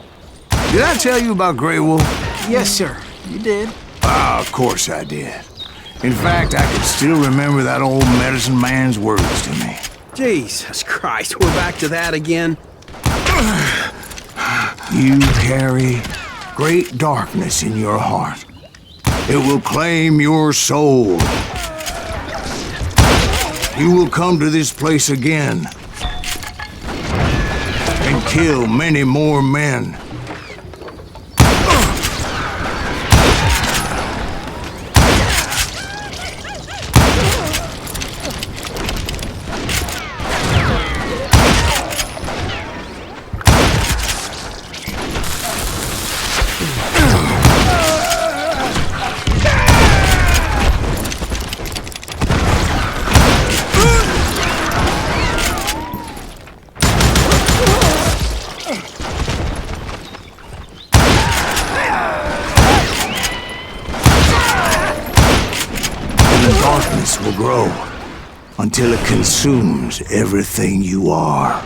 [SPEAKER 2] Did I tell you about Grey Wolf?
[SPEAKER 3] Yes, sir. You did.
[SPEAKER 2] Ah, of course I did. In fact, I can still remember that old medicine man's words to me.
[SPEAKER 8] Jesus Christ, we're back to that again?
[SPEAKER 2] You carry great darkness in your heart. It will claim your soul. You will come to this place again and kill many more men. Will grow until it consumes everything you are.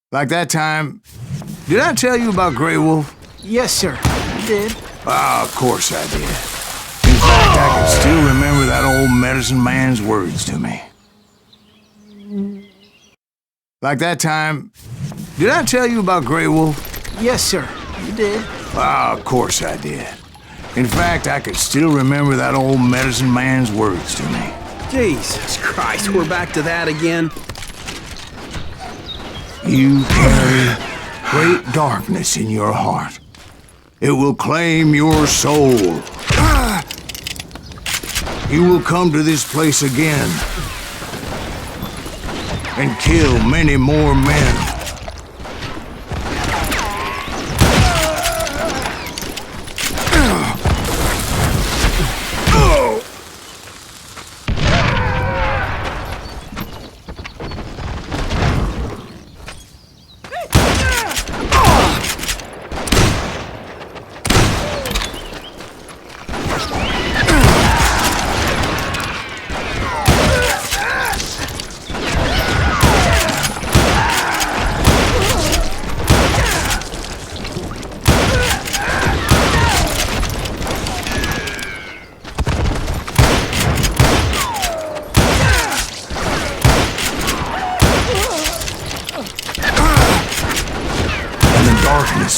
[SPEAKER 2] Like that time... Did I tell you about Grey Wolf?
[SPEAKER 3] Yes, sir. You did.
[SPEAKER 2] Ah, of course I did. In fact, I can still remember that old medicine man's words to me. Like that time... Did I tell you about Grey Wolf?
[SPEAKER 3] Yes, sir. You did.
[SPEAKER 2] Ah, of course I did. In fact, I can still remember that old medicine man's words to me.
[SPEAKER 8] Jesus Christ, we're back to that again?
[SPEAKER 2] You carry great darkness in your heart. It will claim your soul. You will come to this place again and kill many more men.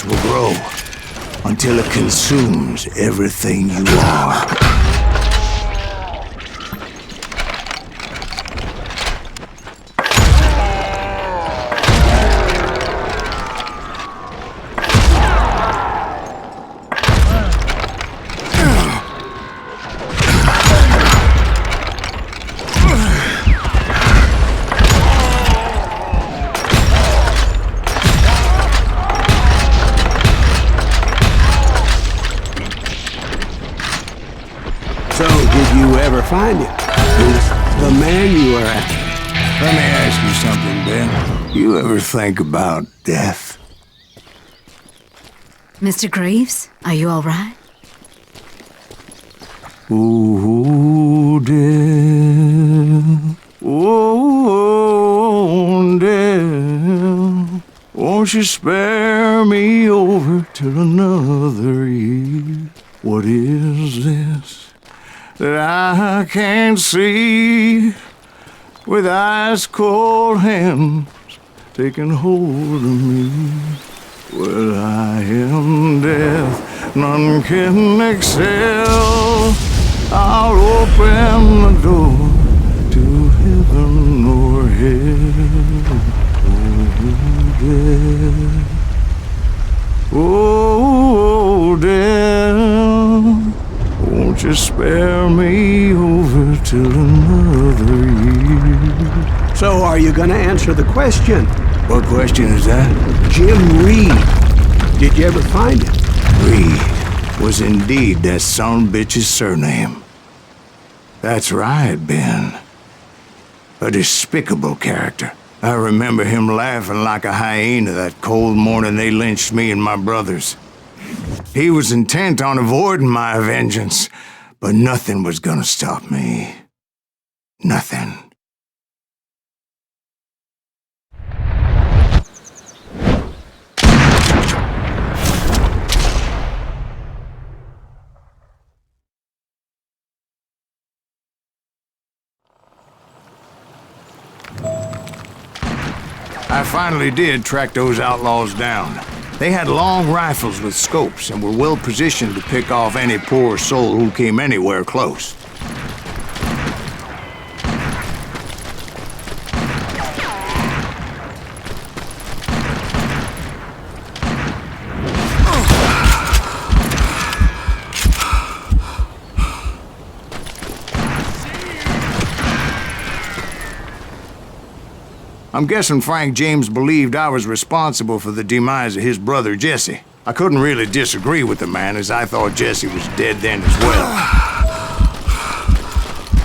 [SPEAKER 2] Will grow until it consumes everything you are.
[SPEAKER 1] So, did you ever find him? The man you were after?
[SPEAKER 2] Let me ask you something, Ben. You ever think about death?
[SPEAKER 4] Mr. Greaves, are you all right?
[SPEAKER 2] Ooh, death. Oh, death. Won't you spare me over till another year? What is this that I can't see with ice cold hands taking hold of me? Well, I am death. none can excel. I'll open the door to heaven or hell. Oh, Dad, won't you spare me over till another year?
[SPEAKER 1] So are you gonna answer the question?
[SPEAKER 2] What question is that?
[SPEAKER 1] Jim Reed. Did you ever find him?
[SPEAKER 2] Reed was indeed that son-bitch's surname. That's right, Ben. A despicable character. I remember him laughing like a hyena that cold morning they lynched me and my brothers. He was intent on avoiding my vengeance, but nothing was gonna stop me. Nothing. I finally did track those outlaws down. They had long rifles with scopes and were well positioned to pick off any poor soul who came anywhere close. I'm guessing Frank James believed I was responsible for the demise of his brother Jesse. I couldn't really disagree with the man, as I thought Jesse was dead then as well.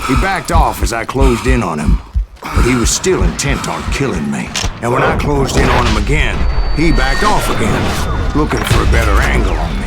[SPEAKER 2] He backed off as I closed in on him, but he was still intent on killing me. And when I closed in on him again, he backed off again, looking for a better angle on me.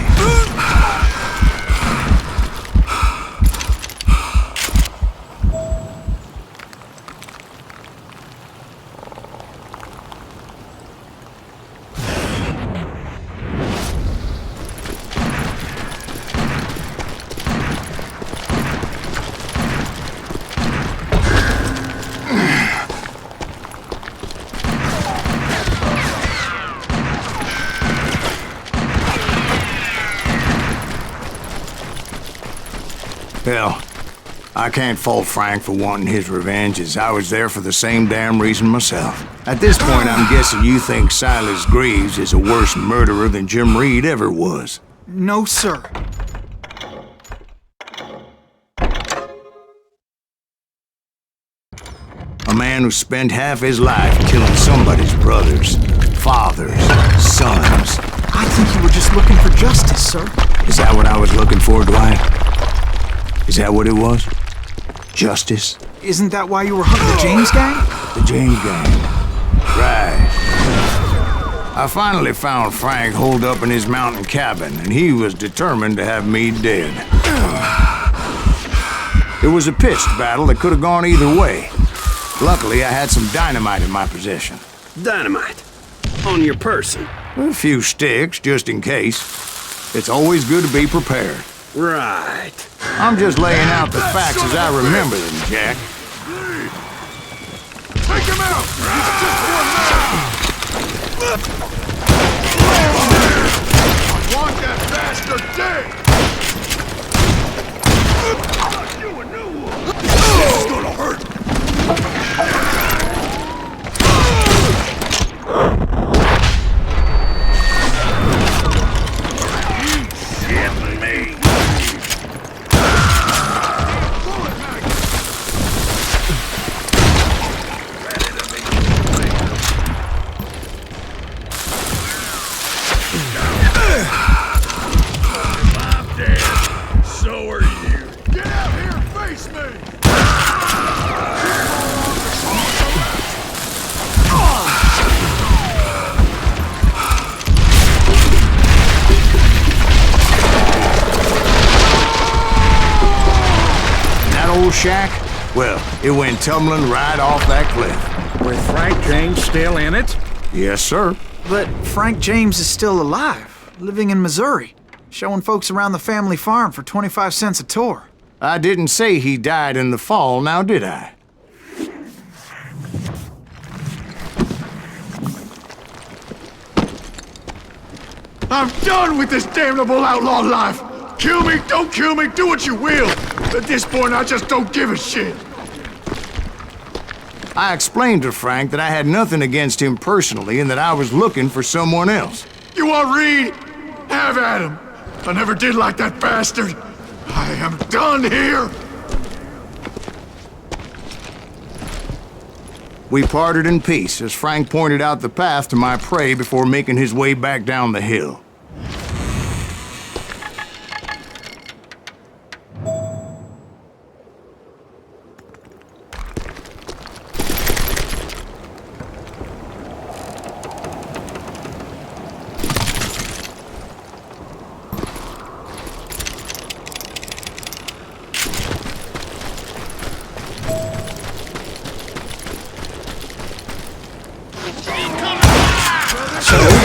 [SPEAKER 2] Hell, I can't fault Frank for wanting his revenge, as I was there for the same damn reason myself. At this point, I'm guessing you think Silas Greaves is a worse murderer than Jim Reed ever was.
[SPEAKER 3] No, sir.
[SPEAKER 2] A man who spent half his life killing somebody's brothers, fathers, sons.
[SPEAKER 3] I think you were just looking for justice, sir.
[SPEAKER 2] Is that what I was looking for, Dwight? Is that what it was? Justice?
[SPEAKER 3] Isn't that why you were hunting the James gang?
[SPEAKER 2] The James gang. Right. I finally found Frank holed up in his mountain cabin, and he was determined to have me dead. It was a pitched battle that could have gone either way. Luckily, I had some dynamite in my possession.
[SPEAKER 8] Dynamite? On your person?
[SPEAKER 2] A few sticks, just in case. It's always good to be prepared.
[SPEAKER 8] Right.
[SPEAKER 2] I'm just laying out the facts as I remember them, Jack.
[SPEAKER 6] Take him out! He's just one man! I want that bastard dead! You a new one! This is gonna hurt!
[SPEAKER 2] Shack? Well, it went tumbling right off that cliff.
[SPEAKER 5] With Frank James still in it?
[SPEAKER 2] Yes, sir.
[SPEAKER 3] But Frank James is still alive, living in Missouri, showing folks around the family farm for 25 cents a tour.
[SPEAKER 2] I didn't say he died in the fall, now did I?
[SPEAKER 13] I'm done with this damnable outlaw life! Kill me, don't kill me, do what you will! At this point, I just don't give a shit!
[SPEAKER 2] I explained to Frank that I had nothing against him personally and that I was looking for someone else.
[SPEAKER 13] You want Reed? Have at him! I never did like that bastard! I am done here!
[SPEAKER 2] We parted in peace as Frank pointed out the path to my prey before making his way back down the hill.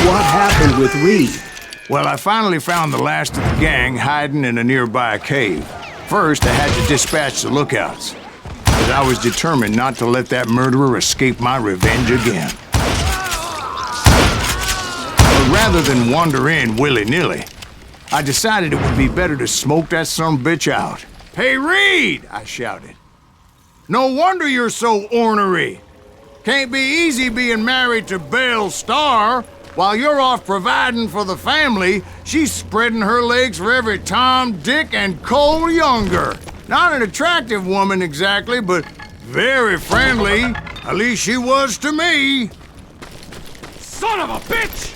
[SPEAKER 1] What happened with Reed?
[SPEAKER 2] Well, I finally found the last of the gang hiding in a nearby cave. First, I had to dispatch the lookouts, but I was determined not to let that murderer escape my revenge again. But rather than wander in willy-nilly, I decided it would be better to smoke that sumbitch out. "Hey, Reed!" I shouted. "No wonder you're so ornery. Can't be easy being married to Belle Starr. While you're off providing for the family, she's spreading her legs for every Tom, Dick, and Cole younger. Not an attractive woman exactly, but very friendly. At least she was to me."
[SPEAKER 6] Son of a bitch!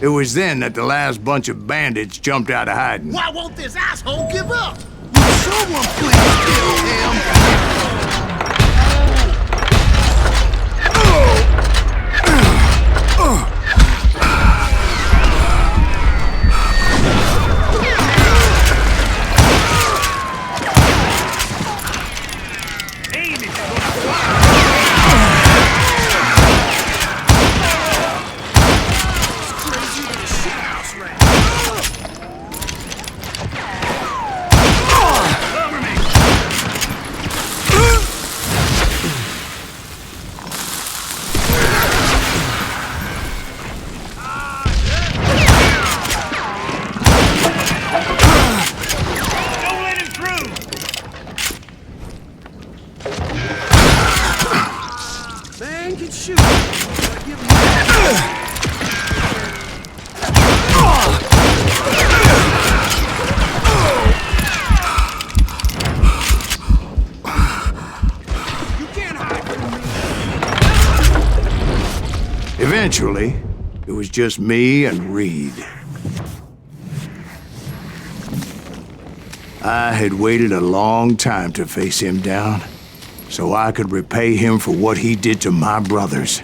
[SPEAKER 2] It was then that the last bunch of bandits jumped out of hiding.
[SPEAKER 7] Why won't this asshole give up? Will someone please kill him?
[SPEAKER 2] Eventually, it was just me and Reed. I had waited a long time to face him down, so I could repay him for what he did to my brothers.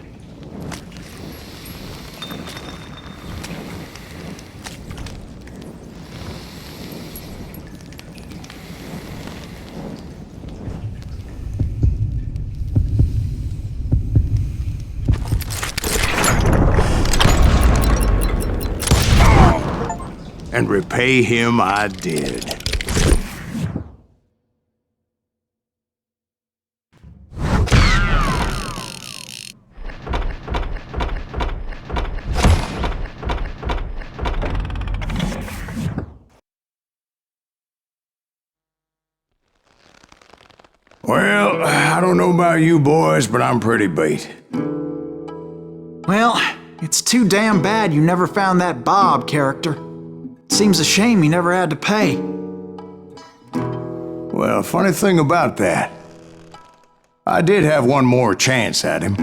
[SPEAKER 2] And repay him I did. Well, I don't know about you boys, but I'm pretty beat.
[SPEAKER 3] Well, it's too damn bad you never found that Bob character. Seems a shame he never had to pay.
[SPEAKER 2] Well, funny thing about that, I did have one more chance at him.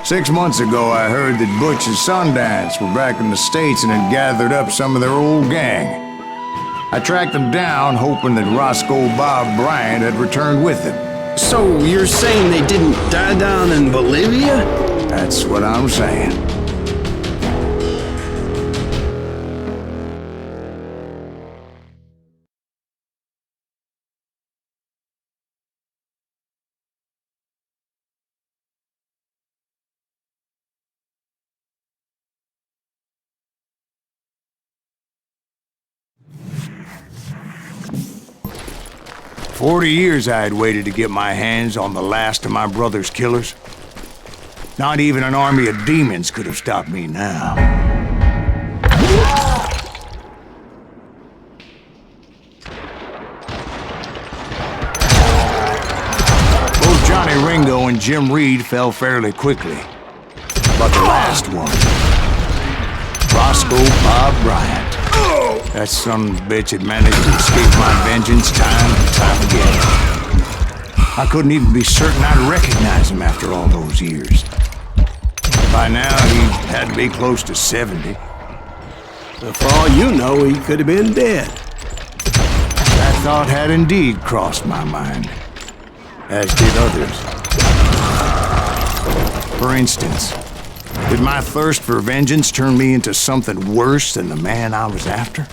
[SPEAKER 2] Six months ago, I heard that Butch and Sundance were back in the States and had gathered up some of their old gang. I tracked them down, hoping that Roscoe Bob Bryant had returned with them.
[SPEAKER 8] So you're saying they didn't die down in Bolivia?
[SPEAKER 2] That's what I'm saying. 40 years I had waited to get my hands on the last of my brother's killers. Not even an army of demons could have stopped me now. Both Johnny Ringo and Jim Reed fell fairly quickly. But the last one, Roscoe Bob Bryant. That son of a bitch had managed to escape my vengeance time and time again. I couldn't even be certain I'd recognize him after all those years. By now, he had to be close to 70.
[SPEAKER 1] But for all you know, he could have been dead.
[SPEAKER 2] That thought had indeed crossed my mind, as did others. For instance, did my thirst for vengeance turn me into something worse than the man I was after?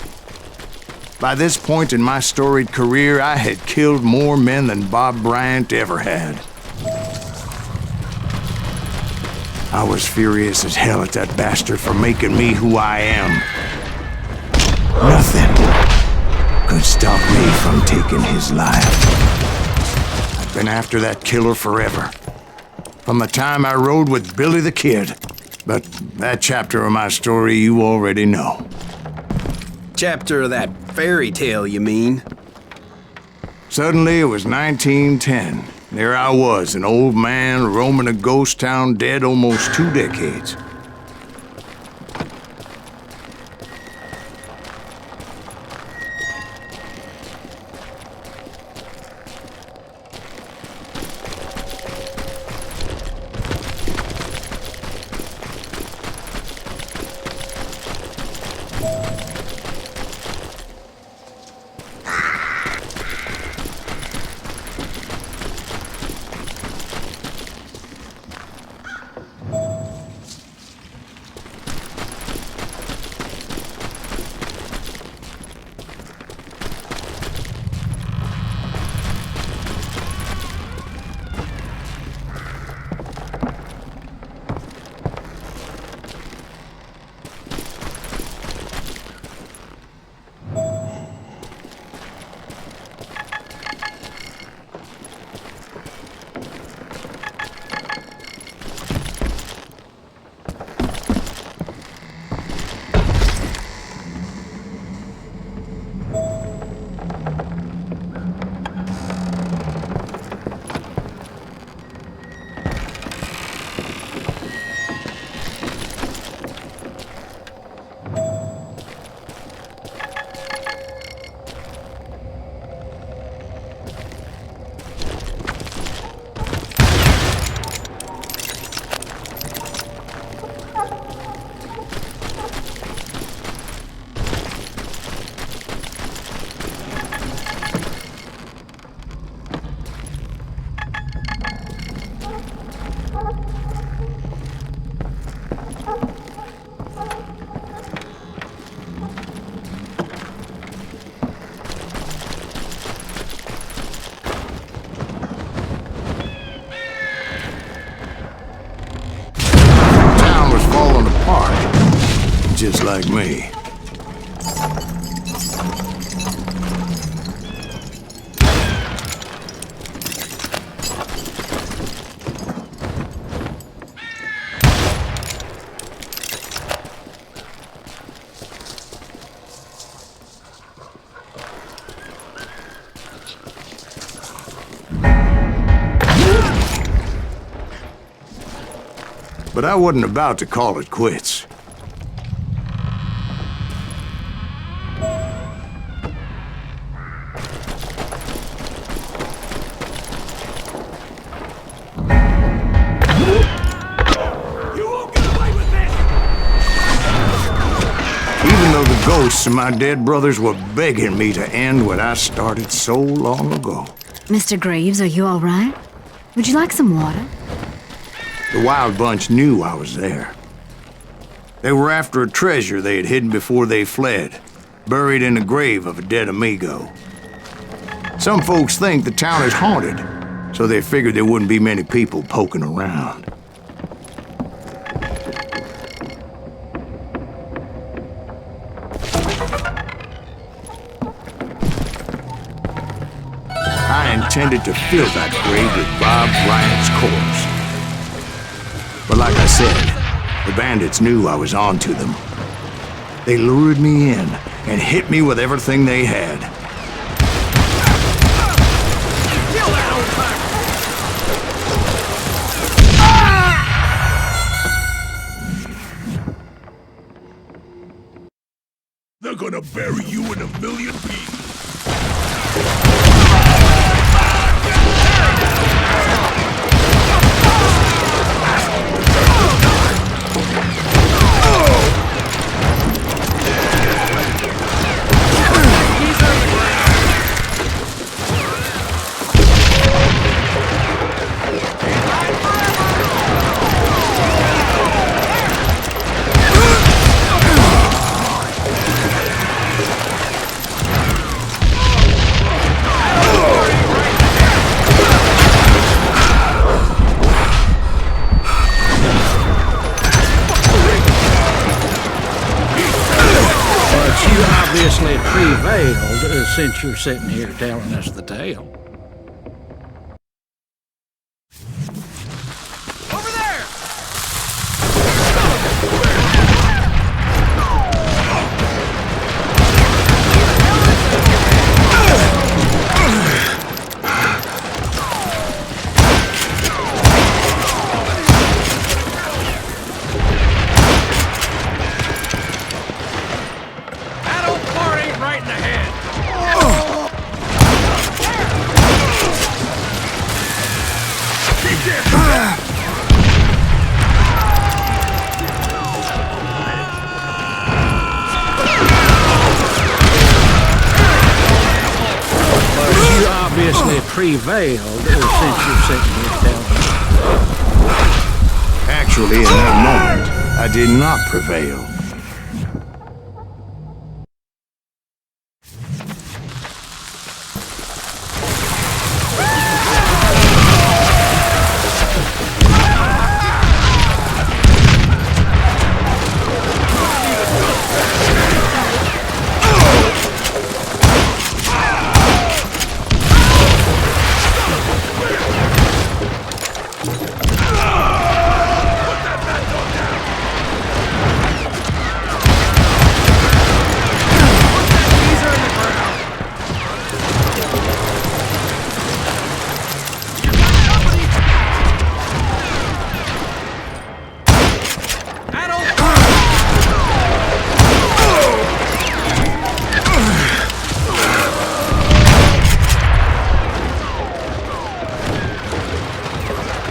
[SPEAKER 2] By this point in my storied career, I had killed more men than Bob Bryant ever had. I was furious as hell at that bastard for making me who I am. Nothing could stop me from taking his life. I've been after that killer forever. From the time I rode with Billy the Kid. But that chapter of my story you already know.
[SPEAKER 8] Chapter of that fairy tale, you mean?
[SPEAKER 2] Suddenly it was 1910. There I was, an old man roaming a ghost town dead almost 2 decades. Just like me. But I wasn't about to call it quits. Ghosts of my dead brothers were begging me to end what I started so long ago.
[SPEAKER 4] Mr. Graves, are you all right? Would you like some water?
[SPEAKER 2] The Wild Bunch knew I was there. They were after a treasure they had hidden before they fled, buried in the grave of a dead amigo. Some folks think the town is haunted, so they figured there wouldn't be many people poking around. I intended to fill that grave with Bob Bryant's corpse. But like I said, the bandits knew I was on to them. They lured me in and hit me with everything they had.
[SPEAKER 7] Kill that old timer!
[SPEAKER 13] They're gonna bury you in a million pieces.
[SPEAKER 5] Obviously prevailed since you're sitting here telling us the tale.
[SPEAKER 7] Over there!
[SPEAKER 5] Prevailed since you're sitting here telling us.
[SPEAKER 2] Actually, in that moment, I did not prevail.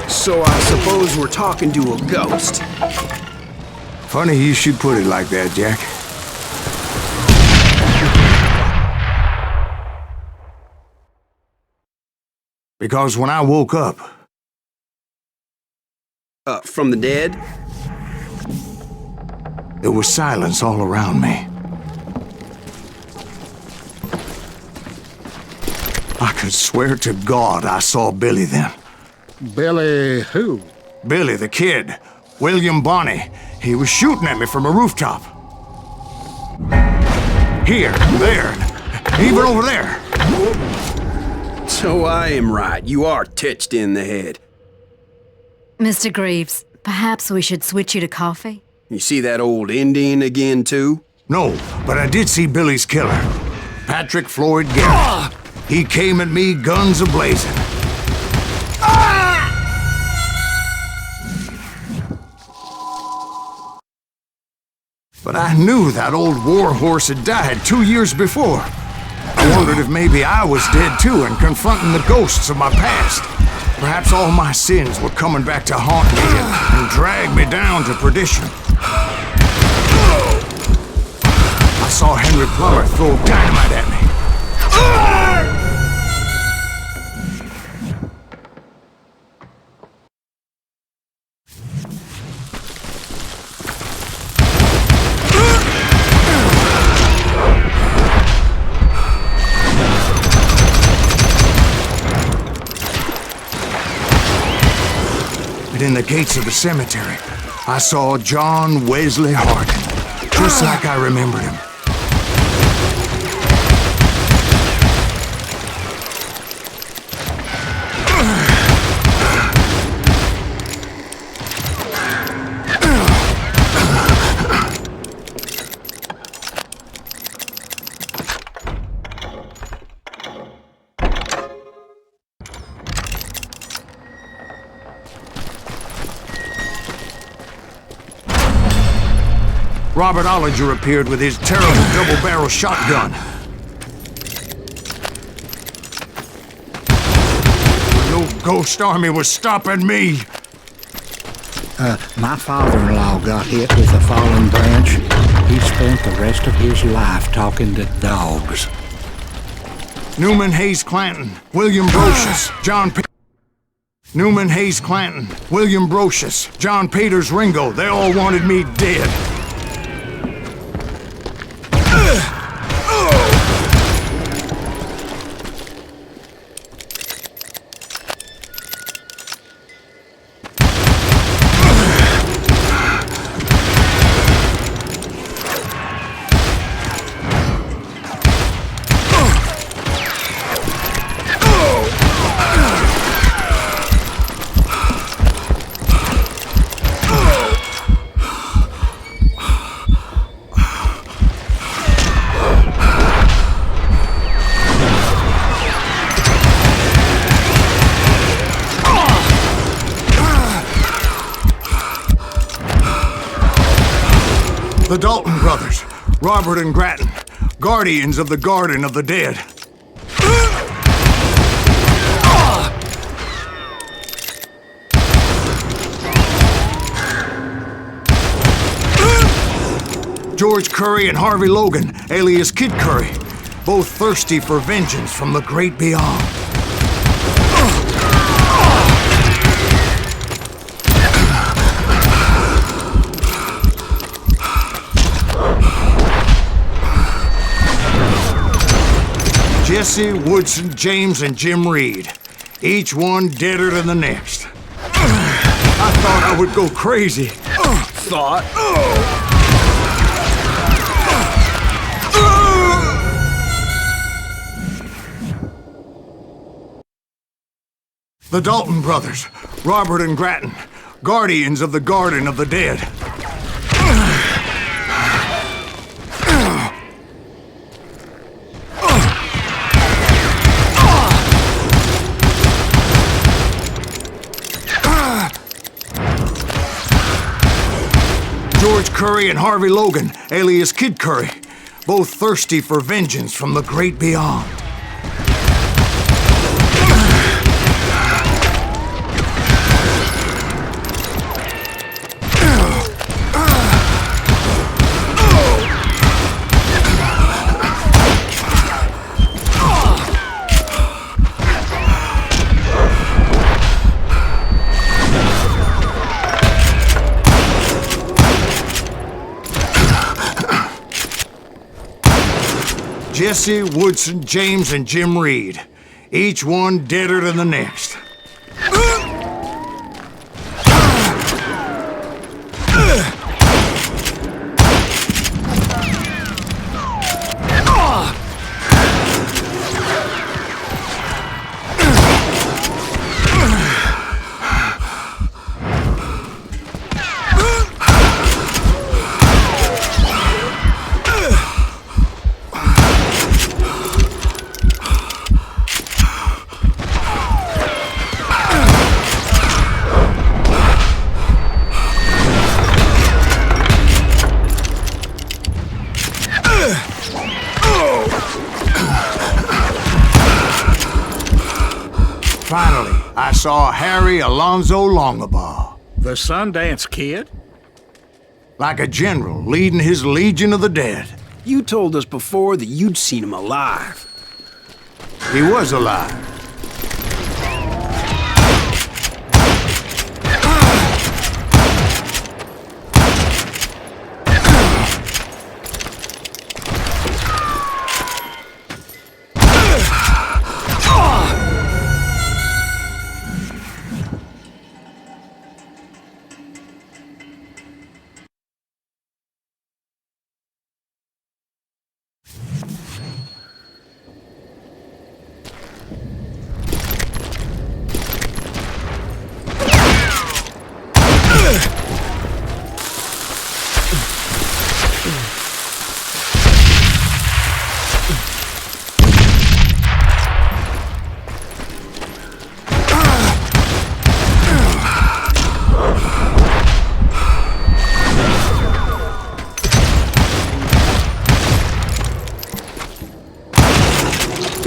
[SPEAKER 8] So I suppose we're talking to a ghost.
[SPEAKER 2] Funny you should put it like that, Jack. Because when I woke up...
[SPEAKER 8] From the dead?
[SPEAKER 2] There was silence all around me. I could swear to God I saw Billy then.
[SPEAKER 5] Billy who?
[SPEAKER 2] Billy, the kid. William Bonney. He was shooting at me from a rooftop. Here, there, even over there.
[SPEAKER 8] So I am right. You are touched in the head.
[SPEAKER 4] Mr. Greaves, perhaps we should switch you to coffee?
[SPEAKER 8] You see that old Indian again, too?
[SPEAKER 2] No, but I did see Billy's killer. Patrick Floyd Garrett. He came at me guns a-blazing. But I knew that old war horse had died 2 years before. I wondered if maybe I was dead too and confronting the ghosts of my past. Perhaps all my sins were coming back to haunt me and drag me down to perdition. I saw Henry Plummer throw dynamite at me. In the gates of the cemetery, I saw John Wesley Hardin, just like I remembered him. Robert Ollinger appeared with his terrible double-barrel shotgun. No ghost army was stopping me.
[SPEAKER 5] My father-in-law got hit with a fallen branch. He spent the rest of his life talking to dogs.
[SPEAKER 2] Newman Hayes Clanton, William Brocious, John Newman Hayes Clanton, William Brocious, John Peters Ringo, they all wanted me dead. The Dalton brothers, Robert and Grattan, guardians of the Garden of the Dead. George Curry and Harvey Logan, alias Kid Curry, both thirsty for vengeance from the great beyond. Jesse, Woodson, James, and Jim Reed. Each one deader than the next. I thought I would go crazy.
[SPEAKER 8] Thought?
[SPEAKER 2] The Dalton brothers, Robert and Grattan, guardians of the Garden of the Dead. George Curry and Harvey Logan, alias Kid Curry, both thirsty for vengeance from the great beyond. Jesse, Woodson, James, and Jim Reed. Each one deader than the next. Finally, I saw Harry Alonzo Longabaugh.
[SPEAKER 5] The Sundance Kid?
[SPEAKER 2] Like a general leading his legion of the dead.
[SPEAKER 8] You told us before that you'd seen him alive.
[SPEAKER 2] He was alive.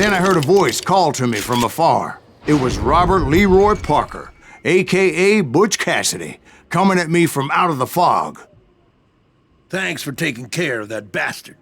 [SPEAKER 2] Then I heard a voice call to me from afar. It was Robert Leroy Parker, a.k.a. Butch Cassidy, coming at me from out of the fog.
[SPEAKER 7] Thanks for taking care of that bastard.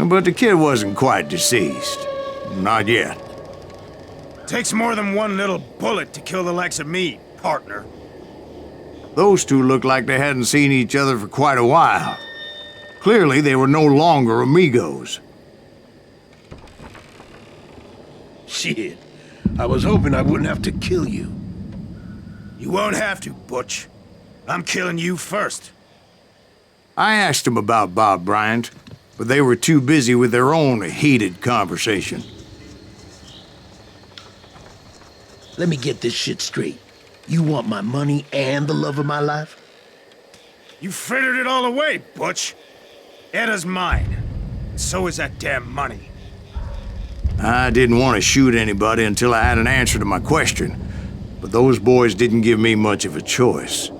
[SPEAKER 2] But the kid wasn't quite deceased. Not yet.
[SPEAKER 6] Takes more than one little bullet to kill the likes of me, partner.
[SPEAKER 2] Those two looked like they hadn't seen each other for quite a while. Clearly, they were no longer amigos.
[SPEAKER 7] Shit. I was hoping I wouldn't have to kill you.
[SPEAKER 6] You won't have to, Butch. I'm killing you first.
[SPEAKER 2] I asked them about Bob Bryant, but they were too busy with their own heated conversation.
[SPEAKER 7] Let me get this shit straight. You want my money and the love of my life?
[SPEAKER 6] You frittered it all away, Butch. Edda's mine. So is that damn money.
[SPEAKER 2] I didn't want to shoot anybody until I had an answer to my question, but those boys didn't give me much of a choice.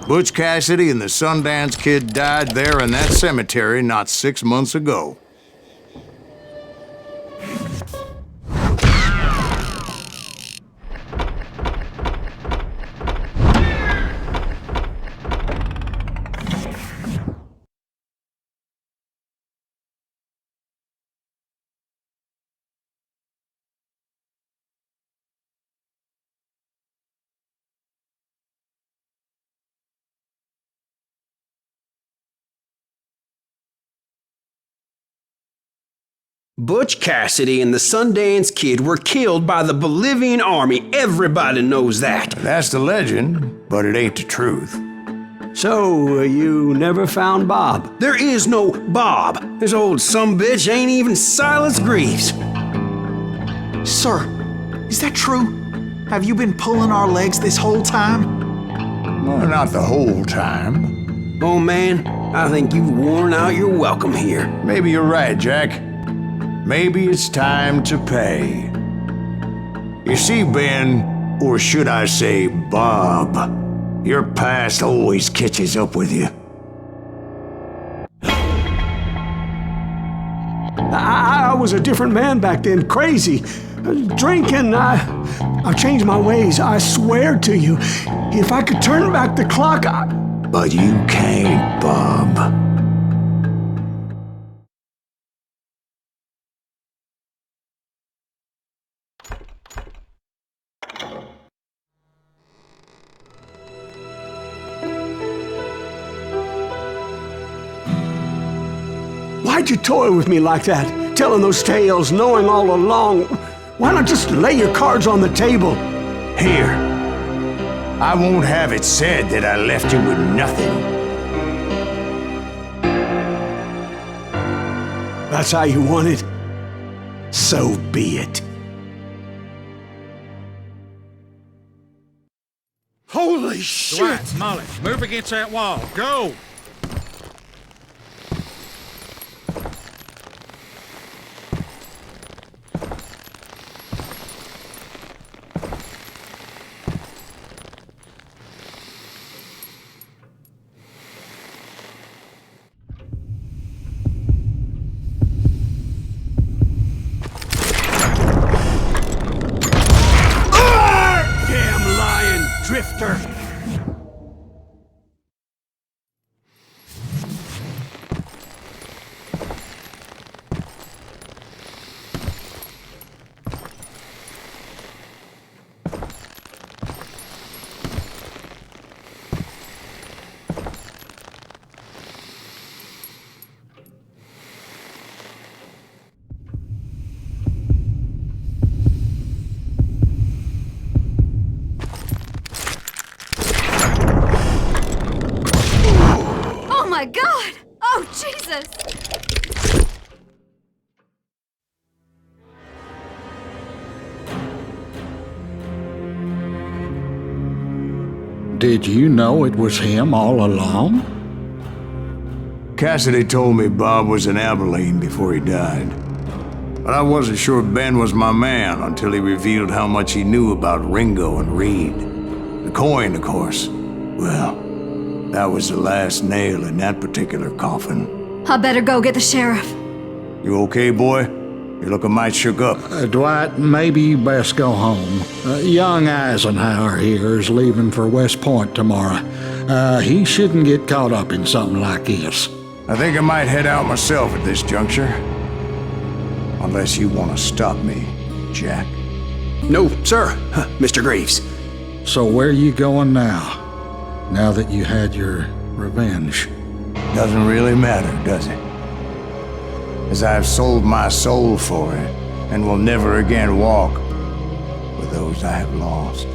[SPEAKER 2] Butch Cassidy and the Sundance Kid died there in that cemetery not 6 months ago.
[SPEAKER 8] Butch Cassidy and the Sundance Kid were killed by the Bolivian army. Everybody knows that.
[SPEAKER 2] That's the legend, but it ain't the truth.
[SPEAKER 1] So, you never found Bob?
[SPEAKER 8] There is no Bob. This old sumbitch ain't even Silas Greaves.
[SPEAKER 3] Sir, Is that true? Have you been pulling our legs this whole time?
[SPEAKER 2] Well, not the whole time.
[SPEAKER 8] Oh, man, I think you've worn out your welcome here.
[SPEAKER 2] Maybe you're right, Jack. Maybe it's time to pay. You see, Ben, or should I say Bob, your past always catches up with you.
[SPEAKER 1] I was a different man back then, crazy. Drinking, I've changed my ways, I swear to you. If I could turn back the clock,
[SPEAKER 2] But you can't, Bob.
[SPEAKER 1] Why'd you toy with me like that? Telling those tales, knowing all along. Why not just lay your cards on the table?
[SPEAKER 2] Here. I won't have it said that I left you with nothing.
[SPEAKER 1] That's how you want it? So be it. Holy shit!
[SPEAKER 5] Dwight, Molly, move against that wall. Go!
[SPEAKER 1] Drifter!
[SPEAKER 4] My God! Oh, Jesus!
[SPEAKER 5] Did you know it was him all along?
[SPEAKER 2] Cassidy told me Bob was in Abilene before he died. But I wasn't sure Ben was my man until he revealed how much he knew about Ringo and Reed. The coin, of course. Well, that was the last nail in that particular coffin.
[SPEAKER 4] I better go get the sheriff.
[SPEAKER 2] You okay, boy? You're looking mighty shook up.
[SPEAKER 5] Dwight, maybe you best go home. Young Eisenhower here is leaving for West Point tomorrow. He shouldn't get caught up in something like this.
[SPEAKER 2] I think I might head out myself at this juncture. Unless you want to stop me, Jack.
[SPEAKER 8] No, sir, Mr. Greaves.
[SPEAKER 5] So where are you going now? Now that you had your revenge?
[SPEAKER 2] Doesn't really matter, does it? As I've sold my soul for it, and will never again walk with those I have lost.